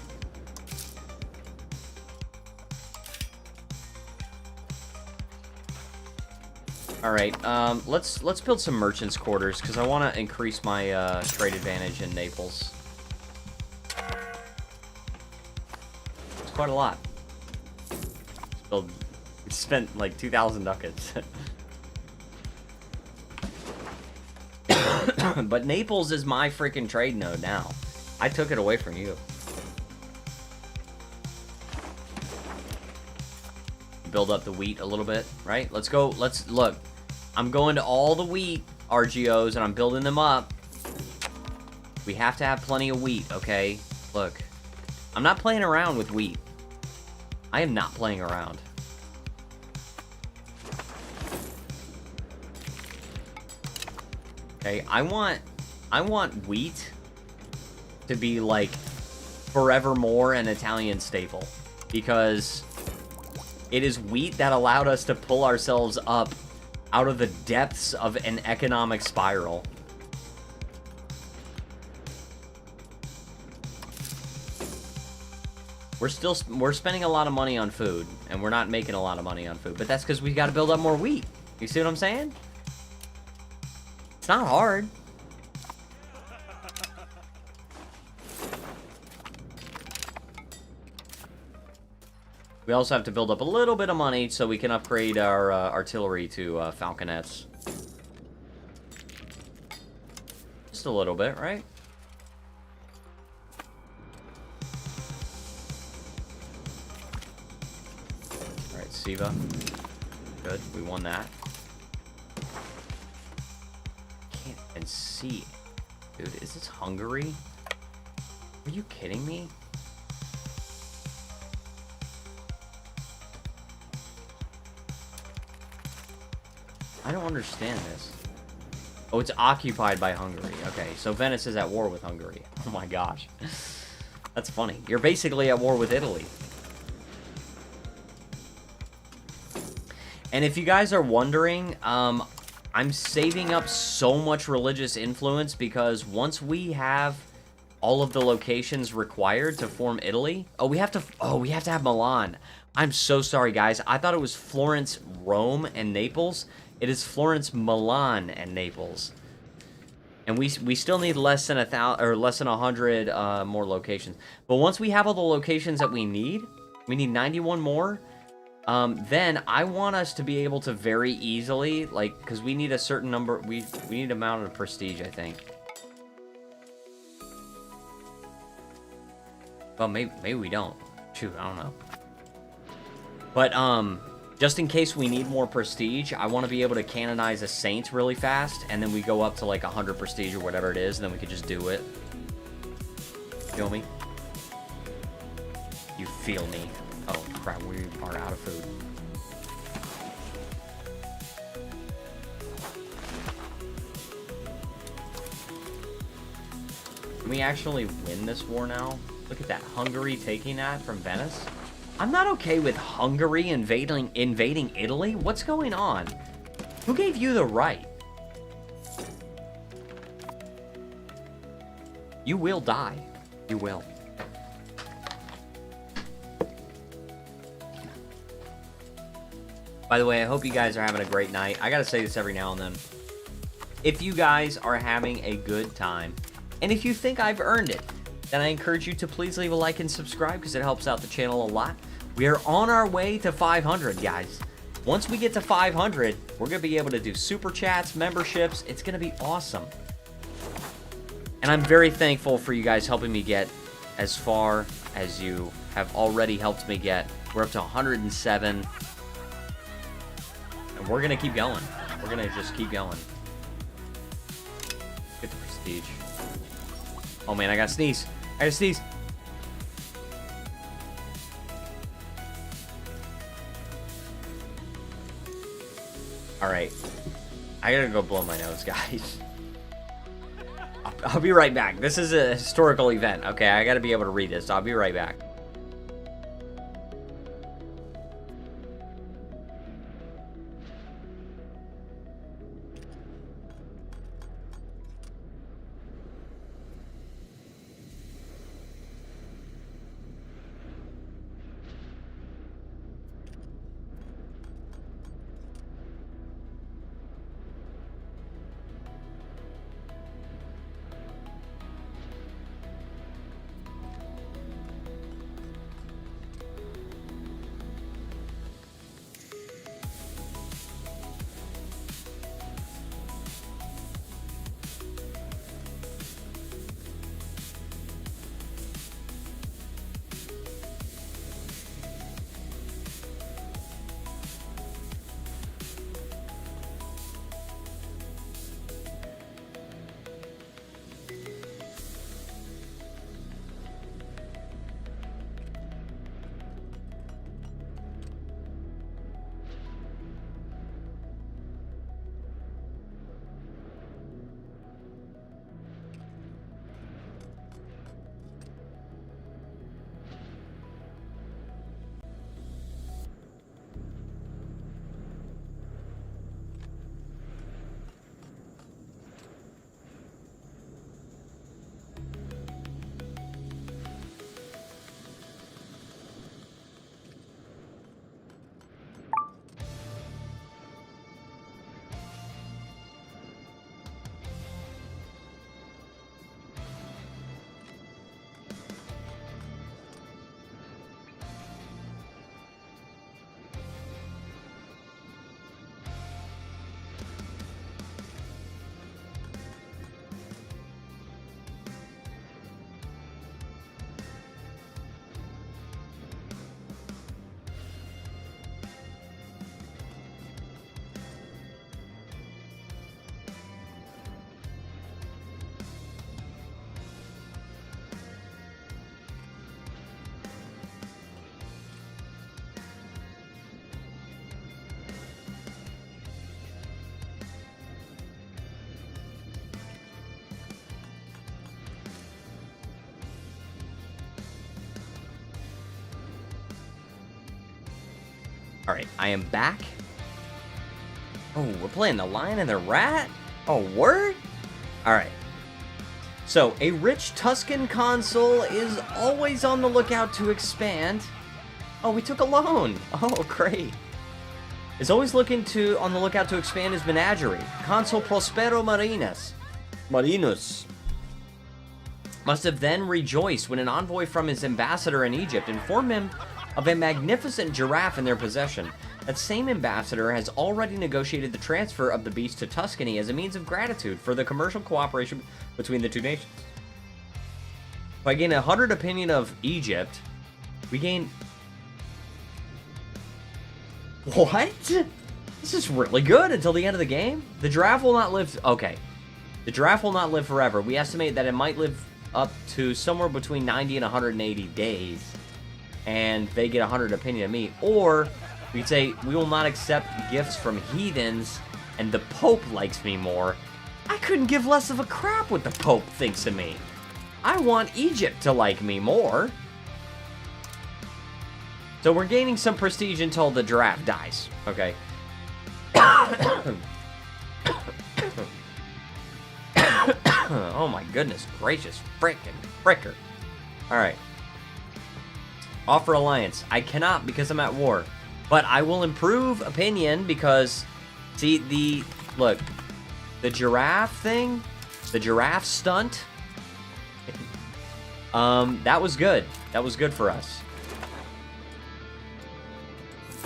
Alright, let's build some merchants' quarters, because I want to increase my trade advantage in Naples. It's quite a lot. We spent like 2,000 ducats. But Naples is my freaking trade node now. I took it away from you. Build up the wheat a little bit, right? Let's go. Let's look. I'm going to all the wheat RGOs and I'm building them up. We have to have plenty of wheat, okay? Look. I'm not playing around with wheat. I am not playing around. Okay, I want wheat to be like forevermore an Italian staple, because it is wheat that allowed us to pull ourselves up out of the depths of an economic spiral. We're spending a lot of money on food, and we're not making a lot of money on food, but that's because we got to build up more wheat. You see what I'm saying? It's not hard. We also have to build up a little bit of money so we can upgrade our artillery to falconets. Just a little bit, right? Alright, Siva. Good, we won that. Can't even see. Dude, is this Hungary? Are you kidding me? I don't understand this. Oh, it's occupied by Hungary. Okay, so Venice is at war with Hungary. Oh my gosh. That's funny. You're basically at war with Italy. And if you guys are wondering, I'm saving up so much religious influence because once we have all of the locations required to form Italy... we have to have Milan. I'm so sorry, guys. I thought it was Florence, Rome, and Naples. It is Florence, Milan, and Naples. And we still need less than 100 more locations. But once we have all the locations that we need 91 more. Then I want us to be able to very easily, like, because we need a certain number. We need an amount of prestige, I think. Well, maybe we don't. Shoot, I don't know. But just in case we need more prestige, I want to be able to canonize a saint really fast, and then we go up to like 100 prestige or whatever it is, and then we could just do it. Feel me? You feel me? Oh crap, we are out of food. Can we actually win this war now? Look at that, Hungary taking that from Venice. I'm not okay with Hungary invading Italy. What's going on? Who gave you the right? You will die. You will. By the way, I hope you guys are having a great night. I gotta say this every now and then. If you guys are having a good time, and if you think I've earned it, then I encourage you to please leave a like and subscribe because it helps out the channel a lot. We are on our way to 500, guys. Once we get to 500, we're going to be able to do super chats, memberships. It's going to be awesome. And I'm very thankful for you guys helping me get as far as you have already helped me get. We're up to 107. And we're going to keep going. We're going to just keep going. Get the prestige. Oh man, I gotta sneeze. I gotta sneeze. Alright. I gotta go blow my nose, guys. I'll be right back. This is a historical event, okay? I gotta be able to read this. I'll be right back. Alright, I am back. Oh, we're playing the Lion and the Rat? Oh, word? Alright. So, a rich Tuscan consul is always on the lookout to expand. Oh, we took a loan. Oh, great. Is always on the lookout to expand his menagerie. Consul Prospero Marinus must have then rejoiced when an envoy from his ambassador in Egypt informed him of a magnificent giraffe in their possession. That same ambassador has already negotiated the transfer of the beast to Tuscany as a means of gratitude for the commercial cooperation between the two nations. By gaining 100 opinion of Egypt, we gain... What? This is really good until the end of the game? The giraffe will not live... Okay. The giraffe will not live forever. We estimate that it might live up to somewhere between 90 and 180 days. And they get 100 opinion of me. Or, we could say, we will not accept gifts from heathens, and the Pope likes me more. I couldn't give less of a crap what the Pope thinks of me. I want Egypt to like me more. So we're gaining some prestige until the giraffe dies. Okay. Oh my goodness gracious. Frickin' fricker. Alright. Offer alliance. I cannot because I'm at war. But I will improve opinion because... See, look. The giraffe thing. The giraffe stunt. That was good. That was good for us.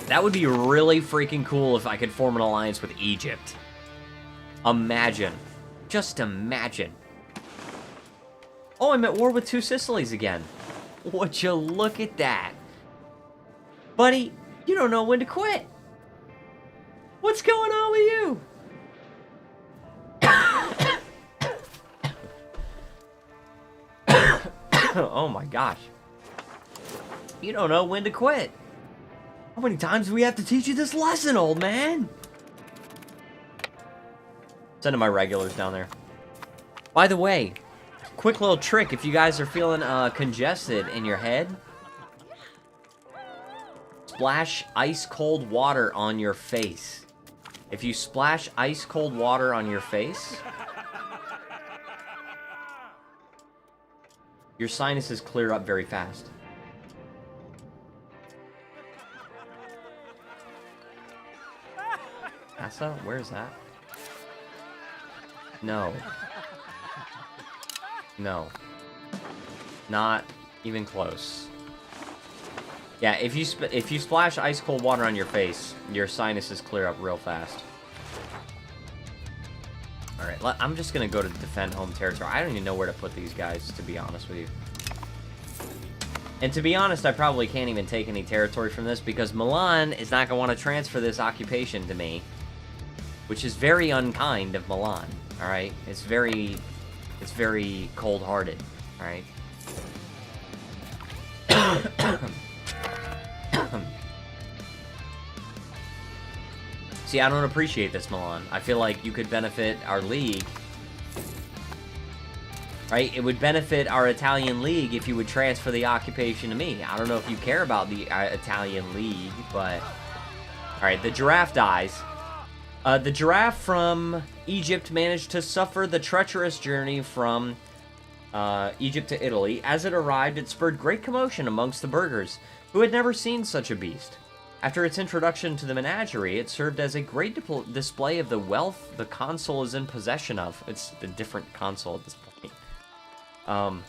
That would be really freaking cool if I could form an alliance with Egypt. Imagine. Just imagine. Oh, I'm at war with two Sicilies again. Would you look at that? Buddy, you don't know when to quit. What's going on with you? Oh my gosh. You don't know when to quit. How many times do we have to teach you this lesson, old man? Sending my regulars down there. By the way, quick little trick if you guys are feeling congested in your head. Splash ice cold water on your face. If you splash ice cold water on your face, your sinuses clear up very fast. NASA? Where's that? No. No. Not even close. Yeah, if you splash ice cold water on your face, your sinuses clear up real fast. Alright, I'm just gonna go to defend home territory. I don't even know where to put these guys, to be honest with you. And to be honest, I probably can't even take any territory from this because Milan is not gonna want to transfer this occupation to me. Which is very unkind of Milan, alright? It's very cold-hearted, alright? See, I don't appreciate this, Milan. I feel like you could benefit our league. Right? It would benefit our Italian league if you would transfer the occupation to me. I don't know if you care about the Italian league, but... Alright, the giraffe dies. The giraffe from Egypt managed to suffer the treacherous journey from Egypt to Italy. As it arrived, it spurred great commotion amongst the burghers, who had never seen such a beast. After its introduction to the menagerie, it served as a great display of the wealth the consul is in possession of. It's a different consul at this point.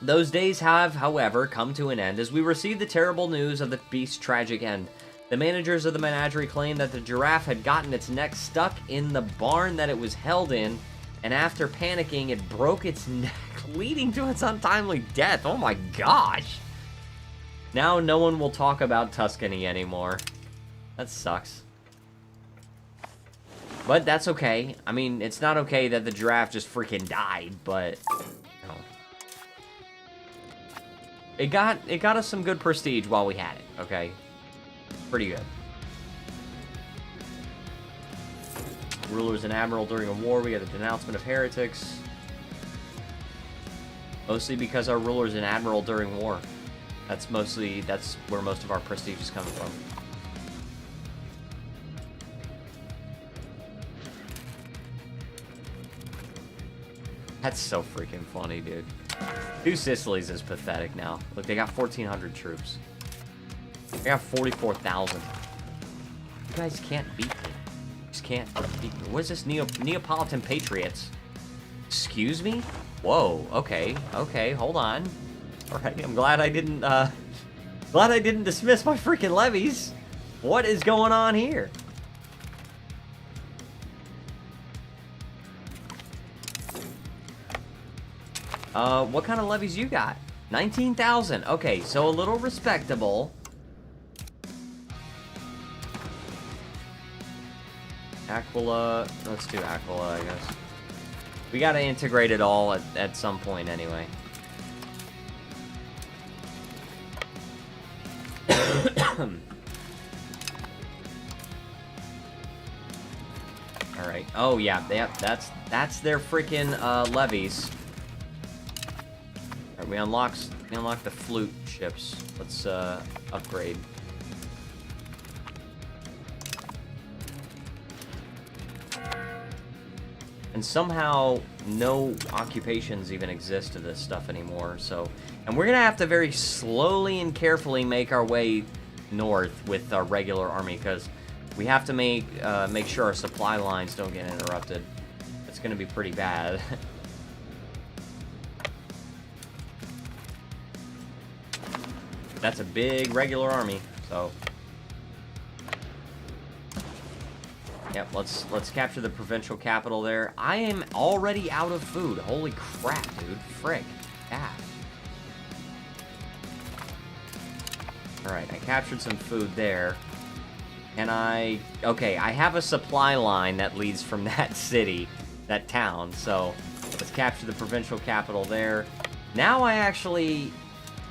Those days have, however, come to an end as we receive the terrible news of the beast's tragic end. The managers of the menagerie claimed that the giraffe had gotten its neck stuck in the barn that it was held in, and after panicking, it broke its neck, leading to its untimely death. Oh my gosh! Now no one will talk about Tuscany anymore. That sucks. But that's okay. I mean, it's not okay that the giraffe just freaking died, but... You know. It got us some good prestige while we had it, okay? Pretty good. Rulers and admiral during a war, we got a denouncement of heretics. Mostly because our rulers and admiral during war. That's where most of our prestige is coming from. That's so freaking funny, dude. Two Sicilies is pathetic now. Look, they got 1,400 troops. They got 44,000. You guys can't beat me. You just can't beat me. What is this Neapolitan Patriots? Excuse me? Whoa, okay, okay, hold on. Alright, I'm glad I didn't, dismiss my freaking levies. What is going on here? What kind of levies you got? 19,000. Okay, so a little respectable. Aquila. Let's do Aquila, I guess. We gotta integrate it all at some point anyway. Alright. Oh, yeah. That's their freaking levies. Alright, we unlock the flute ships. Let's upgrade. And somehow no occupations even exist to this stuff anymore. So, and we're gonna have to very slowly and carefully make our way north with our regular army, because we have to make sure our supply lines don't get interrupted. It's gonna be pretty bad. That's a big regular army, so. Yep, let's capture the provincial capital there. I am already out of food. Holy crap, dude. Frick. Yeah. Alright, I captured some food there. And okay, I have a supply line that leads from that city, that town. So, let's capture the provincial capital there. Now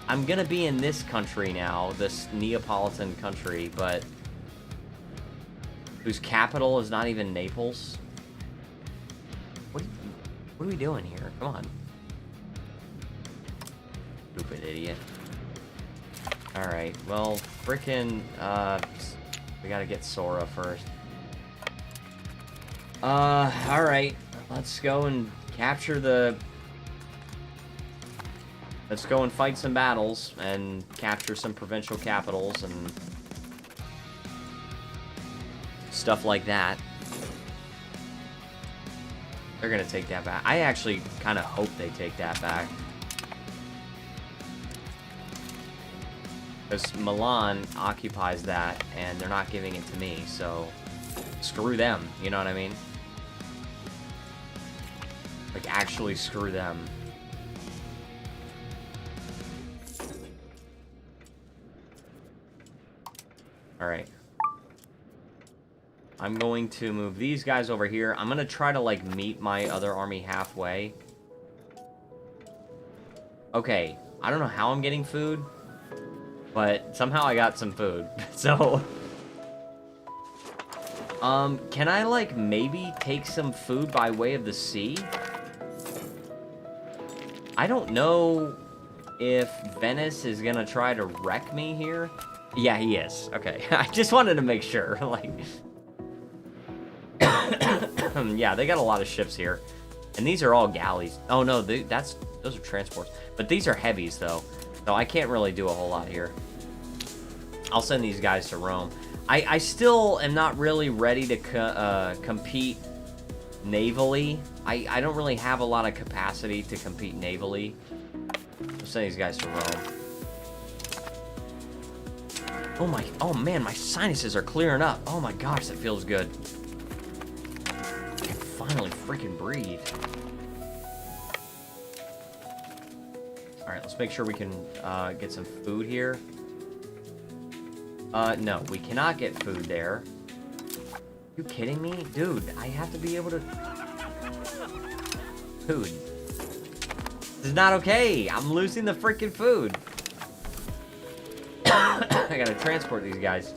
I'm gonna be in this country now, this Neapolitan country, but whose capital is not even Naples. What are we doing here? Come on. Stupid idiot. Alright, well, frickin', we gotta get Sora first. Alright. Let's go and capture the... Let's go and fight some battles and capture some provincial capitals and stuff like that. They're gonna take that back. I actually kind of hope they take that back. Because Milan occupies that, and they're not giving it to me, so screw them, you know what I mean? Like, actually screw them. Alright. I'm going to move these guys over here. I'm gonna try to, like, meet my other army halfway. Okay, I don't know how I'm getting food, but somehow I got some food. So, can I, like, maybe take some food by way of the sea? I don't know if Venice is gonna try to wreck me here. Yeah, he is. Okay, I just wanted to make sure, like... Yeah, they got a lot of ships here. And these are all galleys. Oh, no, those are transports. But these are heavies, though. So I can't really do a whole lot here. I'll send these guys to Rome. I still am not really ready to compete navally. I don't really have a lot of capacity to compete navally. I'll send these guys to Rome. Oh man, my sinuses are clearing up. Oh my gosh, that feels good. I can finally freaking breathe. Alright, let's make sure we can get some food here. No, we cannot get food there. You kidding me? Dude, I have to be able to... Food. This is not okay. I'm losing the freaking food. I gotta transport these guys.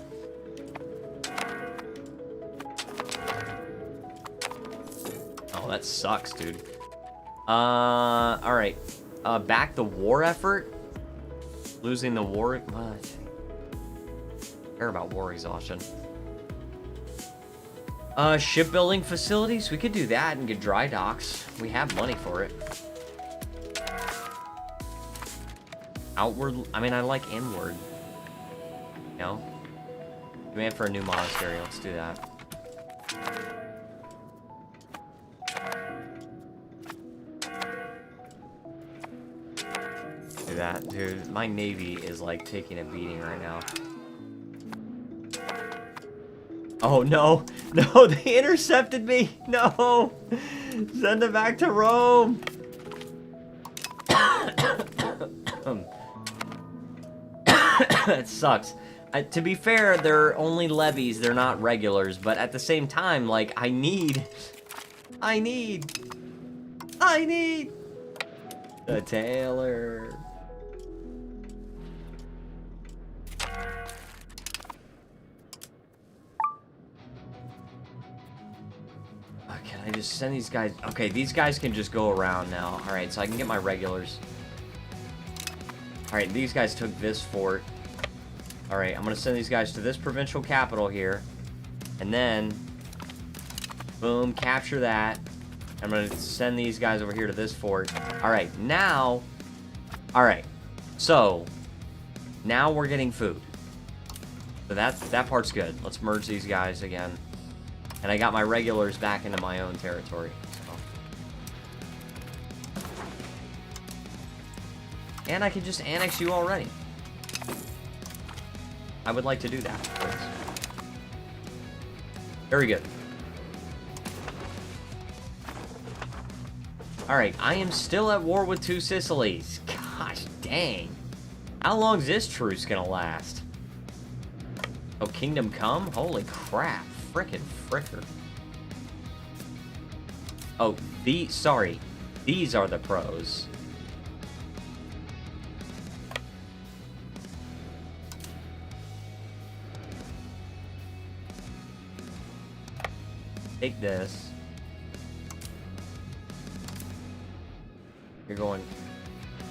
Oh, that sucks, dude. Alright. Back the war effort? Losing the war... What? I care about war exhaustion. Shipbuilding facilities. We could do that and get dry docks. We have money for it. Outward. I mean, I like inward. You know? Demand for a new monastery. Let's do that. Do that, dude. My navy is like taking a beating right now. Oh no, no, they intercepted me. No, send them back to Rome. That sucks. To be fair, they're only levies, they're not regulars, but at the same time, like, I need the tailor. Can I just send these guys? Okay, these guys can just go around now. Alright, so I can get my regulars. Alright, these guys took this fort. Alright, I'm gonna send these guys to this provincial capital here. And then, boom, capture that. I'm gonna send these guys over here to this fort. Alright, now... Alright, so... Now we're getting food. So that part's good. Let's merge these guys again. And I got my regulars back into my own territory. So. And I can just annex you already. I would like to do that, please. Very good. Alright, I am still at war with 2 Sicilies. Gosh dang. How long is this truce gonna last? Oh, Kingdom Come? Holy crap. Frickin' fricker. Oh, sorry. These are the pros. Take this. You're going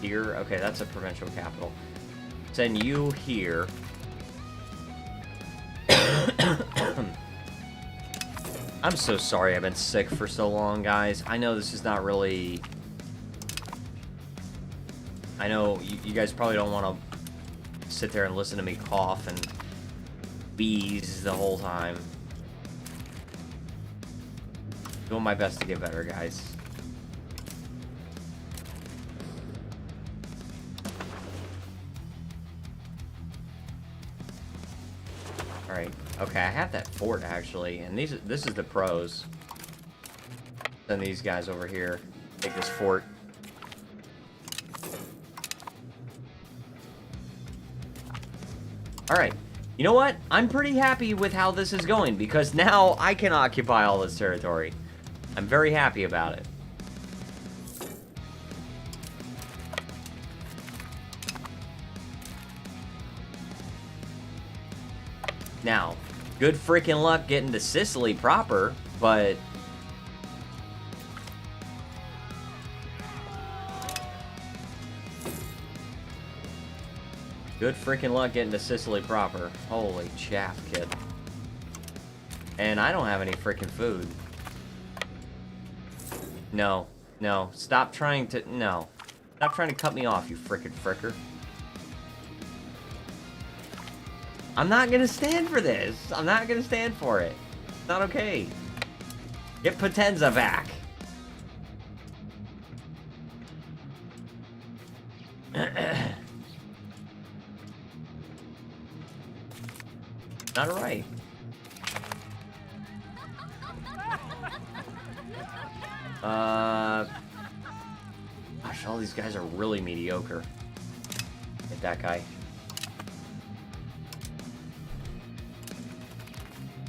here? Okay, that's a provincial capital. Send you here. I'm so sorry I've been sick for so long, guys. I know this is not really... I know you guys probably don't want to sit there and listen to me cough and wheeze the whole time. Doing my best to get better, guys. Alright. Okay, I have that fort, actually. And this is the pros. Send these guys over here. Take this fort. Alright. You know what? I'm pretty happy with how this is going, because now I can occupy all this territory. I'm very happy about it. Now, good freaking luck getting to Sicily proper, but... Good freaking luck getting to Sicily proper. Holy chaff, kid. And I don't have any freaking food. No. No. Stop trying to... No. Stop trying to cut me off, you frickin' fricker. I'm not gonna stand for this. I'm not gonna stand for it. It's not okay. Get Potenza back. Not right. Gosh, all these guys are really mediocre. Hit that guy.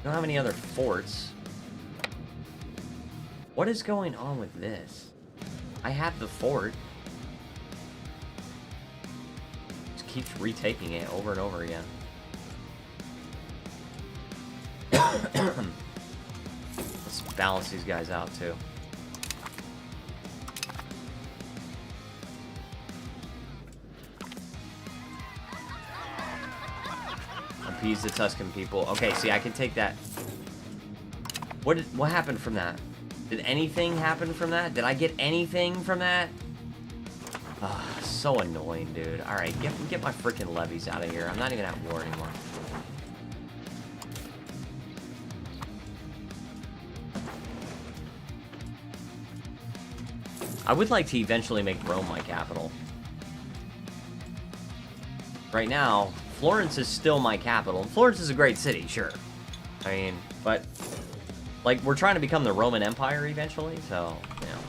Don't have any other forts. What is going on with this? I have the fort. Just keeps retaking it over and over again. Let's balance these guys out too. Appease the Tuscan people. Okay, see, I can take that What happened from that? Did anything happen from that? Did I get anything from that? So annoying, dude. Alright, get my freaking levies out of here. I'm not even at war anymore. I would like to eventually make Rome my capital. Right now, Florence is still my capital. Florence is a great city, sure. I mean, but... like, we're trying to become the Roman Empire eventually, so, you know.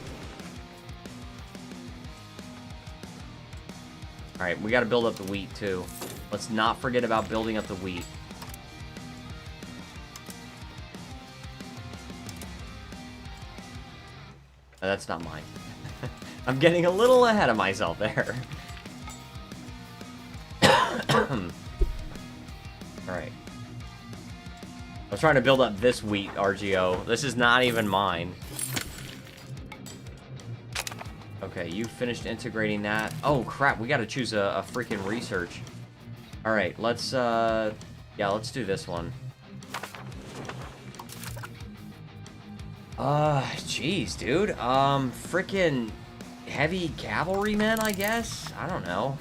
Alright, we gotta build up the wheat, too. Let's not forget about building up the wheat. That's not mine. I'm getting a little ahead of myself there. Alright. I was trying to build up this wheat, RGO. This is not even mine. Okay, you finished integrating that. Oh, crap. We gotta choose a freaking research. Alright, let's, yeah, let's do this one. Jeez, dude. Freaking heavy cavalrymen, I guess? I don't know.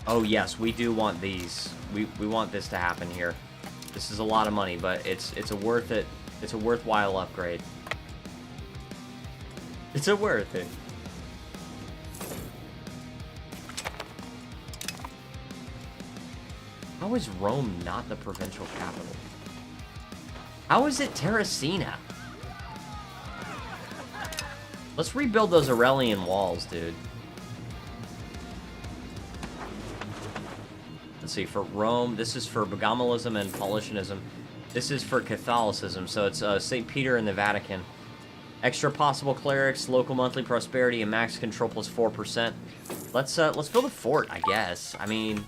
Oh, yes, we do want these. We want this to happen here. This is a lot of money, but it's a worth it. It's a worthwhile upgrade. It's a worth it. How is Rome not the provincial capital? How is it Terracina? Let's rebuild those Aurelian walls, dude. Let's see, for Rome, this is for Bogomalism and Paulicianism. This is for Catholicism, so it's St. Peter and the Vatican. Extra possible clerics, local monthly prosperity, and max control plus 4%. Let's build a fort, I guess. I mean,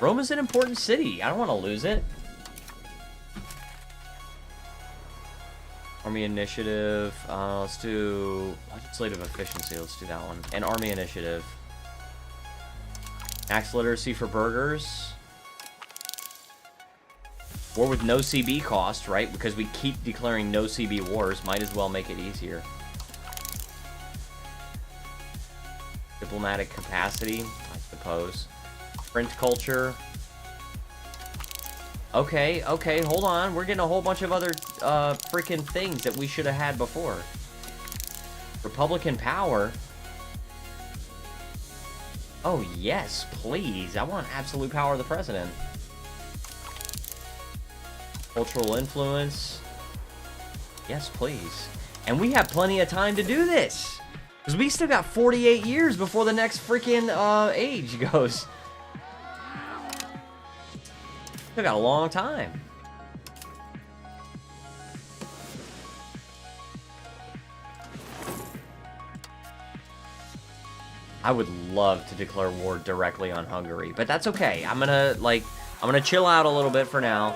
Rome is an important city. I don't want to lose it. Army initiative. Let's do legislative efficiency. Let's do that one. And army initiative. Max literacy for burghers. War with no CB cost, right? Because we keep declaring no CB wars. Might as well make it easier. Diplomatic capacity, I suppose. Print culture. Okay, hold on. We're getting a whole bunch of other freaking things that we should have had before. Republican power. Oh, yes, please. I want absolute power of the president. Cultural influence. Yes, please. And we have plenty of time to do this. Because we still got 48 years before the next freaking age goes. Still got a long time. I would love to declare war directly on Hungary, but that's okay. I'm gonna chill out a little bit for now.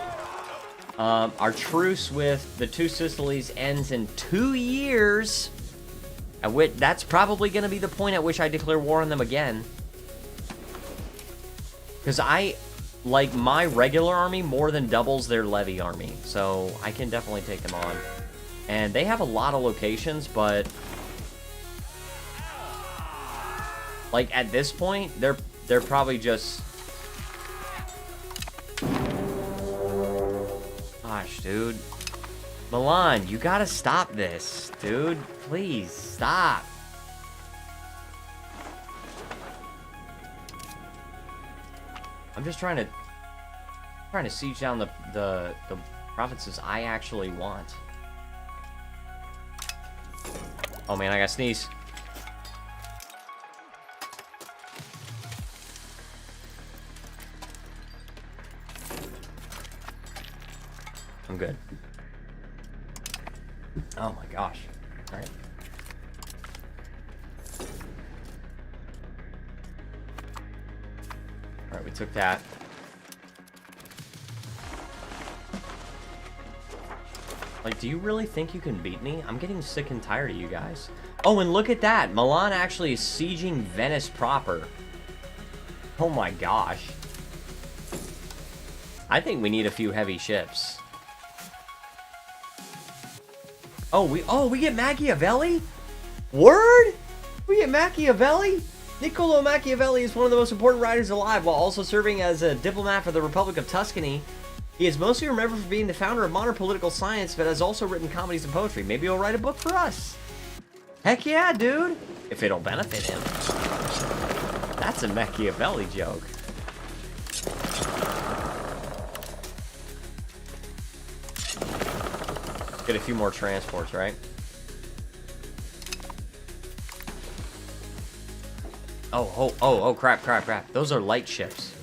Our truce with the Two Sicilies ends in 2 years. At which, that's probably gonna be the point at which I declare war on them again. Because like, my regular army more than doubles their levy army, so I can definitely take them on. And they have a lot of locations, but like, at this point, they're probably just... Gosh, dude. Milan, you gotta stop this, dude. Please, stop. I'm just trying to siege down the provinces I actually want. Oh man, I gotta sneeze. I'm good. Oh my gosh. Alright. Alright, we took that. Like, do you really think you can beat me? I'm getting sick and tired of you guys. Oh, and look at that! Milan actually is sieging Venice proper. Oh my gosh. I think we need a few heavy ships. Oh, we get Machiavelli? Word? We get Machiavelli? Niccolo Machiavelli is one of the most important writers alive, while also serving as a diplomat for the Republic of Tuscany. He is mostly remembered for being the founder of modern political science, but has also written comedies and poetry. Maybe he'll write a book for us. Heck yeah, dude. If it'll benefit him. That's a Machiavelli joke. Get a few more transports, right? Oh, crap. Those are light ships.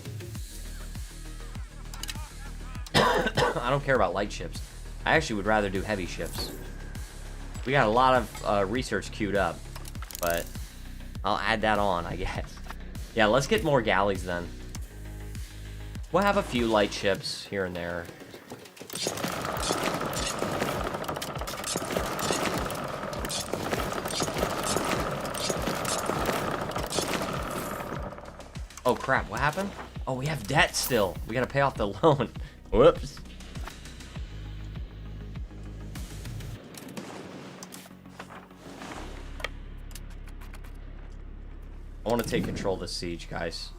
I don't care about light ships. I actually would rather do heavy ships. We got a lot of research queued up, but I'll add that on, I guess. Yeah, let's get more galleys then. We'll have a few light ships here and there. Oh crap, what happened? Oh, we have debt still. We gotta pay off the loan. Whoops. I want to take control of the siege, guys.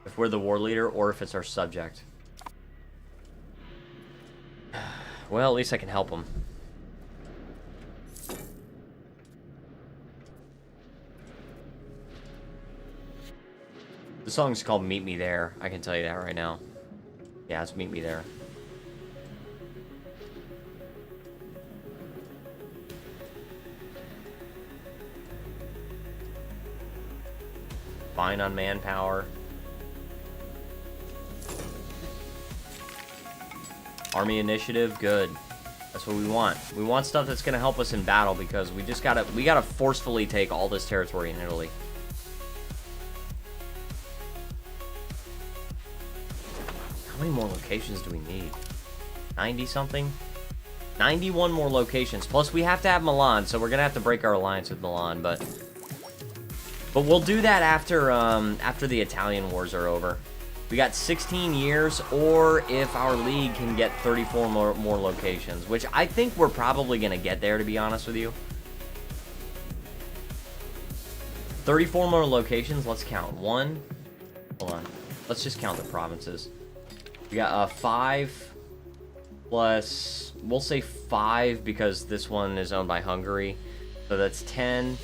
If we're the war leader or if it's our subject. Well, at least I can help them. The song's called Meet Me There. I can tell you that right now. Yeah, it's Meet Me There. Fine on manpower. Army initiative, good. That's what we want. We want stuff that's gonna help us in battle because we gotta forcefully take all this territory in Italy. How many more locations do we need? 90 something? 91 more locations. Plus we have to have Milan, so we're gonna have to break our alliance with Milan, but we'll do that after the Italian wars are over. We got 16 years, or if our league can get 34 more locations, which I think we're probably gonna get there, to be honest with you. 34 more locations, let's count. Hold on. Let's just count the provinces. We got 5 plus, we'll say 5 because this one is owned by Hungary. So that's 10,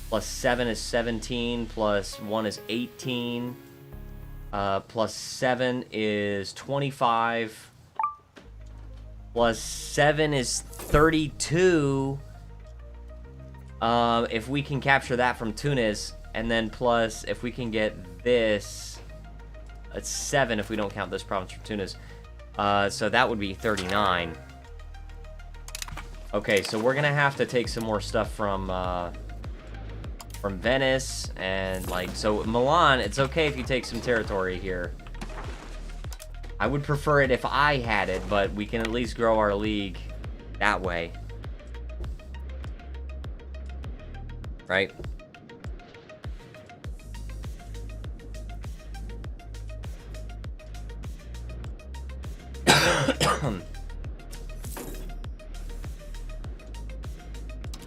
plus 7 is 17, plus 1 is 18, plus 7 is 25, plus 7 is 32. If we can capture that from Tunis, and then plus if we can get this, it's 7 if we don't count this province from Tunis. So that would be 39. Okay, so we're gonna have to take some more stuff from Venice, and like, so Milan, it's okay if you take some territory here. I would prefer it if I had it, but we can at least grow our league that way. Right?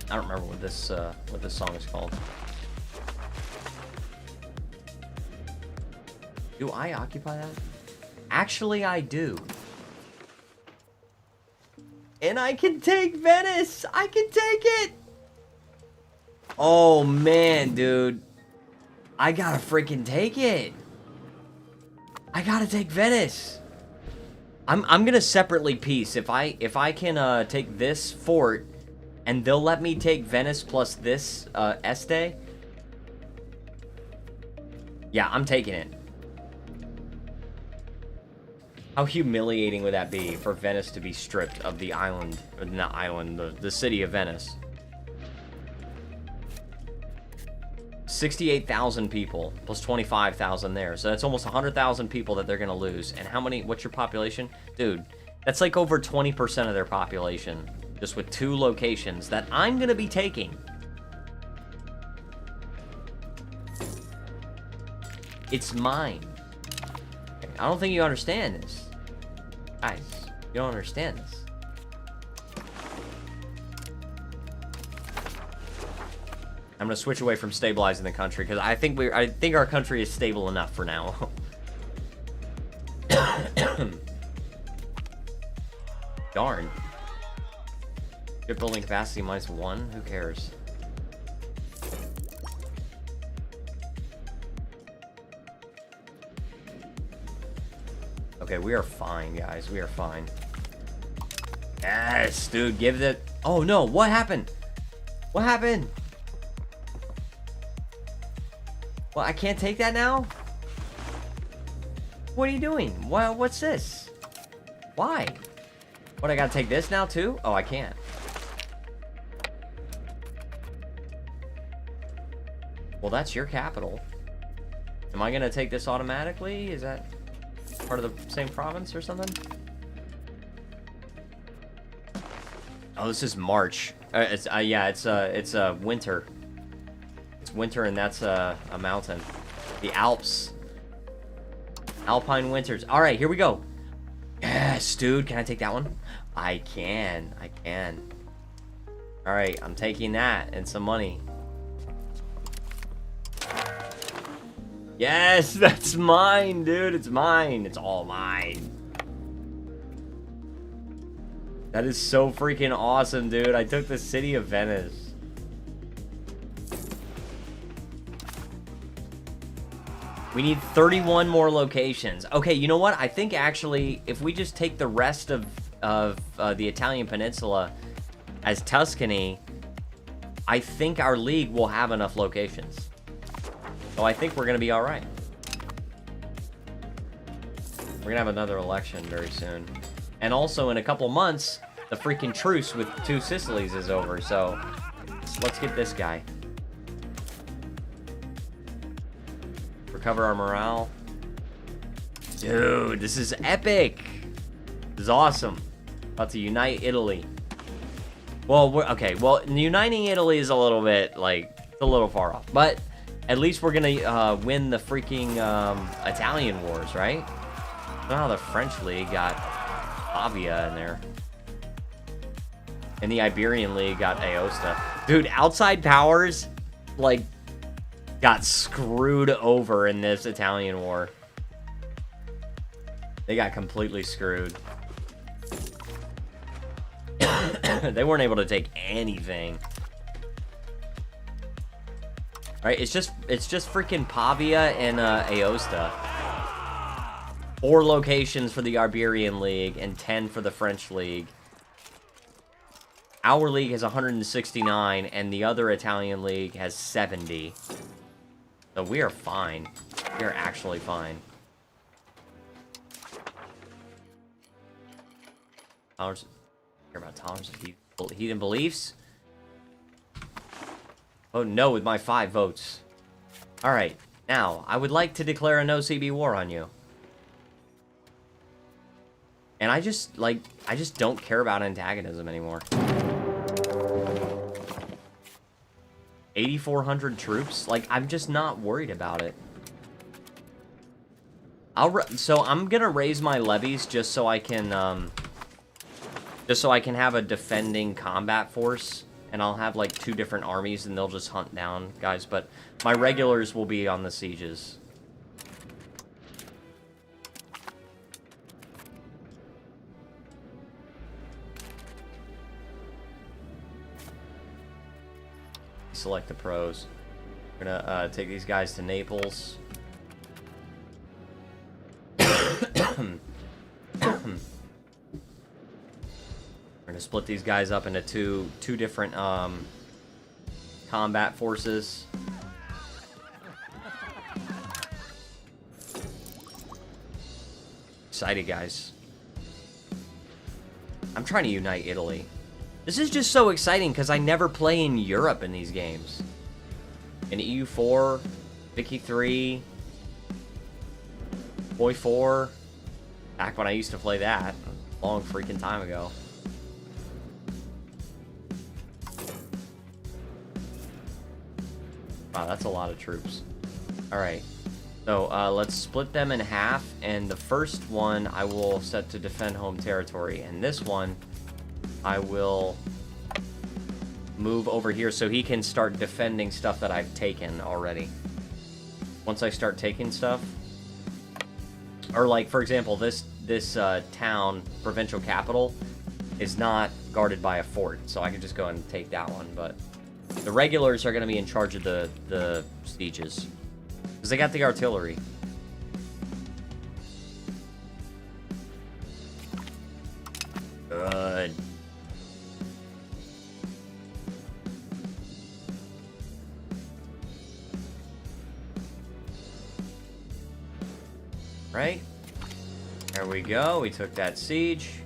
I don't remember what this song is called. Do I occupy that? Actually, I do. And I can take Venice! I can take it! Oh, man, dude. I gotta freaking take it. I gotta take Venice. I'm gonna separately peace. If I can take this fort, and they'll let me take Venice plus this Este. Yeah, I'm taking it. How humiliating would that be for Venice to be stripped of the island, or not island, the city of Venice? 68,000 people plus 25,000 there, so that's almost 100,000 people that they're gonna lose. And how many? What's your population, dude? That's like over 20% of their population, just with 2 locations that I'm gonna be taking. It's mine. Okay. I don't think you understand this. Guys, you don't understand this. I'm gonna switch away from stabilizing the country because I think our country is stable enough for now. Darn. Shipbuilding capacity -1. Who cares? Okay, we are fine, guys. We are fine. Yes, dude. Give it. Oh no! What happened? What happened? Well, I can't take that now? What are you doing? What's this? Why? What, I gotta take this now too? Oh, I can't. Well, that's your capital. Am I gonna take this automatically? Is that part of the same province or something? Oh, this is March. Yeah, it's winter. It's winter, and that's a mountain. The Alps. Alpine winters. All right, here we go. Yes, dude. Can I take that one? I can. I can. All right, I'm taking that and some money. Yes, that's mine, dude. It's mine. It's all mine. That is so freaking awesome, dude. I took the city of Venice. We need 31 more locations. Okay, you know what? I think actually, if we just take the rest of the Italian peninsula as Tuscany, I think our league will have enough locations. So I think we're going to be all right. We're going to have another election very soon. And also, in a couple months, the freaking truce with 2 Sicilies is over. So let's get this guy. Recover our morale. Dude, this is epic. This is awesome. About to unite Italy. Well, okay. Well, uniting Italy is a little bit, like, it's a little far off. But at least we're going to win the freaking Italian wars, right? I don't know how the French League got Pavia in there. And the Iberian League got Aosta. Dude, outside powers, like, got screwed over in this Italian war. They got completely screwed. They weren't able to take anything. Alright, it's just freaking Pavia and Aosta. 4 locations for the Iberian League and 10 for the French League. Our league has 169 and the other Italian league has 70. So we are fine. We are actually fine. Tolerance. Care about tolerance of heathen beliefs? Oh no, with my 5 votes. Alright, now, I would like to declare a no CB war on you. And I just don't care about antagonism anymore. 8,400 troops? Like, I'm just not worried about it. So I'm gonna raise my levies just so I can have a defending combat force, and I'll have like 2 different armies, and they'll just hunt down guys. But my regulars will be on the sieges. Select the pros. We're gonna take these guys to Naples. We're gonna split these guys up into two different combat forces. Excited, guys. I'm trying to unite Italy. This is just so exciting because I never play in Europe in these games. In EU4, Vicky 3, Boy 4. Back when I used to play that. A long freaking time ago. Wow, that's a lot of troops. Alright. So, let's split them in half, and the first one I will set to defend home territory, and this one I will move over here so he can start defending stuff that I've taken already. Once I start taking stuff, or like, for example, this town, provincial capital, is not guarded by a fort, so I can just go and take that one, but the regulars are going to be in charge of the sieges. Because they got the artillery. Good. Right? There we go. We took that siege.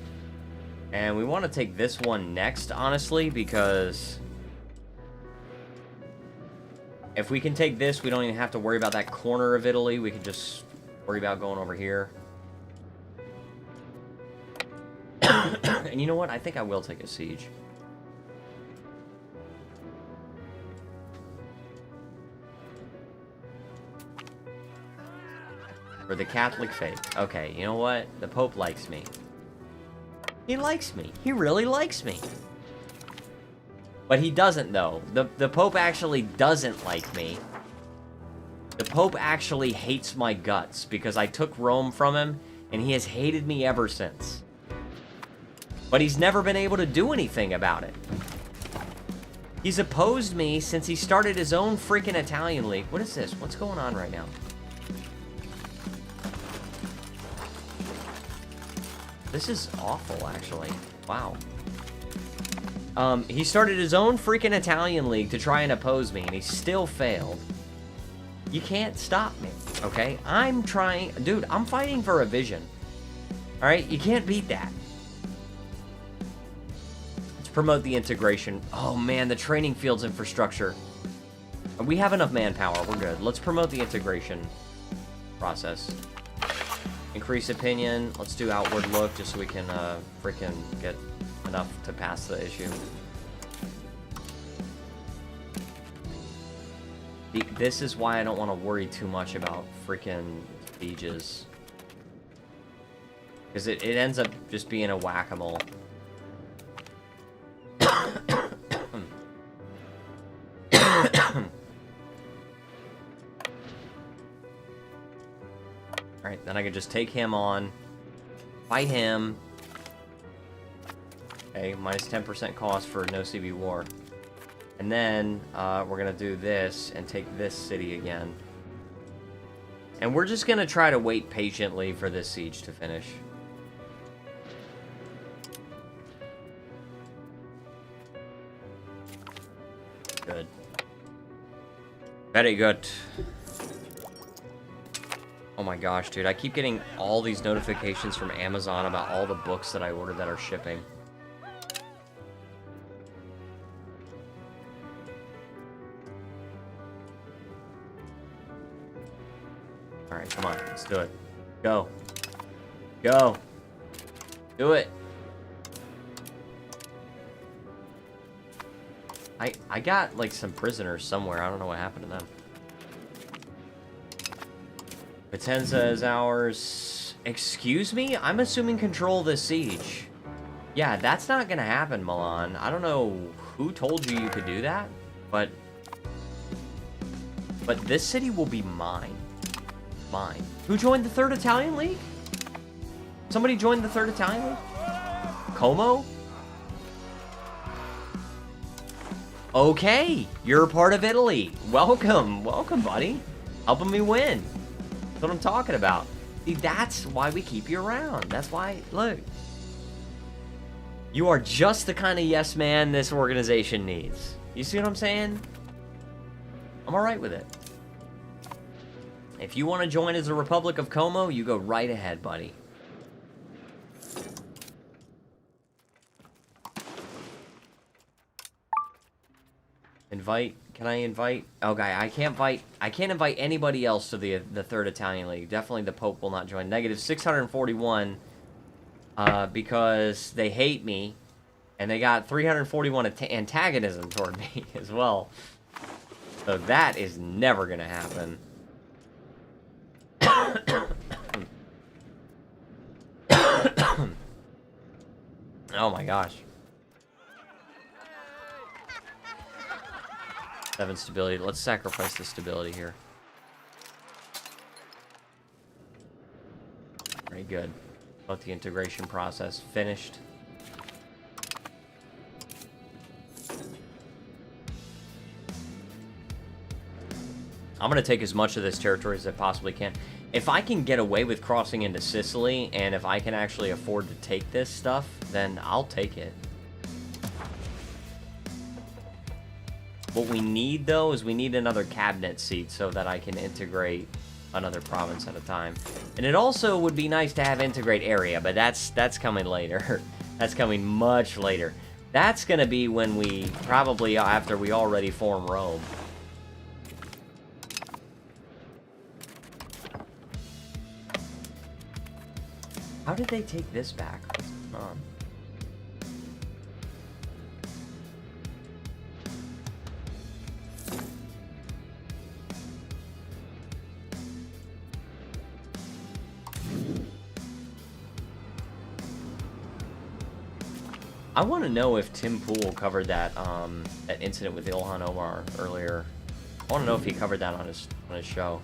And we want to take this one next, honestly, because if we can take this, we don't even have to worry about that corner of Italy. We can just worry about going over here. And you know what? I think I will take a siege. For the Catholic faith. Okay, you know what? The Pope likes me. He likes me. He really likes me. But he doesn't, though. The Pope actually doesn't like me. The Pope actually hates my guts because I took Rome from him, and he has hated me ever since. But he's never been able to do anything about it. He's opposed me since he started his own freaking Italian league. What is this? What's going on right now? This is awful, actually. Wow. He started his own freaking Italian league to try and oppose me, and he still failed. You can't stop me, okay? I'm trying... Dude, I'm fighting for a vision. Alright? You can't beat that. Let's promote the integration. Oh, man, the training field's infrastructure. We have enough manpower. We're good. Let's promote the integration process. Increase opinion. Let's do outward look just so we can freaking get enough to pass the issue. This is why I don't want to worry too much about freaking sieges. Because it ends up just being a whack-a-mole. Alright, then I can just take him on. Fight him. Okay, minus 10% cost for no CB war. And then, we're gonna do this and take this city again. And we're just gonna try to wait patiently for this siege to finish. Good. Very good. Oh my gosh, dude, I keep getting all these notifications from Amazon about all the books that I ordered that are shipping. Alright, come on, let's do it. Go. Go. Do it. I got, like, some prisoners somewhere. I don't know what happened to them. Potenza is ours. Excuse me? I'm assuming control of the siege. Yeah, that's not gonna happen, Milan. I don't know who told you could do that, but this city will be mine. Mine. Who joined the 3rd Italian League? Somebody joined the 3rd Italian League? Como? Okay, you're a part of Italy. Welcome. Welcome, buddy. Helping me win. That's what I'm talking about. See, that's why we keep you around. That's why, look. You are just the kind of yes man this organization needs. You see what I'm saying? I'm alright with it. If you want to join as a Republic of Como, you go right ahead, buddy. Invite. Can I invite? Okay, I can't invite anybody else to the 3rd Italian League. Definitely the Pope will not join. Negative 641 because they hate me, and they got 341 antagonism toward me as well. So that is never gonna happen. Oh my gosh. 7 stability. Let's sacrifice the stability here. Very good. Let the integration process finished. I'm going to take as much of this territory as I possibly can. If I can get away with crossing into Sicily, and if I can actually afford to take this stuff, then I'll take it. What we need, though, is we need another cabinet seat so that I can integrate another province at a time. And it also would be nice to have integrate area, but that's coming later. That's coming much later. That's going to be when we, probably after we already form Rome. How did they take this back? What's going on? I want to know if Tim Pool covered that that incident with Ilhan Omar earlier. I want to know if he covered that on his show.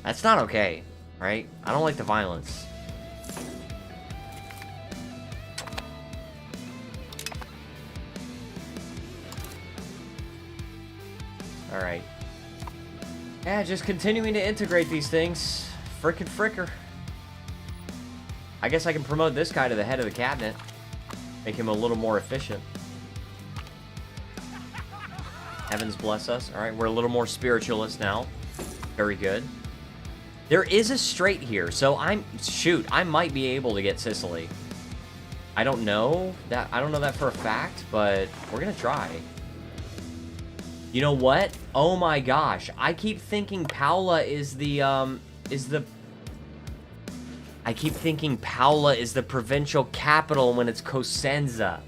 That's not okay, right? I don't like the violence. All right. Yeah, just continuing to integrate these things. Frickin' fricker. I guess I can promote this guy to the head of the cabinet. Make him a little more efficient. Heavens bless us. All right, we're a little more spiritualist now. Very good. There is a strait here, so I might be able to get Sicily. I don't know that for a fact, but we're gonna try. You know what? Oh my gosh, I keep thinking Paola is the I keep thinking Paola is the provincial capital when it's Cosenza.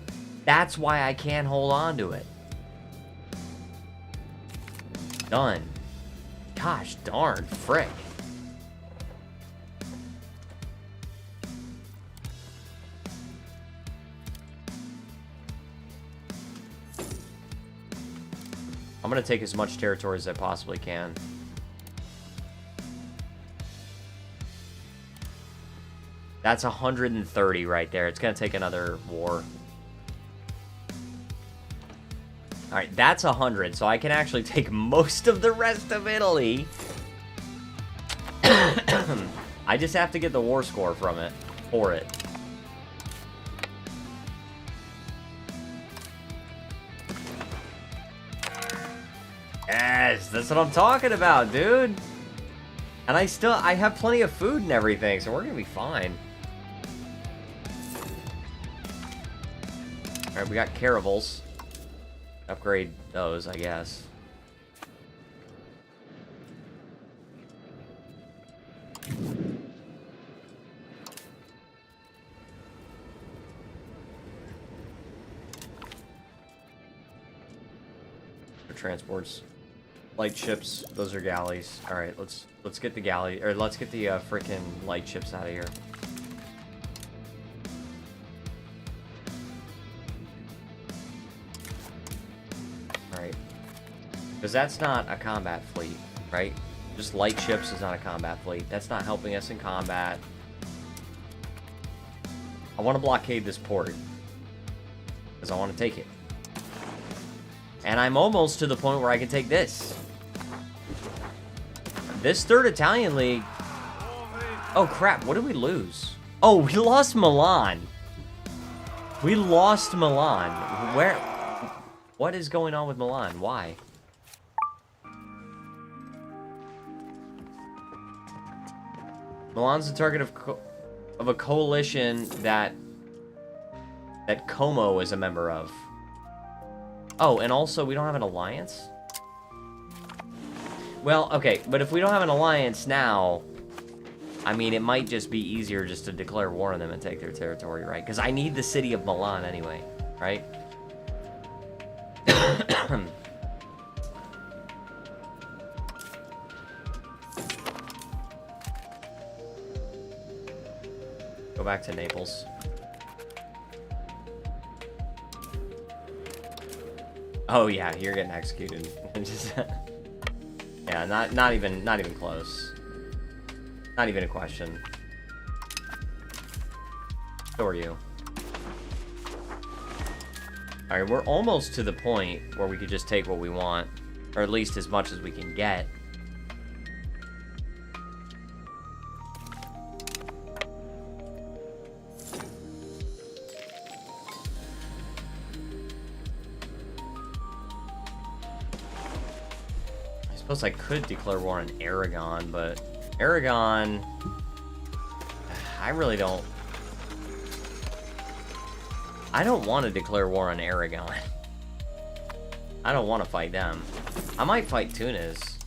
That's why I can't hold on to it. Done. Gosh darn, frick. I'm gonna take as much territory as I possibly can. That's 130 right there. It's gonna take another war. Alright, that's 100, so I can actually take most of the rest of Italy. I just have to get the war score from it, for it. Yes, that's what I'm talking about, dude. And I have plenty of food and everything, so we're gonna be fine. Alright, we got caravels. Upgrade those, I guess. Transports. Light ships, those are galleys. Alright, let's get the galley, or let's get the frickin' light ships out of here. Alright. Because that's not a combat fleet, right? Just light ships is not a combat fleet. That's not helping us in combat. I want to blockade this port. Because I want to take it. And I'm almost to the point where I can take this. This 3rd Italian League... Oh, crap. What did we lose? Oh, we lost Milan. We lost Milan. Where... What is going on with Milan? Why? Milan's the target of a coalition that Como is a member of. Oh, and also, we don't have an alliance? Well, okay, but if we don't have an alliance now, I mean, it might just be easier just to declare war on them and take their territory, right? Because I need the city of Milan anyway, right? go back to Naples. Oh yeah, you're getting executed. Just, yeah, not even close. Not even a question. So are you. Alright, we're almost to the point where we could just take what we want. Or at least as much as we can get. I suppose I could declare war on Aragon, but Aragon, I really don't. I don't want to declare war on Aragon. I don't want to fight them. I might fight Tunis.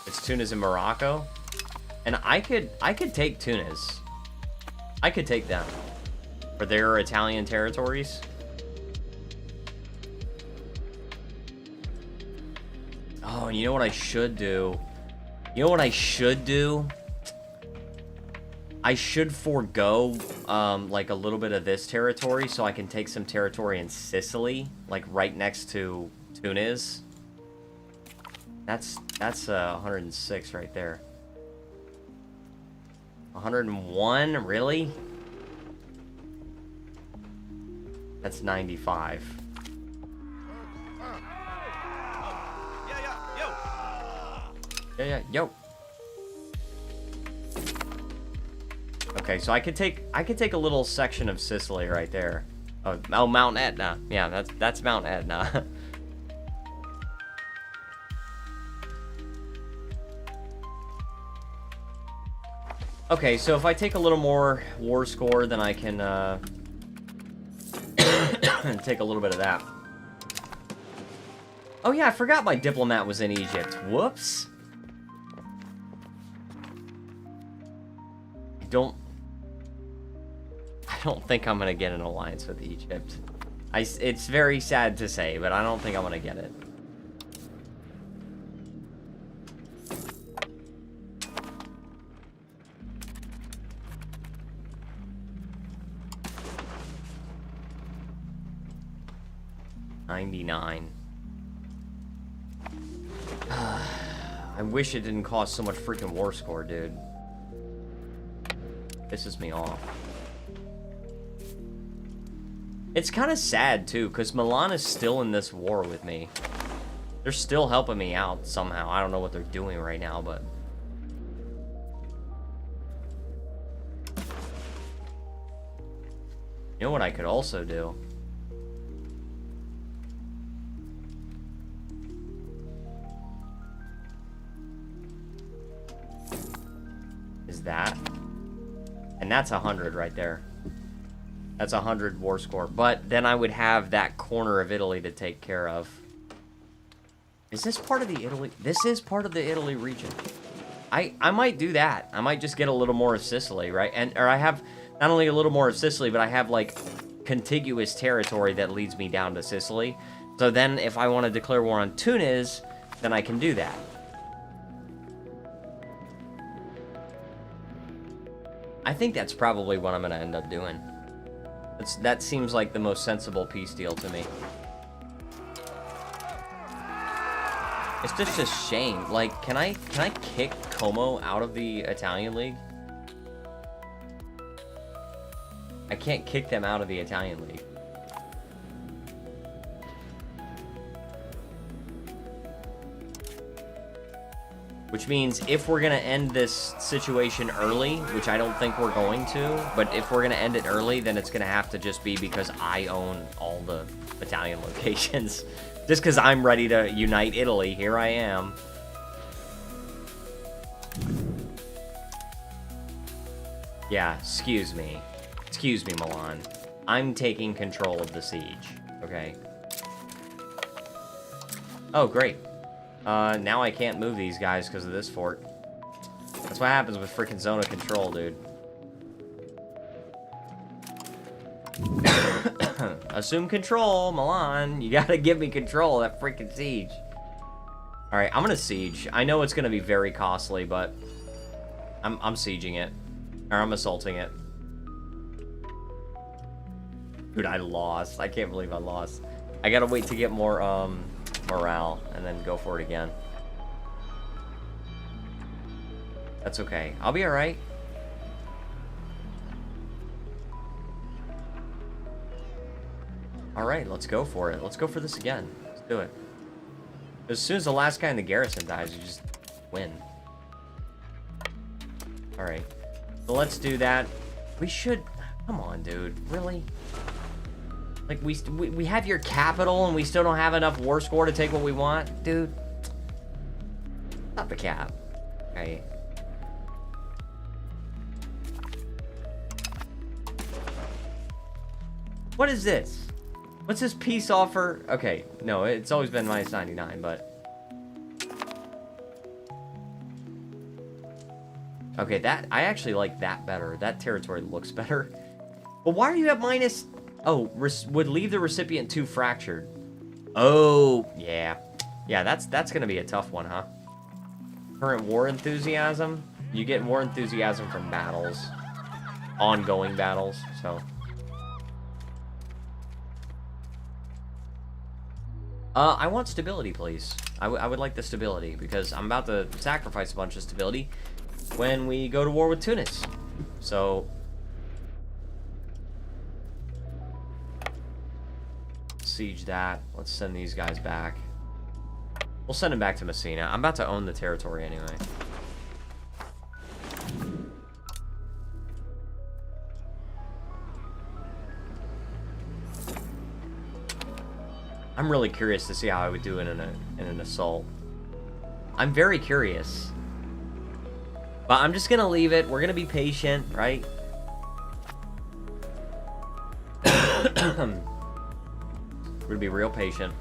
It's Tunis and Morocco, and I could take Tunis. I could take them for their Italian territories. Oh, and you know what I should do? You know what I should do? I should forego, like, a little bit of this territory so I can take some territory in Sicily, like, right next to Tunis. That's 106 right there. 101? Really? That's 95. Yeah, yo. Okay, so I could take a little section of Sicily right there. Oh, Mount Etna. Yeah, that's Mount Etna. Okay, so if I take a little more war score, then I can take a little bit of that. Oh yeah, I forgot my diplomat was in Egypt. Whoops. I don't think I'm gonna get an alliance with Egypt. It's very sad to say, but I don't think I'm gonna get it. $99. I wish it didn't cost so much freaking war score, dude. Pisses me off. It's kind of sad, too, because Milan is still in this war with me. They're still helping me out somehow. I don't know what they're doing right now, but... You know what I could also do? Is that? And that's 100 right there. That's 100 war score. But then I would have that corner of Italy to take care of. Is this part of the Italy? This is part of the Italy region. I might do that. I might just get a little more of Sicily, right? Or I have not only a little more of Sicily, but I have like contiguous territory that leads me down to Sicily. So then if I want to declare war on Tunis, then I can do that. I think that's probably what I'm going to end up doing. That seems like the most sensible peace deal to me. It's just a shame. Like, can I kick Como out of the Italian League? I can't kick them out of the Italian League. Which means if we're going to end this situation early, which I don't think we're going to, but if we're going to end it early, then it's going to have to just be because I own all the Italian locations. Just because I'm ready to unite Italy, here I am. Yeah, excuse me. Excuse me, Milan. I'm taking control of the siege, okay? Oh, great. Now I can't move these guys because of this fort. That's what happens with freaking zone of control, dude. Assume control, Milan. You gotta give me control of that freaking siege. Alright, I'm gonna siege. I know it's gonna be very costly, but I'm sieging it. Or I'm assaulting it. Dude, I lost. I can't believe I lost. I gotta wait to get more, morale, and then go for it again. That's okay. I'll be alright. Alright, let's go for it. Let's go for this again. Let's do it. As soon as the last guy in the garrison dies, you just win. Alright. So let's do that. We should... Come on, dude. Really? Like, we have your capital and we still don't have enough war score to take what we want? Dude. Stop the cap. Okay. What is this? What's this peace offer? Okay, no, it's always been minus 99, but... Okay, that... I actually like that better. That territory looks better. But why are you at minus... Oh, would leave the recipient too fractured. Oh, yeah. Yeah, that's gonna be a tough one, huh? Current war enthusiasm? You get war enthusiasm from battles. Ongoing battles, so... I want stability, please. I would like the stability, because I'm about to sacrifice a bunch of stability when we go to war with Tunis. So... Siege that. Let's send these guys back. We'll send them back to Messina. I'm about to own the territory anyway. I'm really curious to see how I would do in an assault. I'm very curious. But I'm just gonna leave it. We're gonna be patient, right? We're gonna be real patient.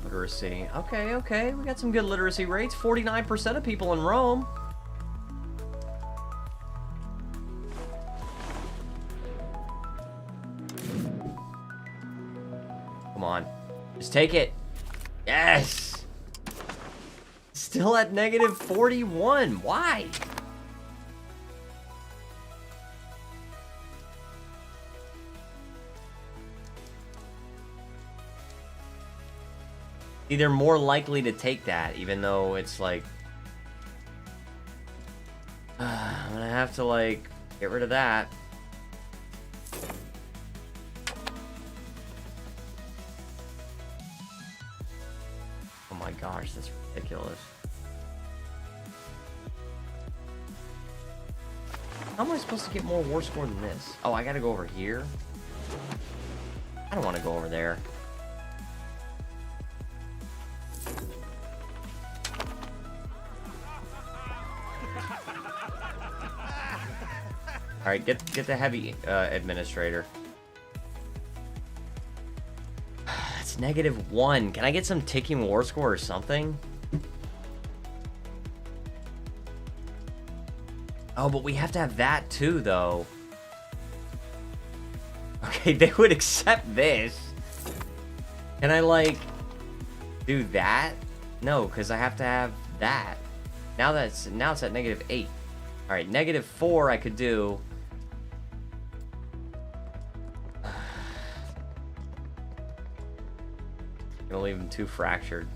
Literacy. Okay, okay. We got some good literacy rates. 49% of people in Rome. Come on. Just take it. Yes! Still at negative 41. Why? See, they're more likely to take that, even though it's like... I'm gonna have to, like, get rid of that. Oh my gosh, that's ridiculous. How am I supposed to get more war score than this? Oh, I gotta go over here? I don't want to go over there. Alright, get the heavy administrator. It's -1. Can I get some ticking war score or something? Oh, but we have to have that too, though. Okay, they would accept this. Can I, like, do that? No, because I have to have that. Now it's at -8. Alright, -4 I could do. Gonna leave them too fractured.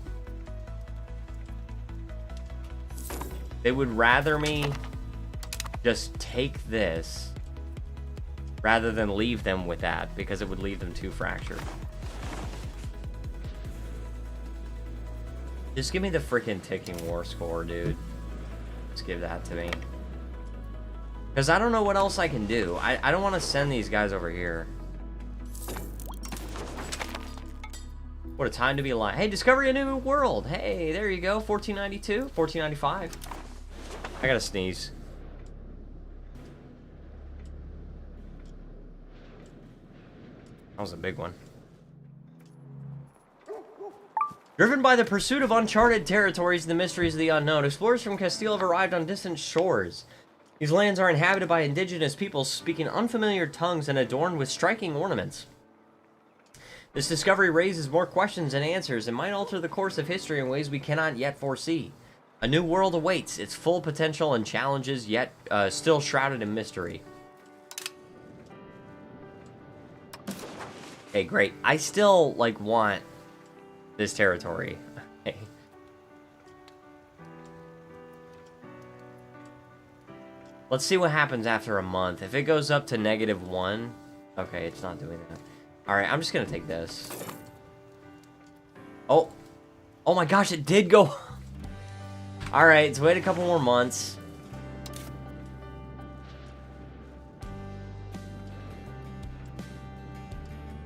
They would rather me just take this rather than leave them with that, because it would leave them too fractured. Just give me the freaking ticking war score, dude. Just give that to me. Because I don't know what else I can do. I don't want to send these guys over here. What a time to be alive. Hey, discover a new world. Hey, there you go. 1492, 1495. I gotta sneeze. That was a big one. Driven by the pursuit of uncharted territories and the mysteries of the unknown, explorers from Castile have arrived on distant shores. These lands are inhabited by indigenous peoples speaking unfamiliar tongues and adorned with striking ornaments. This discovery raises more questions than answers and might alter the course of history in ways we cannot yet foresee. A new world awaits, its full potential and challenges yet still shrouded in mystery. Okay, great. I still, like, want this territory. Okay. Let's see what happens after a month. If it goes up to -1... Okay, it's not doing that. Alright, I'm just gonna take this. Oh! Oh my gosh, it did go... Alright, let's wait a couple more months.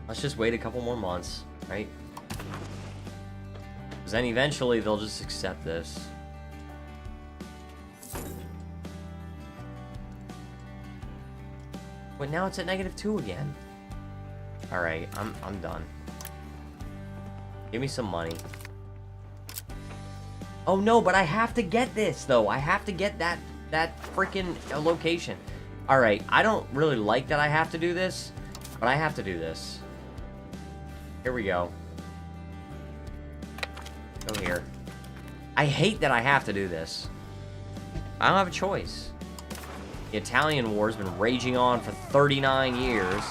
Let's just wait a couple more months, right? Because then eventually they'll just accept this. But now it's at -2 again. Alright, I'm done. Give me some money. Oh no, but I have to get this though. I have to get that freaking location. Alright, I don't really like that I have to do this, but I have to do this. Here we go. Go here. I hate that I have to do this. I don't have a choice. The Italian War's been raging on for 39 years.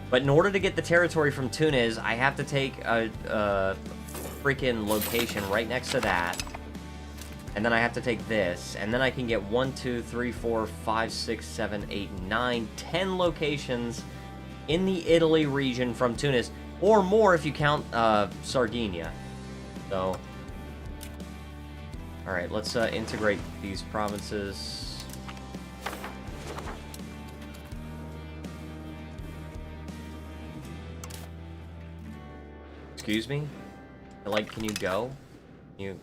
But in order to get the territory from Tunis, I have to take a freaking location right next to that. And then I have to take this. And then I can get 1, 2, 3, 4, 5, 6, 7, 8, 9, 10 locations in the Italy region from Tunis. Or more if you count Sardinia. So... Alright, let's integrate these provinces. Excuse me? Like, can you go? Can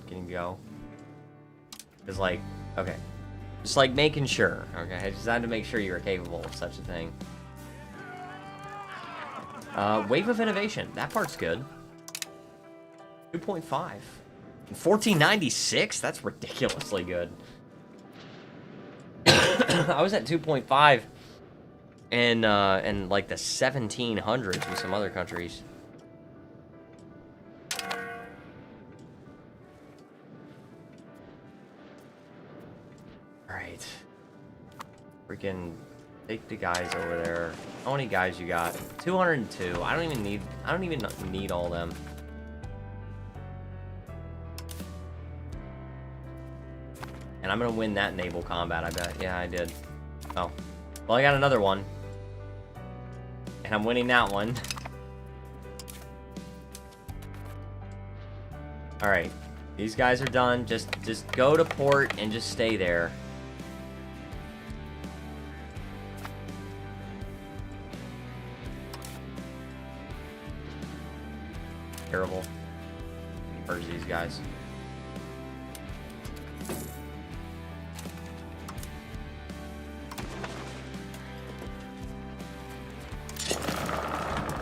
you go? It's like, okay. Just like making sure, okay? I just had to make sure you were capable of such a thing. Wave of Innovation. That part's good. 2.5. 1496? That's ridiculously good. I was at 2.5 and like the 1700s with some other countries. Alright. Freaking take the guys over there. How many guys you got? 202. I don't even need all them. And I'm gonna win that naval combat, I bet. Yeah, I did. Oh. Well, I got another one. And I'm winning that one. Alright. These guys are done. Just go to port and just stay there. Terrible. Purge these guys.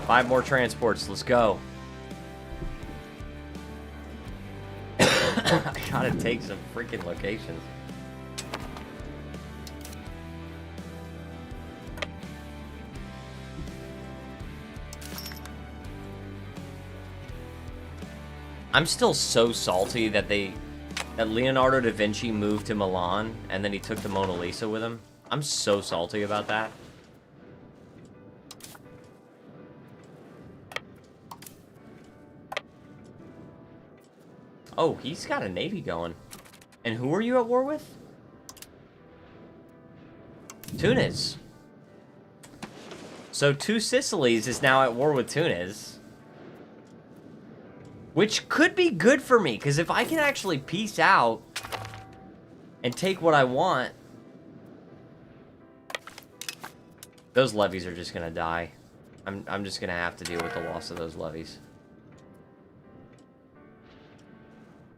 Five more transports, let's go. I gotta take some freaking locations. I'm still so salty that Leonardo da Vinci moved to Milan and then he took the Mona Lisa with him. I'm so salty about that. Oh, he's got a navy going. And who are you at war with? Tunis. So Two Sicilies is now at war with Tunis. Which could be good for me, because if I can actually peace out and take what I want, those levies are just gonna die. I'm just gonna have to deal with the loss of those levies.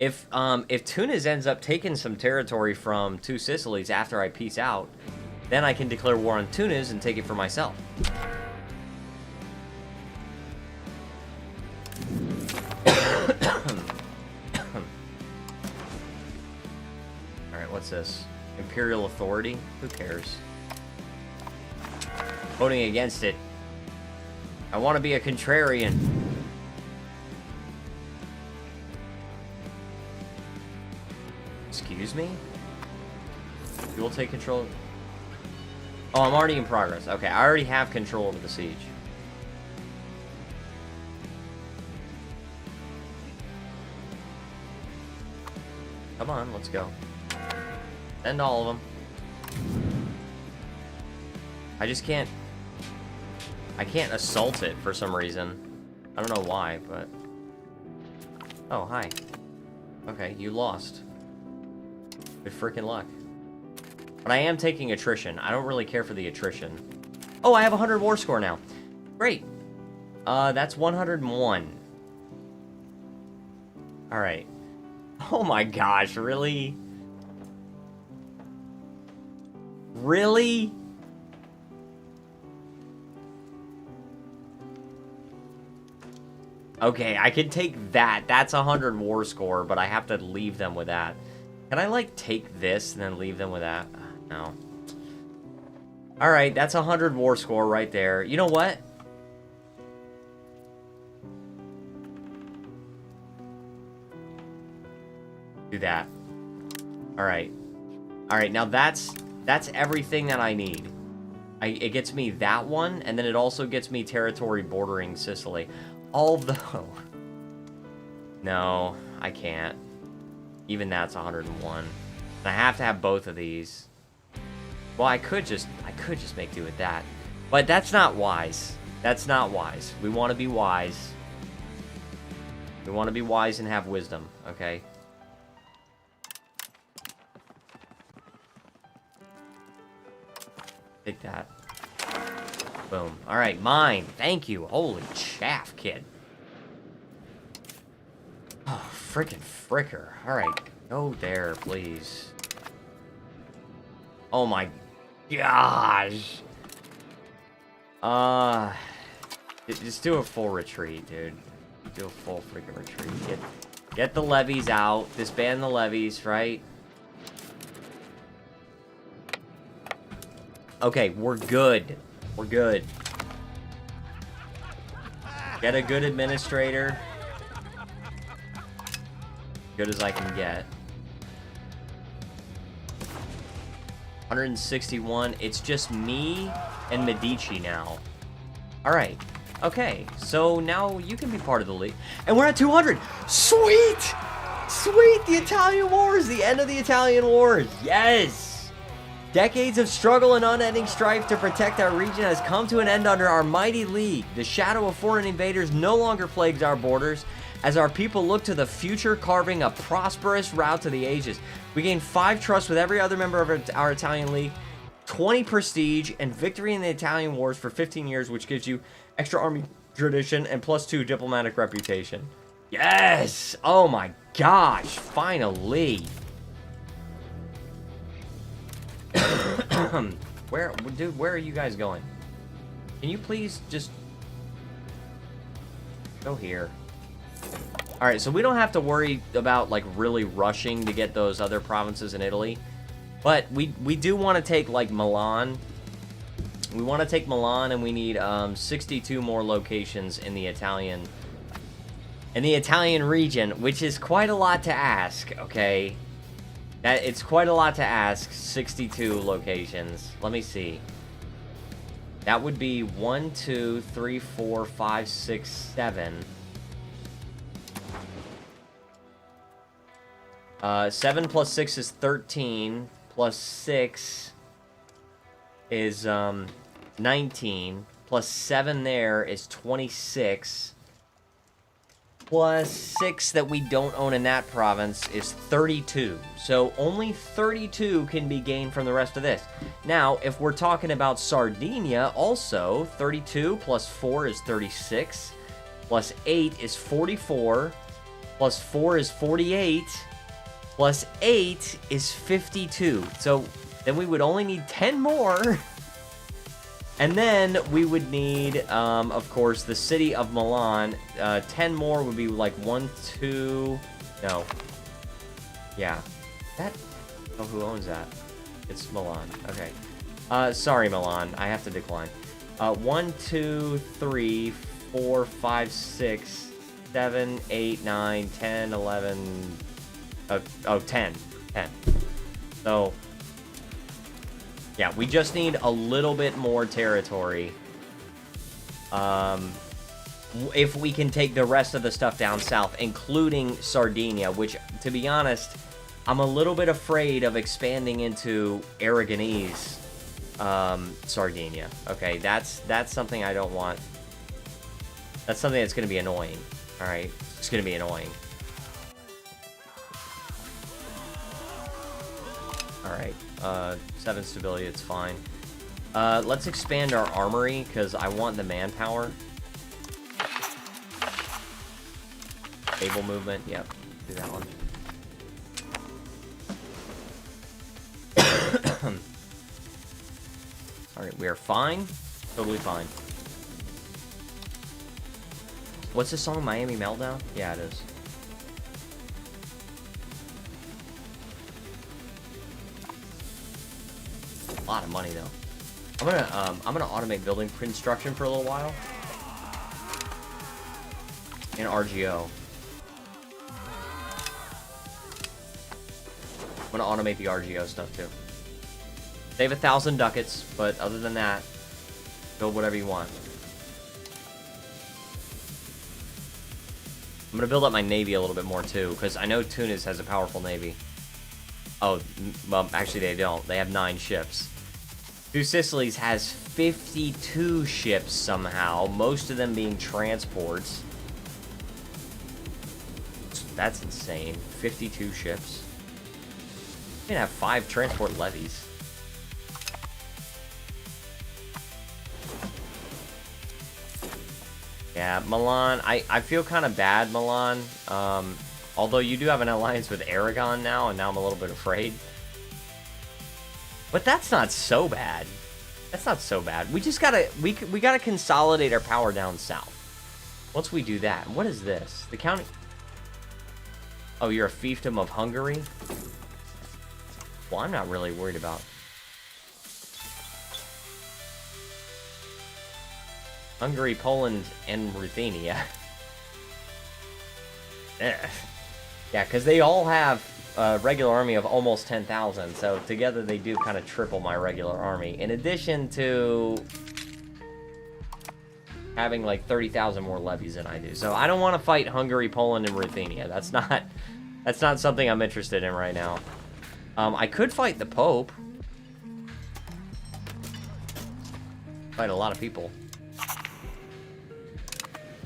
If Tunis ends up taking some territory from Two Sicilies after I peace out, then I can declare war on Tunis and take it for myself. Alright, what's this? Imperial authority? Who cares? voting against it. I want to be a contrarian. Excuse me? You will take control. Oh, I'm already in progress. Okay, I already have control over the siege. Come on, let's go. Send all of them. I just can't... I can't assault it for some reason. I don't know why, but... Oh, hi. Okay, you lost. Good freaking luck. But I am taking attrition. I don't really care for the attrition. Oh, I have 100 war score now. Great. That's 101. Alright. Oh my gosh, really? Really? Okay, I can take that. That's 100 war score, but I have to leave them with that. Can I, like, take this and then leave them with that? No. Alright, that's 100 war score right there. You know what? Do that. Alright. Alright, now that's everything that I need. It gets me that one, and then it also gets me territory bordering Sicily. Although... No, I can't. Even that's 101. And I have to have both of these. Well, I could just make do with that. But that's not wise. That's not wise. We want to be wise. We want to be wise and have wisdom, okay? Take that. Boom. Alright, mine. Thank you. Holy chaff, kid. Oh, frickin' fricker. Alright, go there, please. Oh my gosh. Just do a full retreat, dude. Do a full freaking retreat. Get the levies out. Disband the levies, right? Okay, we're good. We're good. Get a good administrator. Good as I can get. 161. It's just me and Medici now. Alright. Okay. So now you can be part of the league. And we're at 200! Sweet! Sweet! The Italian Wars! The end of the Italian Wars! Yes! Decades of struggle and unending strife to protect our region has come to an end under our mighty league. The shadow of foreign invaders no longer plagues our borders, as our people look to the future, carving a prosperous route to the ages. We gain 5 trust with every other member of our Italian league, 20 prestige, and victory in the Italian Wars for 15 years, which gives you extra army tradition and +2 diplomatic reputation. Yes! Oh my gosh, finally! Dude, where are you guys going? Can you please just go here? Alright, so we don't have to worry about, like, really rushing to get those other provinces in Italy. But we do want to take, like, Milan. We want to take Milan, and we need 62 more locations in the Italian region, which is quite a lot to ask, okay? It's quite a lot to ask, 62 locations. Let me see. That would be 1, 2, 3, 4, 5, 6, 7. 7 plus 6 is 13. Plus 6 is 19. Plus 7 there is 26. Plus 6 that we don't own in that province is 32. So only 32 can be gained from the rest of this. Now, if we're talking about Sardinia, also 32 plus 4 is 36. Plus 8 is 44. Plus 4 is 48. Plus 8 is 52. So then we would only need 10 more. And then we would need, of course, the city of Milan. 10 more would be like 1, 2... No. Yeah. That... Oh, who owns that? It's Milan. Okay. Sorry, Milan. I have to decline. 1, 2, 3, 4, 5, 6, 7, 8, 9, 10, 11. 10. So, yeah, we just need a little bit more territory. If we can take the rest of the stuff down south, including Sardinia, which, to be honest, I'm a little bit afraid of expanding into Aragonese Sardinia. Okay, that's something I don't want. That's something that's going to be annoying. All right, it's going to be annoying. All right, 7 stability, it's fine. Let's expand our armory because I want the manpower. Stable movement, yep, do that one. Alright, we are fine. Totally fine. What's this song, Miami Meltdown? Yeah, it is. A lot of money, though. I'm gonna automate building construction for a little while. And RGO. I'm gonna automate the RGO stuff too. Save 1,000 ducats, but other than that, build whatever you want. I'm gonna build up my navy a little bit more too, because I know Tunis has a powerful navy. Oh, well, actually they don't. They have 9 ships. Two Sicilies has 52 ships somehow, most of them being transports. That's insane. 52 ships. You can have 5 transport levies. Yeah, Milan. I feel kind of bad, Milan. Although you do have an alliance with Aragon now, and now I'm a little bit afraid. But that's not so bad. That's not so bad. We just gotta we gotta consolidate our power down south. Once we do that, what is this? The county. Oh, you're a fiefdom of Hungary. Well, I'm not really worried about Hungary, Poland, and Ruthenia. Yeah, because they all have a regular army of almost 10,000, so together they do kind of triple my regular army, in addition to having like 30,000 more levies than I do. So I don't want to fight Hungary, Poland, and Ruthenia. That's not something I'm interested in right now. I could fight the Pope. Fight a lot of people.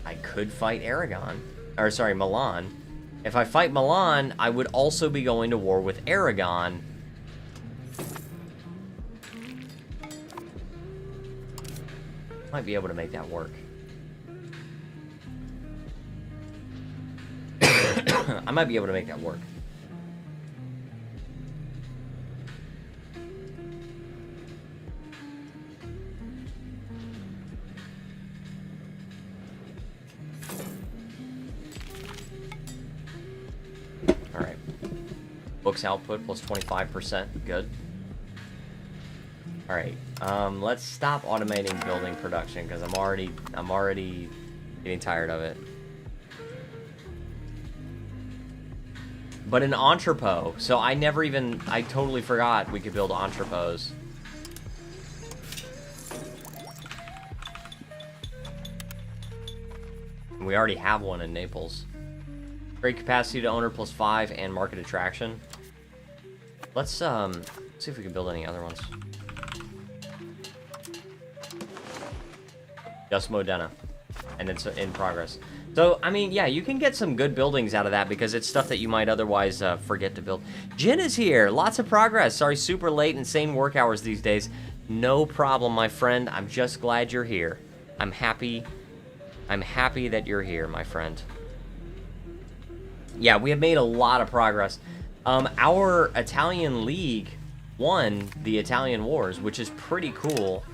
I could fight Aragon. Or sorry, Milan. If I fight Milan, I would also be going to war with Aragon. Might be able to make that work. I might be able to make that work. Alright. Books output plus 25%. Good. Alright. Let's stop automating building production because I'm already getting tired of it. But an entrepot. So I totally forgot we could build entrepôts. We already have one in Naples. Great capacity to owner plus 5 and market attraction. Let's see if we can build any other ones. Just Modena. And it's in progress. So, I mean, yeah, you can get some good buildings out of that because it's stuff that you might otherwise forget to build. Jen is here. Lots of progress. Sorry, super late, insane work hours these days. No problem, my friend. I'm just glad you're here. I'm happy that you're here, my friend. Yeah, we have made a lot of progress. Our Italian League won the Italian Wars, which is pretty cool.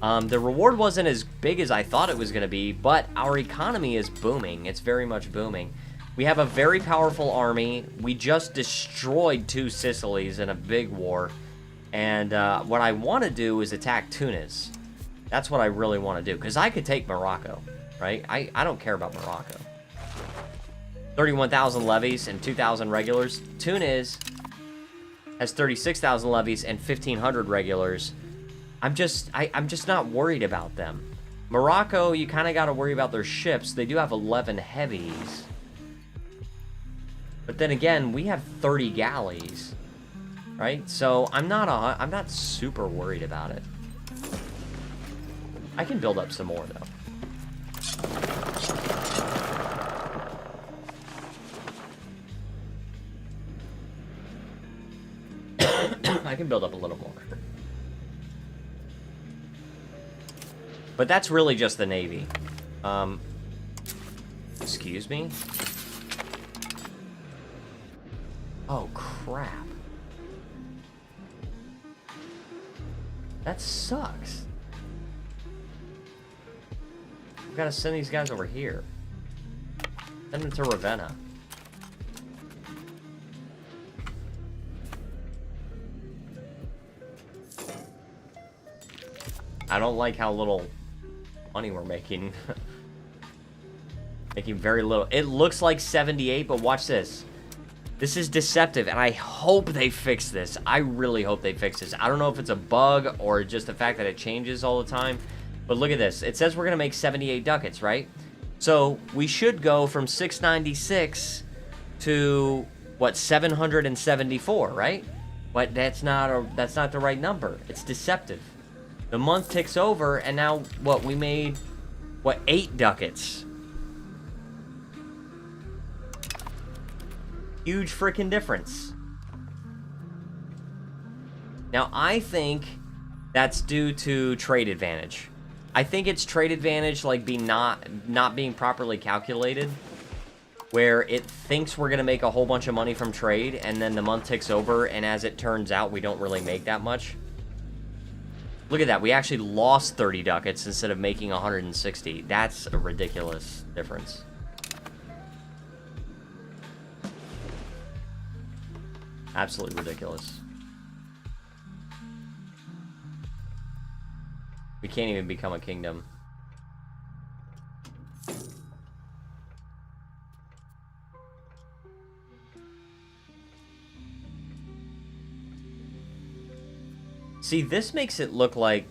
The reward wasn't as big as I thought it was going to be, but our economy is booming. It's very much booming. We have a very powerful army. We just destroyed 2 Sicilies in a big war. And what I want to do is attack Tunis. That's what I really want to do. Because I could take Morocco, right? I don't care about Morocco. 31,000 levies and 2,000 regulars. Tunis has 36,000 levies and 1,500 regulars. I'm just not worried about them. Morocco, you kind of got to worry about their ships. They do have 11 heavies. But then again, we have 30 galleys, right? So I'm not super worried about it. I can build up some more though. I can build up a little more. But that's really just the Navy. Excuse me? Oh, crap. That sucks. We've got to send these guys over here. Send them to Ravenna. I don't like how little money we're making. Making very little. It looks like 78, but watch this. This is deceptive, and I hope they fix this. I really hope they fix this. I don't know if it's a bug or just the fact that it changes all the time, but look at this. It says we're going to make 78 ducats, right? So we should go from 696 to, what, 774, right? But that's not the right number. It's deceptive. The month ticks over, and now, what, we made, what, 8 ducats. Huge freaking difference. Now, I think that's due to trade advantage. I think it's trade advantage, like, not being properly calculated, where it thinks we're going to make a whole bunch of money from trade, and then the month ticks over, and as it turns out, we don't really make that much. Look at that. We actually lost 30 ducats instead of making 160. That's a ridiculous difference. Absolutely ridiculous. We can't even become a kingdom. See, this makes it look like...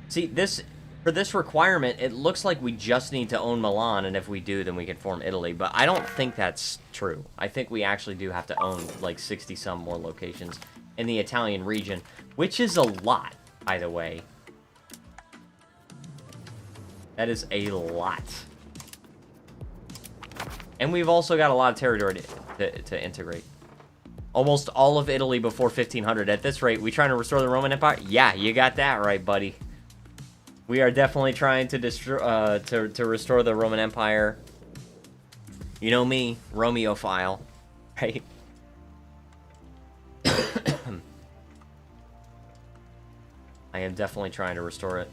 See, this... For this requirement, it looks like we just need to own Milan, and if we do, then we can form Italy. But I don't think that's true. I think we actually do have to own, like, 60-some more locations in the Italian region, which is a lot, by the way. That is a lot. And we've also got a lot of territory to integrate. Almost all of Italy before 1500. At this rate, we trying to restore the Roman Empire? Yeah, you got that right, buddy. We are definitely trying to destroy, to restore the Roman Empire. You know me, Romeophile, right? I am definitely trying to restore it.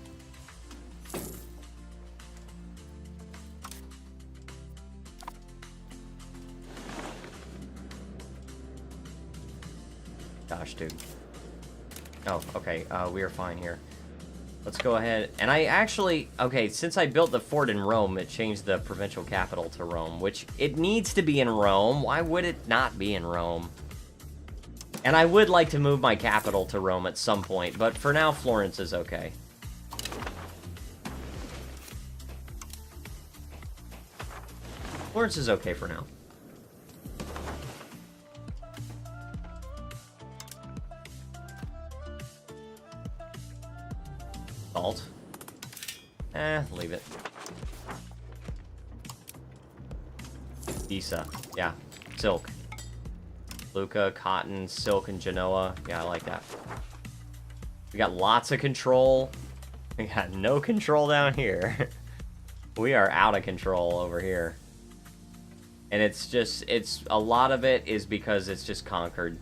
Gosh, dude. Oh, okay. We are fine here. Let's go ahead. And I actually... Okay, since I built the fort in Rome, it changed the provincial capital to Rome, which it needs to be in Rome. Why would it not be in Rome? And I would like to move my capital to Rome at some point, but for now, Florence is okay. Florence is okay for now. Salt. Leave it. Pisa. Yeah. Silk. Lucca, cotton, silk, and Genoa. Yeah, I like that. We got lots of control. We got no control down here. We are out of control over here. And it's just, a lot of it is because it's just conquered.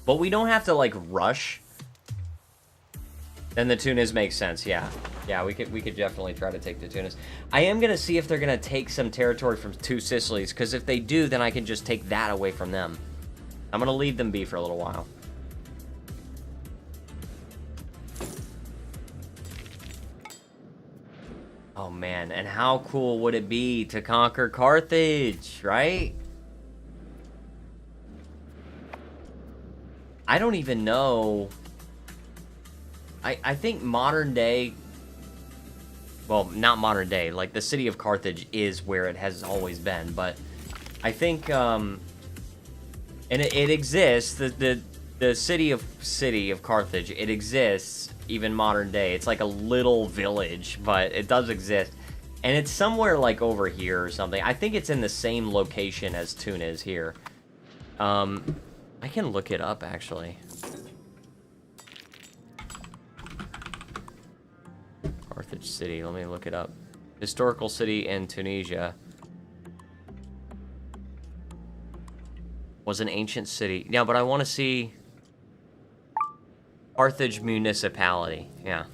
But we don't have to, like, rush. Then the Tunis makes sense, yeah. Yeah, we could definitely try to take the Tunis. I am gonna see if they're gonna take some territory from Two Sicilies, because if they do, then I can just take that away from them. I'm gonna leave them be for a little while. Oh man, and how cool would it be to conquer Carthage, right? I don't even know. I think modern day, well, not modern day, like the city of Carthage is where it has always been, but I think, and it exists, the city of Carthage, it exists even modern day. It's like a little village, but it does exist, and it's somewhere like over here or something. I think it's in the same location as Tunis here. I can look it up, actually. Carthage City, let me look it up. Historical city in Tunisia. Was an ancient city. Yeah, but I want to see Carthage municipality. Yeah.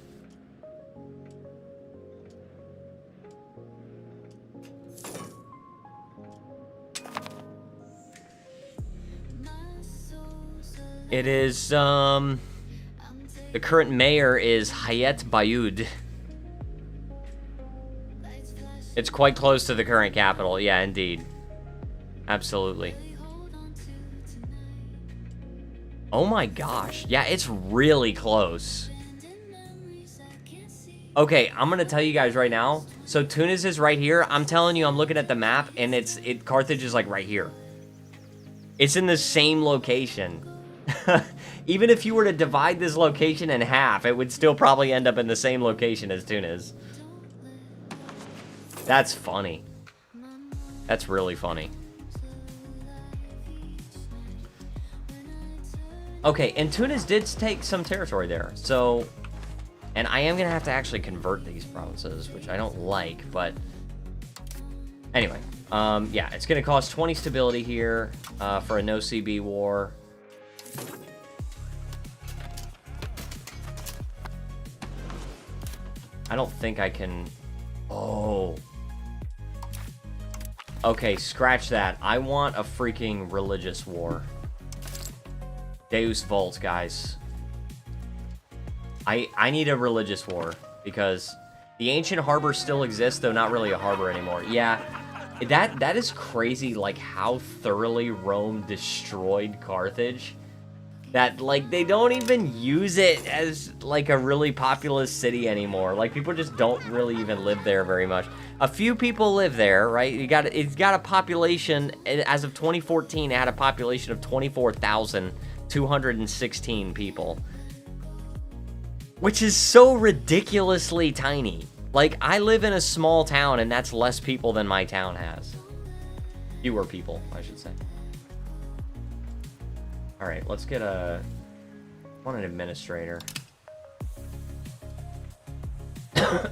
It is, the current mayor is Hayat Bayoud. It's quite close to the current capital. Yeah, indeed. Absolutely. Oh my gosh. Yeah, it's really close. Okay, I'm gonna tell you guys right now. So Tunis is right here. I'm telling you, I'm looking at the map, and Carthage is like right here. It's in the same location. Even if you were to divide this location in half, it would still probably end up in the same location as Tunis. That's funny. That's really funny. Okay, and Tunis did take some territory there, so... And I am going to have to actually convert these provinces, which I don't like, but... Anyway, yeah, it's going to cost 20 stability here for a no-CB war. I don't think I can... Oh... Okay, scratch that. I want a freaking religious war. Deus Vult, guys. I need a religious war, because the ancient harbor still exists, though not really a harbor anymore. Yeah, that is crazy, like, how thoroughly Rome destroyed Carthage. That, like, they don't even use it as, like, a really populous city anymore. Like, people just don't really even live there very much. A few people live there, right? It's got a population, as of 2014, it had a population of 24,216 people. Which is so ridiculously tiny. Like, I live in a small town, and that's less people than my town has. Fewer people, I should say. Alright, let's get I want an administrator. I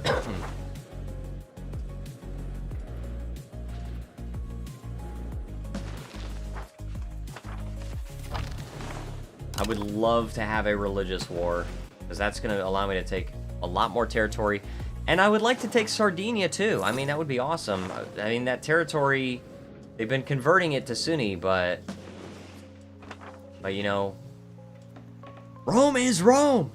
would love to have a religious war, because that's going to allow me to take a lot more territory. And I would like to take Sardinia, too. I mean, that would be awesome. I mean, that territory, they've been converting it to Sunni, but you know, Rome is Rome!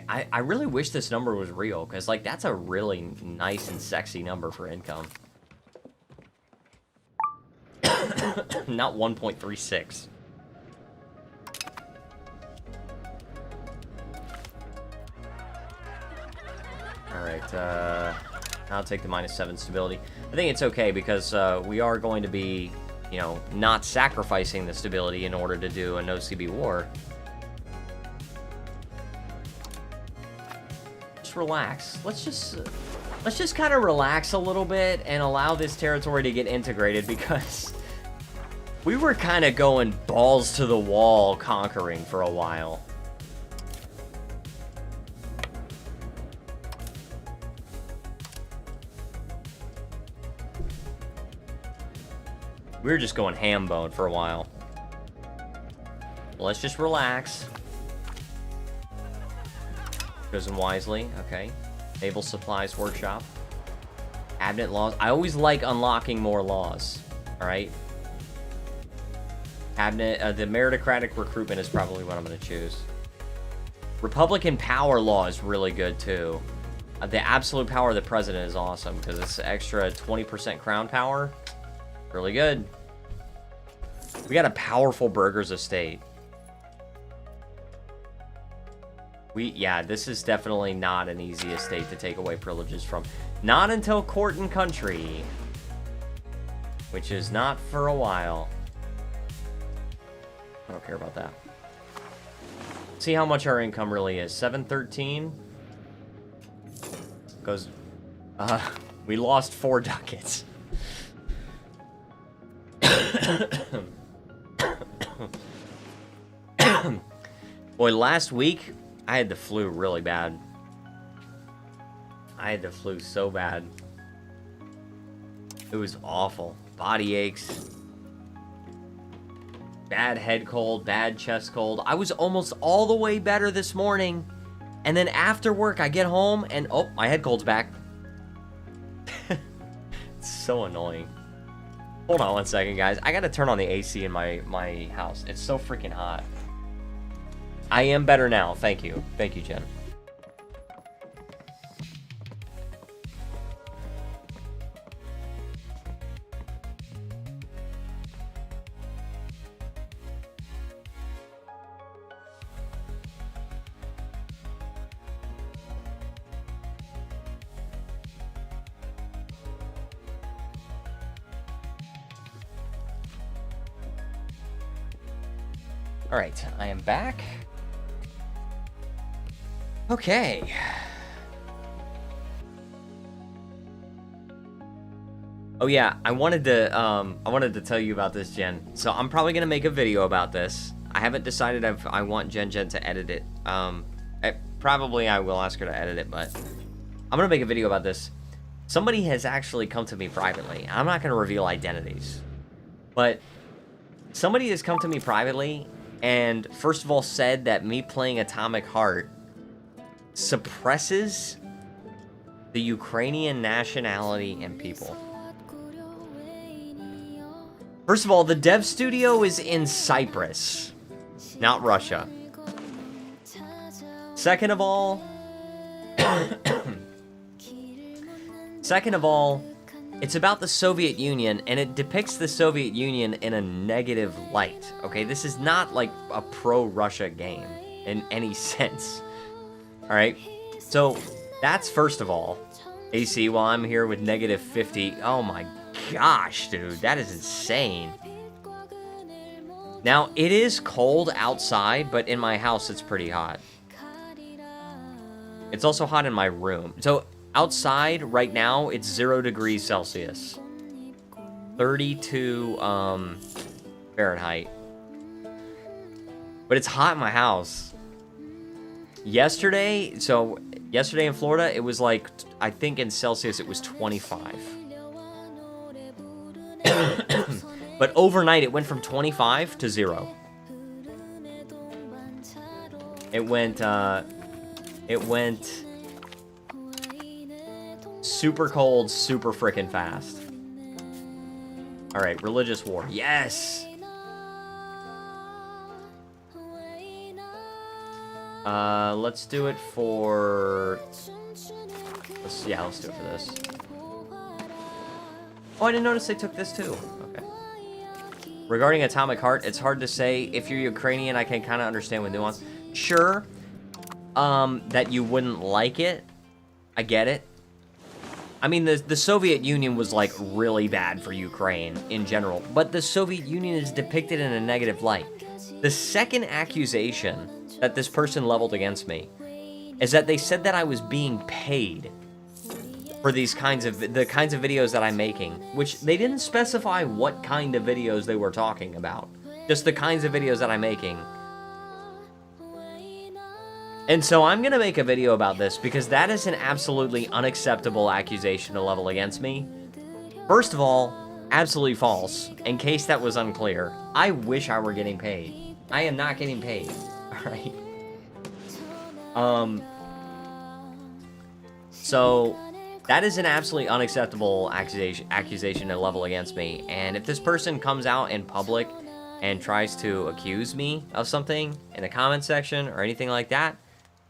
I really wish this number was real, because, like, that's a really nice and sexy number for income. Not 1.36. Alright, I'll take the -7 stability. I think it's okay, because we are going to be, you know, not sacrificing the stability in order to do a no-CB war. Just relax. Let's just kind of relax a little bit and allow this territory to get integrated, because we were kind of going balls to the wall conquering for a while. We were just going ham bone for a while. Let's just relax. Chosen wisely. Okay. Naval Supplies Workshop. Cabinet laws. I always like unlocking more laws. Alright. Cabinet. The meritocratic recruitment is probably what I'm going to choose. Republican power law is really good too. The absolute power of the president is awesome because it's extra 20% crown power. Really good. We got a powerful burgher's estate. Yeah, this is definitely not an easy estate to take away privileges from. Not until court and country. Which is not for a while. I don't care about that. See how much our income really is. 713. Goes, we lost 4 ducats. Boy, last week, I had the flu really bad. I had the flu so bad. It was awful. Body aches. Bad head cold, bad chest cold. I was almost all the way better this morning. And then after work, I get home and, oh, my head cold's back. It's so annoying. Hold on one second, guys. I gotta turn on the AC in my house. It's so freaking hot. I am better now. Thank you. Thank you, Jen. All right, I am back. Okay. Oh yeah, I wanted to tell you about this, Jen. So I'm probably gonna make a video about this. I haven't decided if I want Jen to edit it. Probably I will ask her to edit it, but I'm gonna make a video about this. Somebody has actually come to me privately. I'm not gonna reveal identities, but somebody has come to me privately and first of all said that me playing Atomic Heart suppresses the Ukrainian nationality and people. First of all, the dev studio is in Cyprus, not Russia. Second of all, it's about the Soviet Union, and it depicts the Soviet Union in a negative light, okay? This is not like a pro-Russia game in any sense, all right? So that's first of all. AC, while I'm here with negative 50, oh my gosh, dude, that is insane. Now, it is cold outside, but in my house, it's pretty hot. It's also hot in my room. So outside right now, it's 0 degrees Celsius. 32 Fahrenheit. But it's hot in my house. Yesterday in Florida, it was like, I think in Celsius, it was 25. But overnight, it went from 25 to 0. It went super cold, super frickin' fast. Alright, religious war. Yes! Let's do it for... Let's do it for this. Oh, I didn't notice they took this too. Okay. Regarding Atomic Heart, it's hard to say. If you're Ukrainian, I can kind of understand with nuance. Sure, that you wouldn't like it. I get it. I mean, the Soviet Union was, like, really bad for Ukraine in general. But the Soviet Union is depicted in a negative light. The second accusation that this person leveled against me is that they said that I was being paid for the kinds of videos that I'm making, which they didn't specify what kind of videos they were talking about. Just the kinds of videos that I'm making. And so I'm going to make a video about this because that is an absolutely unacceptable accusation to level against me. First of all, absolutely false, in case that was unclear. I wish I were getting paid. I am not getting paid. All right. So that is an absolutely unacceptable accusation to level against me. And if this person comes out in public and tries to accuse me of something in the comment section or anything like that,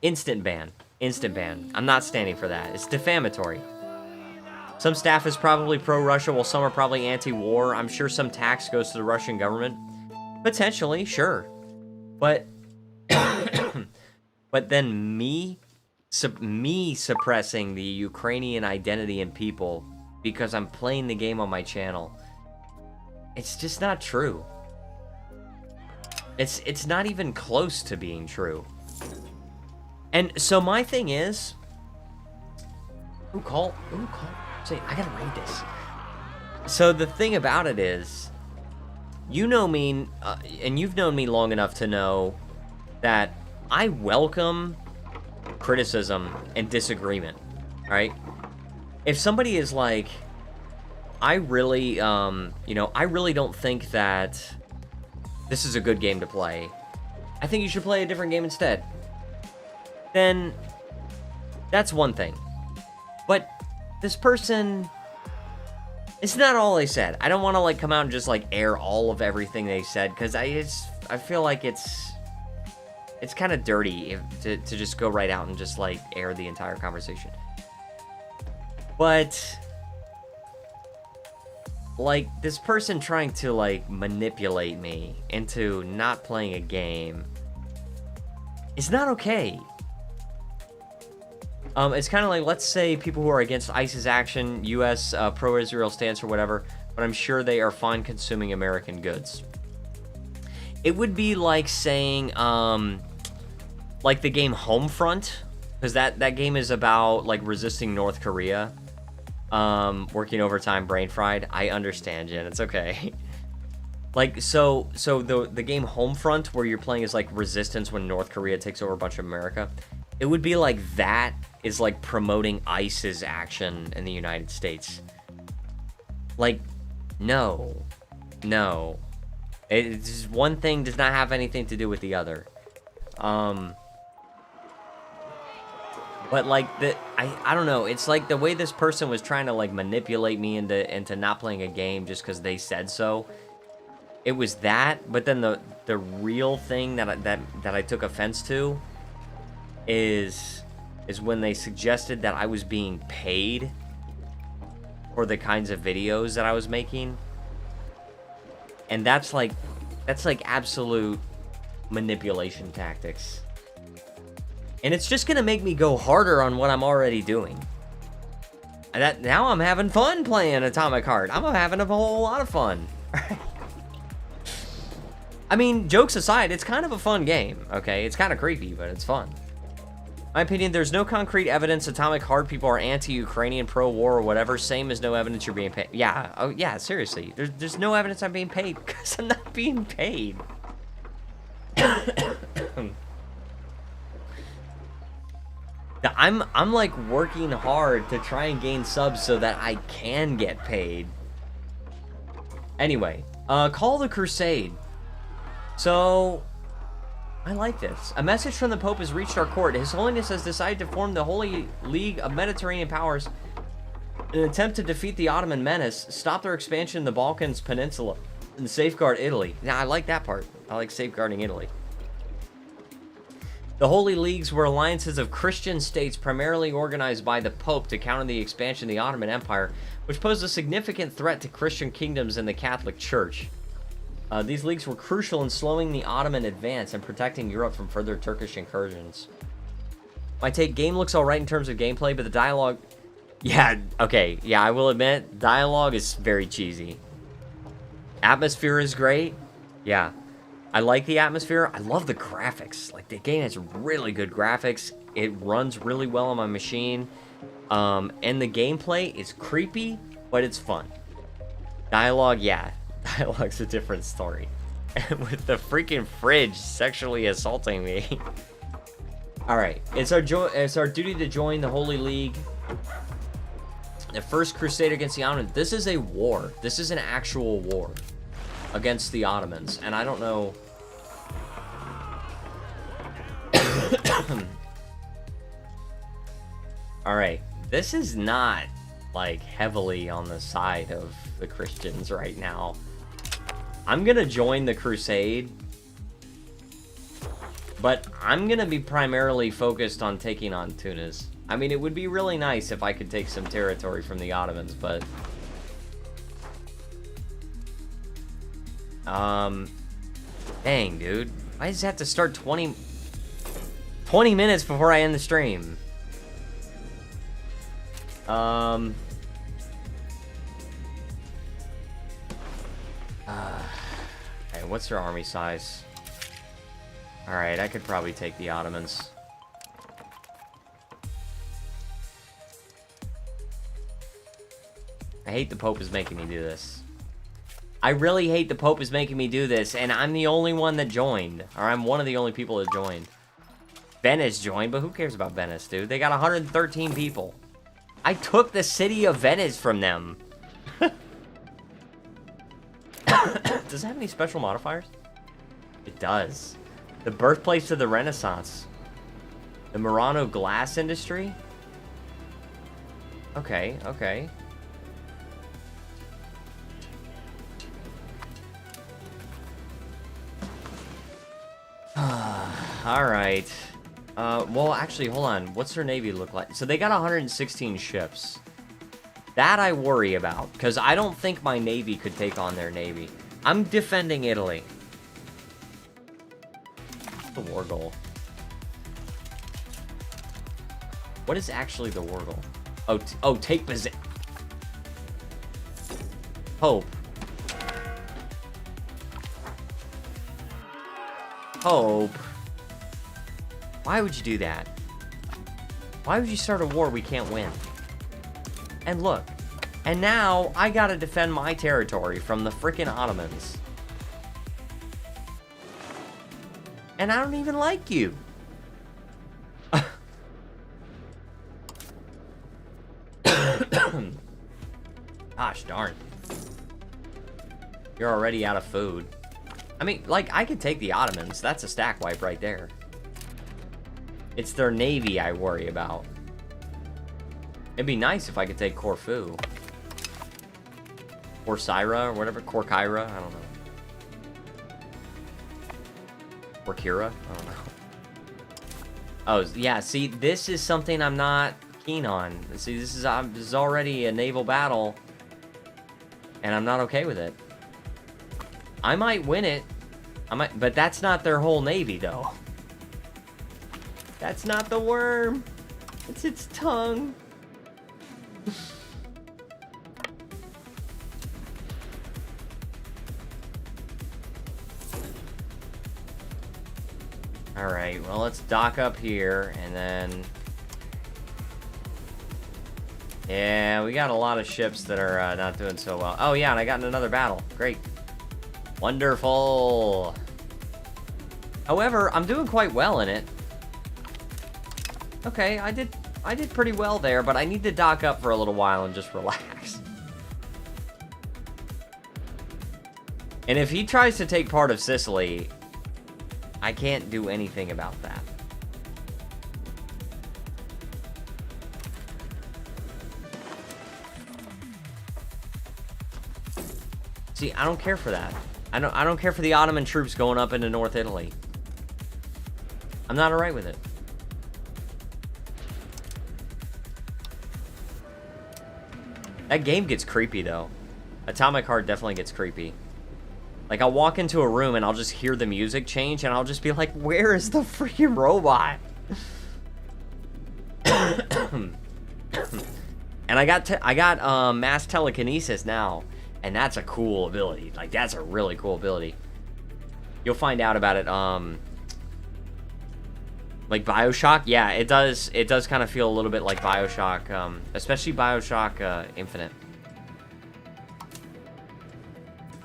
instant ban. Instant ban. I'm not standing for that. It's defamatory. Some staff is probably pro-Russia, while some are probably anti-war. I'm sure some tax goes to the Russian government. Potentially, sure. But but then me suppressing the Ukrainian identity and people because I'm playing the game on my channel, it's just not true. It's not even close to being true. And so my thing is, say, I gotta read this. So the thing about it is, you know me, and you've known me long enough to know that I welcome criticism and disagreement, right? If somebody is like, I really, I really don't think that this is a good game to play. I think you should play a different game instead. Then that's one thing. But this person, it's not all they said. I don't want to like come out and just like air all of everything they said, because I feel like it's kind of dirty to just go right out and just like air the entire conversation. But like this person trying to like manipulate me into not playing a game is not okay. It's kind of like, let's say people who are against ISIS action, U.S. Pro-Israel stance or whatever, but I'm sure they are fine consuming American goods. It would be like saying, like the game Homefront, because that game is about like resisting North Korea, working overtime, brain fried. I understand, Jen. It's okay. Like, so the game Homefront, where you're playing as like resistance when North Korea takes over a bunch of America, it would be like that is like promoting ISIS action in the United States. Like, no. It's one thing does not have anything to do with the other. But like I don't know. It's like the way this person was trying to like manipulate me into not playing a game just because they said so. It was that, but then the real thing that I took offense to is when they suggested that I was being paid for the kinds of videos that I was making. And that's like absolute manipulation tactics. And it's just gonna make me go harder on what I'm already doing. And now I'm having fun playing Atomic Heart. I'm having a whole lot of fun. I mean, jokes aside, it's kind of a fun game, okay? It's kind of creepy, but it's fun. My opinion, there's no concrete evidence Atomic Heart people are anti-Ukrainian, pro-war, or whatever. Same as no evidence you're being paid. Yeah, oh yeah, seriously. There's no evidence I'm being paid because I'm not being paid. I'm like working hard to try and gain subs so that I can get paid. Anyway, Call the Crusade. So I like this. A message from the Pope has reached our court. His Holiness has decided to form the Holy League of Mediterranean Powers in an attempt to defeat the Ottoman menace, stop their expansion in the Balkans Peninsula, and safeguard Italy. Now, I like that part. I like safeguarding Italy. The Holy Leagues were alliances of Christian states primarily organized by the Pope to counter the expansion of the Ottoman Empire, which posed a significant threat to Christian kingdoms and the Catholic Church. These leagues were crucial in slowing the Ottoman advance and protecting Europe from further Turkish incursions. My take, game looks alright in terms of gameplay, but the dialogue... Yeah, okay, yeah, I will admit, dialogue is very cheesy. Atmosphere is great. Yeah, I like the atmosphere. I love the graphics. Like, the game has really good graphics. It runs really well on my machine. And the gameplay is creepy, but it's fun. Dialogue, yeah. Dialogue's a different story. And with the freaking fridge sexually assaulting me. Alright, it's our duty to join the Holy League. The first crusade against the Ottomans. This is a war. This is an actual war against the Ottomans. And I don't know Alright, this is not, like, heavily on the side of the Christians right now. I'm gonna join the crusade, but I'm gonna be primarily focused on taking on Tunis. I mean, it would be really nice if I could take some territory from the Ottomans, but... Dang, dude. I just have to start 20 minutes before I end the stream. Okay, what's their army size? Alright, I could probably take the Ottomans. I hate the Pope is making me do this. I really hate the Pope is making me do this, and I'm the only one that joined. Or I'm one of the only people that joined. Venice joined, but who cares about Venice, dude? They got 113 people. I took the city of Venice from them. Does it have any special modifiers? It does. The birthplace of the Renaissance. The Murano glass industry? Okay, okay. Alright. Well, actually, hold on. What's their navy look like? So they got 116 ships. That I worry about, because I don't think my navy could take on their navy. I'm defending Italy. What's the war goal? What is actually the war goal? Oh, take position. Hope. Hope. Why would you do that? Why would you start a war we can't win? And look. And now, I gotta defend my territory from the frickin' Ottomans. And I don't even like you. Gosh darn. You're already out of food. I mean, like, I could take the Ottomans. That's a stack wipe right there. It's their navy I worry about. It'd be nice if I could take Corfu. Or Syra, or whatever. Corkyra, I don't know. Or Kira, I don't know. Oh, yeah, see, this is something I'm not keen on. See, this is already a naval battle. And I'm not okay with it. I might win it. But that's not their whole navy, though. That's not the worm. It's its tongue. Alright, well, let's dock up here, and then... Yeah, we got a lot of ships that are not doing so well. Oh, yeah, and I got in another battle. Great. Wonderful. However, I'm doing quite well in it. Okay, I did pretty well there, but I need to dock up for a little while and just relax. And if he tries to take part of Sicily, I can't do anything about that. See, I don't care for that. I don't care for the Ottoman troops going up into North Italy. I'm not alright with it. That game gets creepy, though. Atomic Heart definitely gets creepy. Like, I'll walk into a room and I'll just hear the music change and I'll just be like, where is the freaking robot? And I got mass telekinesis now. And that's a cool ability. Like, that's a really cool ability. You'll find out about it, like BioShock. Yeah, it does kind of feel a little bit like BioShock, especially BioShock Infinite.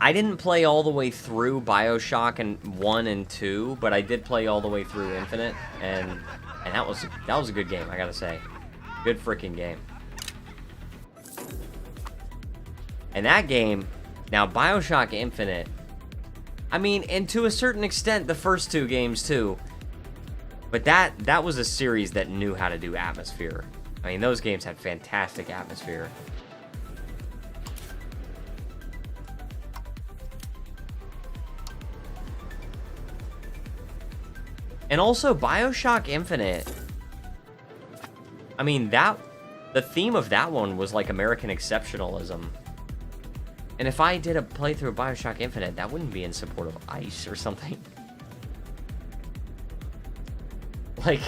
I didn't play all the way through BioShock and 1 and 2, but I did play all the way through Infinite, and that was a good game, I gotta say. Good freaking game. And that game, now BioShock Infinite, I mean, and to a certain extent, the first two games too, But that was a series that knew how to do atmosphere. I mean, those games had fantastic atmosphere. And also, BioShock Infinite. I mean, the theme of that one was like American exceptionalism. And if I did a playthrough of BioShock Infinite, that wouldn't be in support of ICE or something. Like,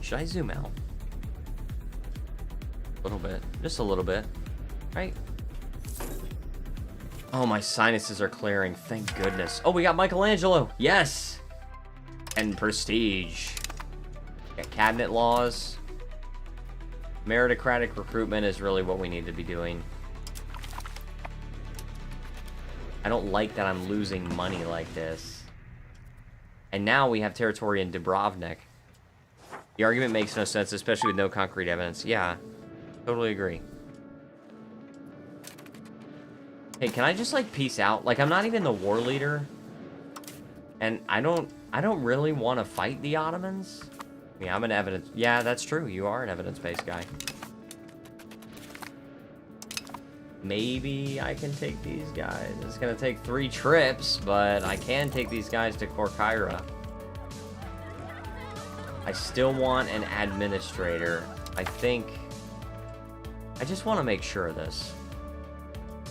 should I zoom out? A little bit. Just a little bit. Right? Oh, my sinuses are clearing. Thank goodness. Oh, we got Michelangelo. Yes. And prestige. Got cabinet laws. Meritocratic recruitment is really what we need to be doing. I don't like that I'm losing money like this. And now we have territory in Dubrovnik. The argument makes no sense, especially with no concrete evidence. Yeah, totally agree. Hey, can I just, like, peace out? Like, I'm not even the war leader. And I don't really want to fight the Ottomans. Yeah, I'm an evidence... Yeah, that's true. You are an evidence-based guy. Maybe I can take these guys. It's going to take 3 trips, but I can take these guys to Corkyra. I still want an administrator. I think... I just want to make sure of this.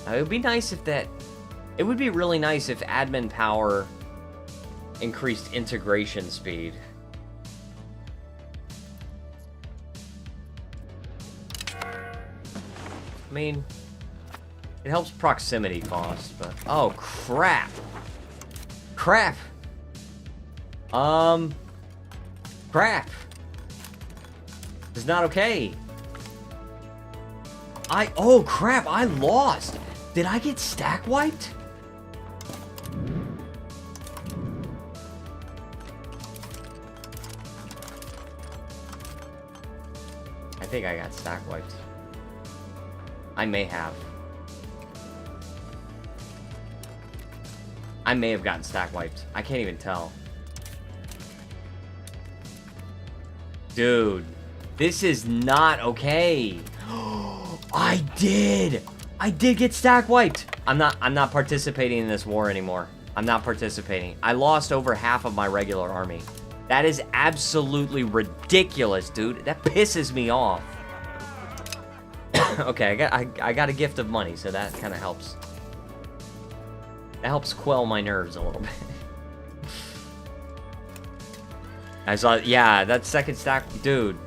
It would be nice if that... It would be really nice if admin power increased integration speed. I mean, it helps proximity cost, but... Oh, crap! Crap! Crap! This is not okay. Oh, crap! I lost! Did I get stack wiped? I think I got stack wiped. I may have. I may have gotten stack wiped. I can't even tell. Dude, this is not okay. I did get stack wiped. I'm not participating in this war anymore. I'm not participating. I lost over half of my regular army. That is absolutely ridiculous, dude. That pisses me off. Okay, I got a gift of money, so that kind of helps. That helps quell my nerves a little bit. I saw, yeah, that second stack, dude.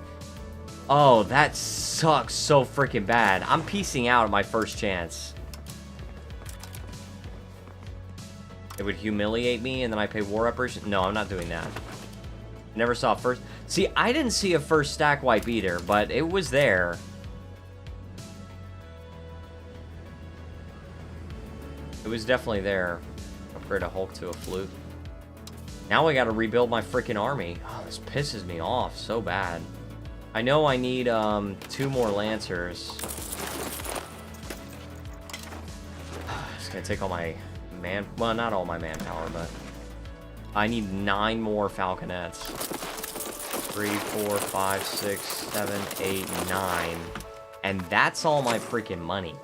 Oh, that sucks so freaking bad. I'm piecing out at my first chance. It would humiliate me, and then I pay war reparations. No, I'm not doing that. Never saw first. See, I didn't see a first stack wipe either, but it was there. It was definitely there. Upgrade a Hulk to a flute. Now I gotta rebuild my freaking army. Oh, this pisses me off so bad. I know I need 2 more Lancers. It's gonna take all my well, not all my manpower, but I need 9 more Falconets. 3, 4, 5, 6, 7, 8, 9. And that's all my freaking money.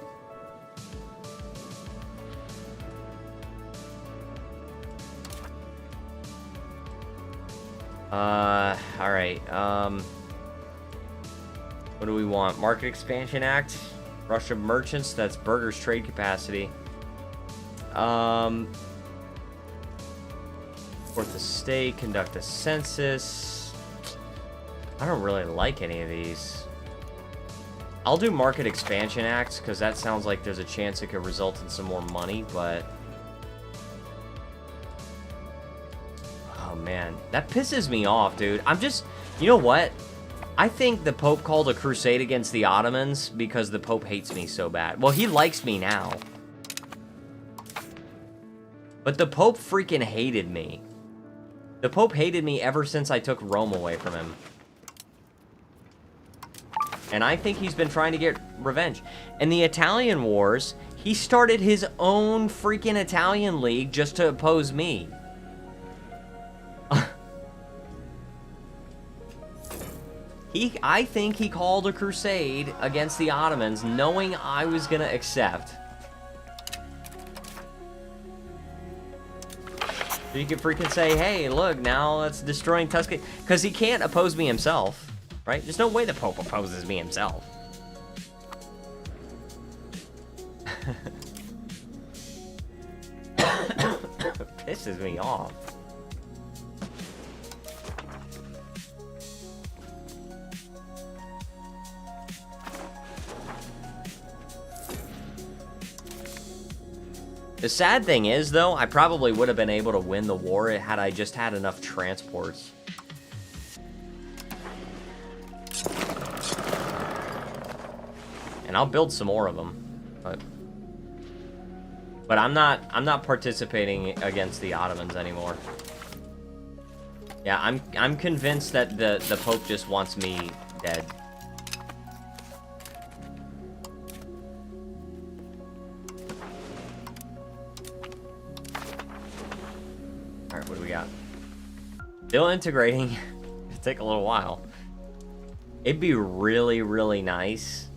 Alright, what do we want? Market Expansion Act? Rush of Merchants, that's Burger's trade capacity. Fourth Estate, conduct a census. I don't really like any of these. I'll do Market Expansion Act, because that sounds like there's a chance it could result in some more money, but... Oh, man. That pisses me off, dude. I'm just... You know what? I think the Pope called a crusade against the Ottomans because the Pope hates me so bad. Well, he likes me now. But the Pope freaking hated me. The Pope hated me ever since I took Rome away from him. And I think he's been trying to get revenge. In the Italian Wars, he started his own freaking Italian league just to oppose me. I think he called a crusade against the Ottomans, knowing I was gonna accept. So you could freaking say, hey, look, now that's destroying Tuscany. Because he can't oppose me himself, right? There's no way the Pope opposes me himself. Pisses me off. The sad thing is, though, I probably would have been able to win the war had I just had enough transports. And I'll build some more of them, but I'm not participating against the Ottomans anymore. Yeah, I'm convinced that the Pope just wants me dead. Alright, what do we got? Still integrating. It'll take a little while. It'd be really, really nice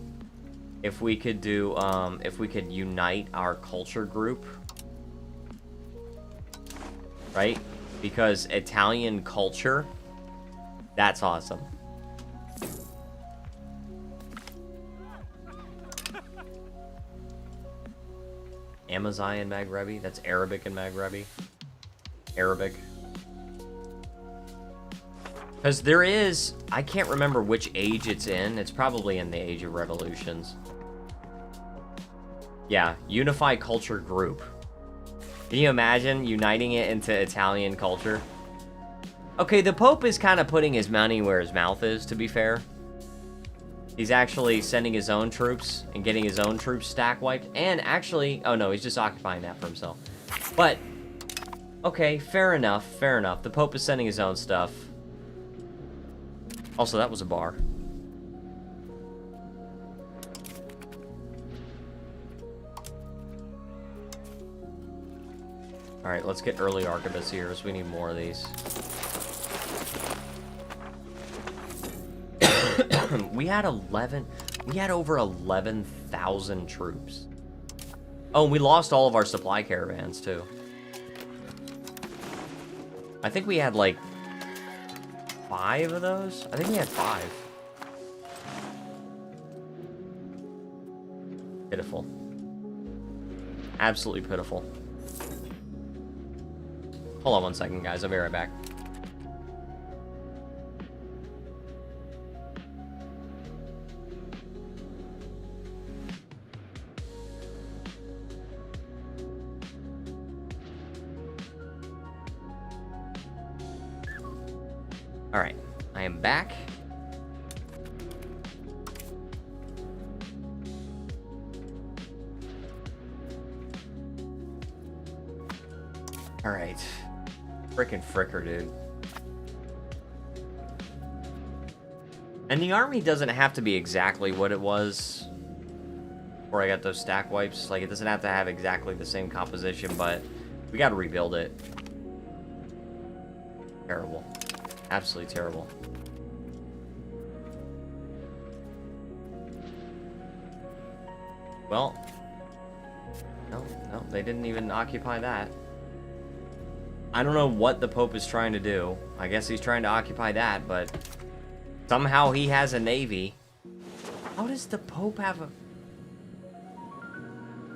if we could do, if we could unite our culture group. Right? Because Italian culture, that's awesome. Amazigh and Maghrebi, that's Arabic and Maghrebi. Arabic. Because there is, I can't remember which age it's in. It's probably in the Age of Revolutions. Yeah, Unify Culture Group. Can you imagine uniting it into Italian culture? Okay, the Pope is kind of putting his money where his mouth is, to be fair. He's actually sending his own troops and getting his own troops stack wiped. And actually, oh no, he's just occupying that for himself. But, okay, fair enough, fair enough. The Pope is sending his own stuff. Also, that was a bar. Alright, let's get early arquebuss here, so we need more of these. we had over 11,000 troops. Oh, and we lost all of our supply caravans, too. I think we had, like, 5 of those? I think we had 5. Pitiful. Absolutely pitiful. Hold on one second, guys. I'll be right back. Alright, I am back. Alright. Frickin' fricker, dude. And the army doesn't have to be exactly what it was before I got those stack wipes. Like, it doesn't have to have exactly the same composition, but we gotta rebuild it. Terrible. Absolutely terrible. Well, no, they didn't even occupy that. I don't know what the Pope is trying to do. I guess he's trying to occupy that, but somehow he has a navy. How does the Pope have a...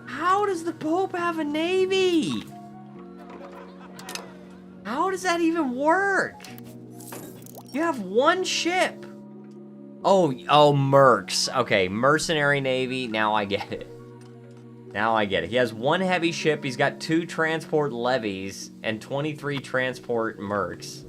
How does the Pope have a navy? How does that even work? You have one ship. Oh, mercs. Okay, mercenary navy. Now I get it. Now I get it. He has one heavy ship. He's got 2 transport levies and 23 transport mercs.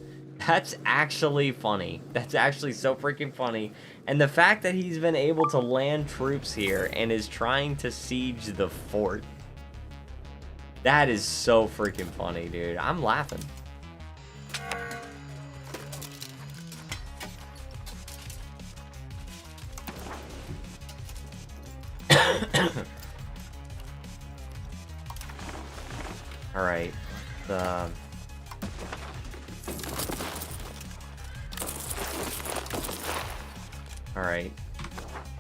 That's actually funny. That's actually so freaking funny. And the fact that he's been able to land troops here and is trying to siege the fort. That is so freaking funny, dude. I'm laughing. Alright, Alright.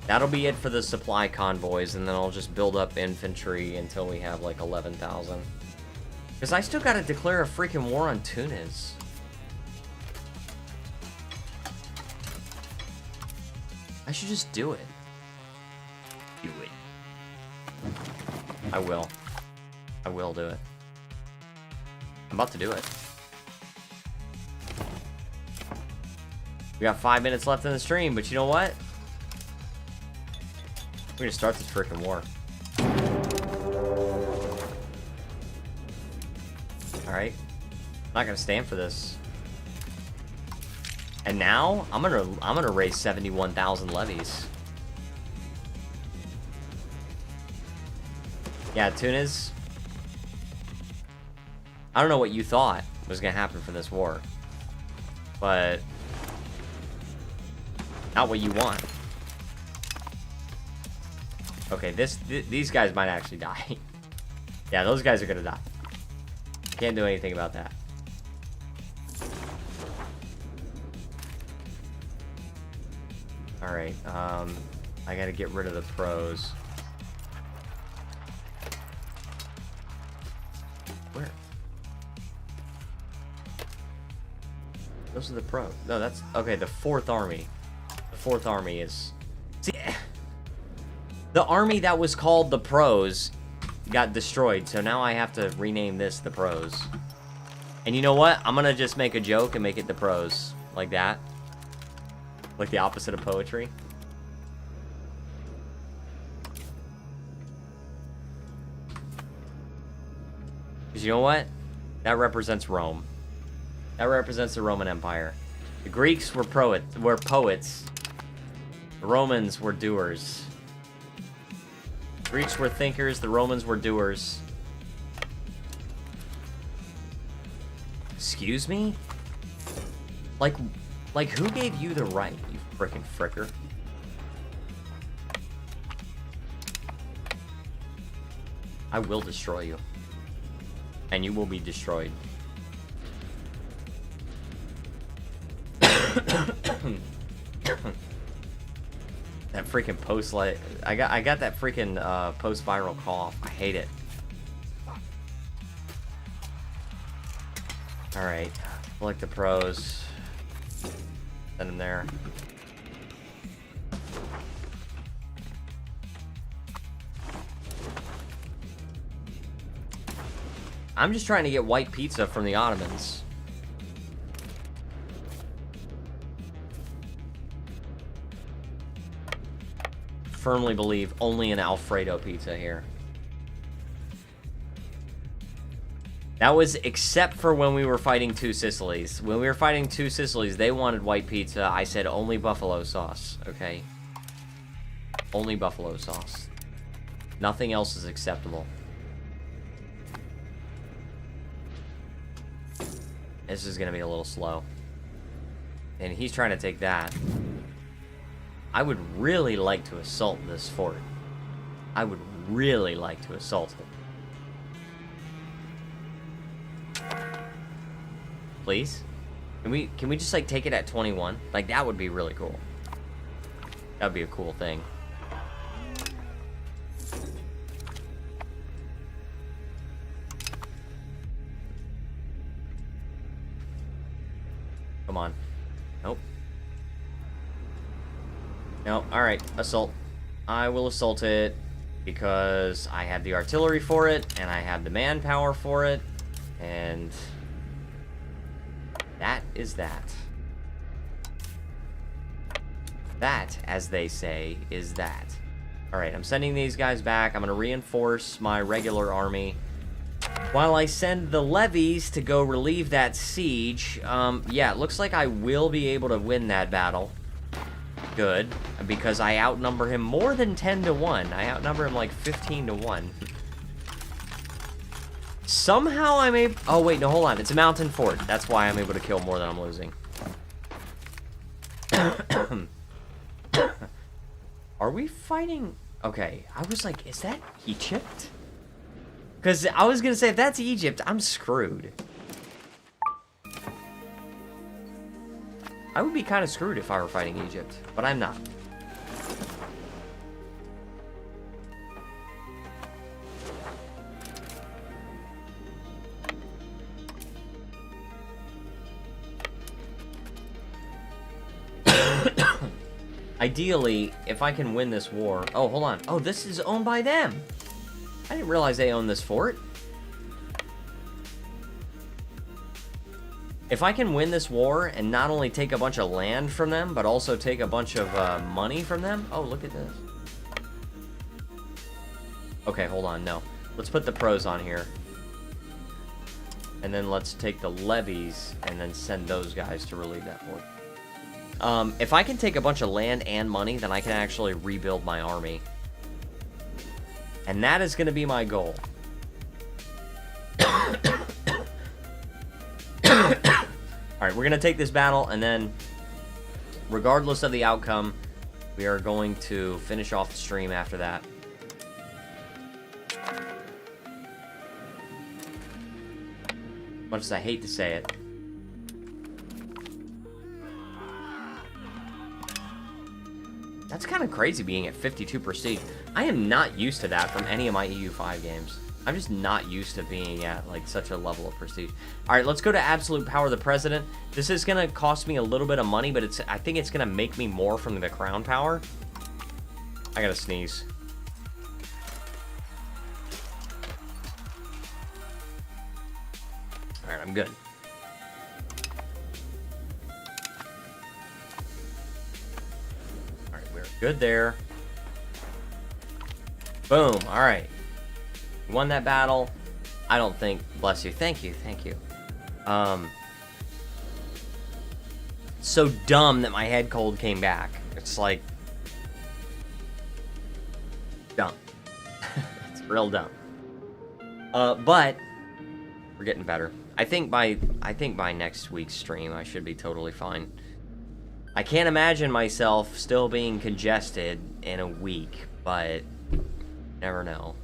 That'll be it for the supply convoys, and then I'll just build up infantry until we have like 11,000. Because I still gotta declare a freaking war on Tunis. I should just do it. Do it. I will. I will do it. I'm about to do it. We got 5 minutes left in the stream, but you know what? We're gonna start this freaking war. Alright. I'm not gonna stand for this. And now I'm gonna raise 71,000 levies. Yeah, Tunis. I don't know what you thought was gonna happen for this war, but not what you want. Okay, these guys might actually die. Yeah, those guys are gonna die. Can't do anything about that. Alright, I gotta get rid of the pros. Where? Those are the pros. No, that's... Okay, the 4th Army. The 4th Army is... See, the army that was called the Pros got destroyed, so now I have to rename this the Pros. And you know what? I'm gonna just make a joke and make it the Pros. Like that. Like the opposite of poetry. Because you know what? That represents Rome. That represents the Roman Empire. The Greeks were poets. The Romans were doers. The Greeks were thinkers. The Romans were doers. Excuse me? Like who gave you the right, you frickin' fricker? I will destroy you. And you will be destroyed. That freaking post light. I got that freaking post viral cough. I hate it. Alright. Select the pros. Send them there. I'm just trying to get white pizza from the Ottomans. Firmly believe only an Alfredo pizza here. That was except for when we were fighting Two Sicilies. When we were fighting Two Sicilies, they wanted white pizza. I said only buffalo sauce, okay? Only buffalo sauce. Nothing else is acceptable. This is gonna be a little slow. And he's trying to take that. I would really like to assault this fort. I would really like to assault it. Please? Can we just like take it at 21? Like that would be really cool. That would be a cool thing. Come on. Nope. No, alright, assault. I will assault it because I have the artillery for it, and I have the manpower for it, and that is that. That, as they say, is that. Alright, I'm sending these guys back. I'm going to reinforce my regular army while I send the levies to go relieve that siege. Yeah, it looks like I will be able to win that battle. Good, because I outnumber him more than 10 to 1. I outnumber him like 15 to 1. Somehow I'm able... Oh, wait, no, hold on. It's a mountain fort. That's why I'm able to kill more than I'm losing. Are we fighting... Okay, I was like, is that Egypt? Because I was going to say, if that's Egypt, I'm screwed. I would be kind of screwed if I were fighting Egypt, but I'm not. Ideally, if I can win this war... Oh, hold on. Oh, this is owned by them. I didn't realize they own this fort. If I can win this war and not only take a bunch of land from them, but also take a bunch of money from them... Oh, look at this. Okay, hold on. No. Let's put the pros on here. And then let's take the levies and then send those guys to relieve that fort. If I can take a bunch of land and money, then I can actually rebuild my army. And that is going to be my goal. Alright, we're going to take this battle, and then, regardless of the outcome, we are going to finish off the stream after that. Much as I hate to say it. That's kind of crazy being at 52 prestige. I am not used to that from any of my EU5 games. I'm just not used to being at like such a level of prestige. All right, let's go to absolute power of the president. This is gonna cost me a little bit of money, but I think it's gonna make me more from the crown power. I gotta sneeze. All right, I'm good. All right, we're good there. Boom. All right. Won that battle. I don't think... Bless you. Thank you. Thank you. So dumb that my head cold came back. It's like... dumb. It's real dumb. But... we're getting better. I think by next week's stream, I should be totally fine. I can't imagine myself still being congested in a week, but... never know.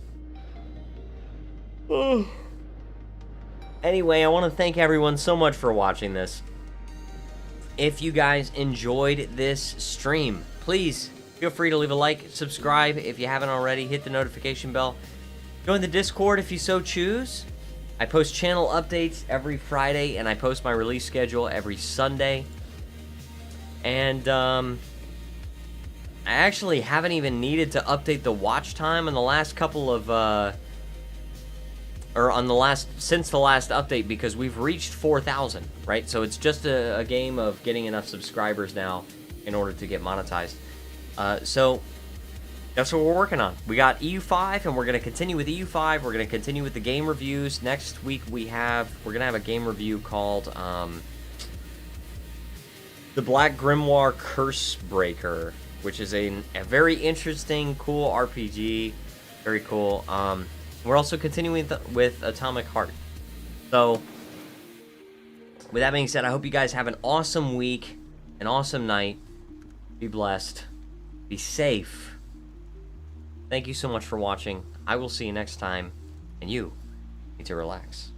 Anyway, I want to thank everyone so much for watching this. If you guys enjoyed this stream, please feel free to leave a like, subscribe if you haven't already, hit the notification bell. Join the Discord if you so choose. I post channel updates every Friday, and I post my release schedule every Sunday. And, I actually haven't even needed to update the watch time in the last couple of, since the last update, because we've reached 4,000, right? So it's just a game of getting enough subscribers now in order to get monetized. So that's what we're working on. We got EU5, and we're going to continue with EU5. We're going to continue with the game reviews. Next week we're going to have a game review called The Black Grimoire Curse Breaker, which is a very interesting, cool RPG. Very cool. We're also continuing with Atomic Heart. So, with that being said, I hope you guys have an awesome week, an awesome night. Be blessed. Be safe. Thank you so much for watching. I will see you next time, and you need to relax.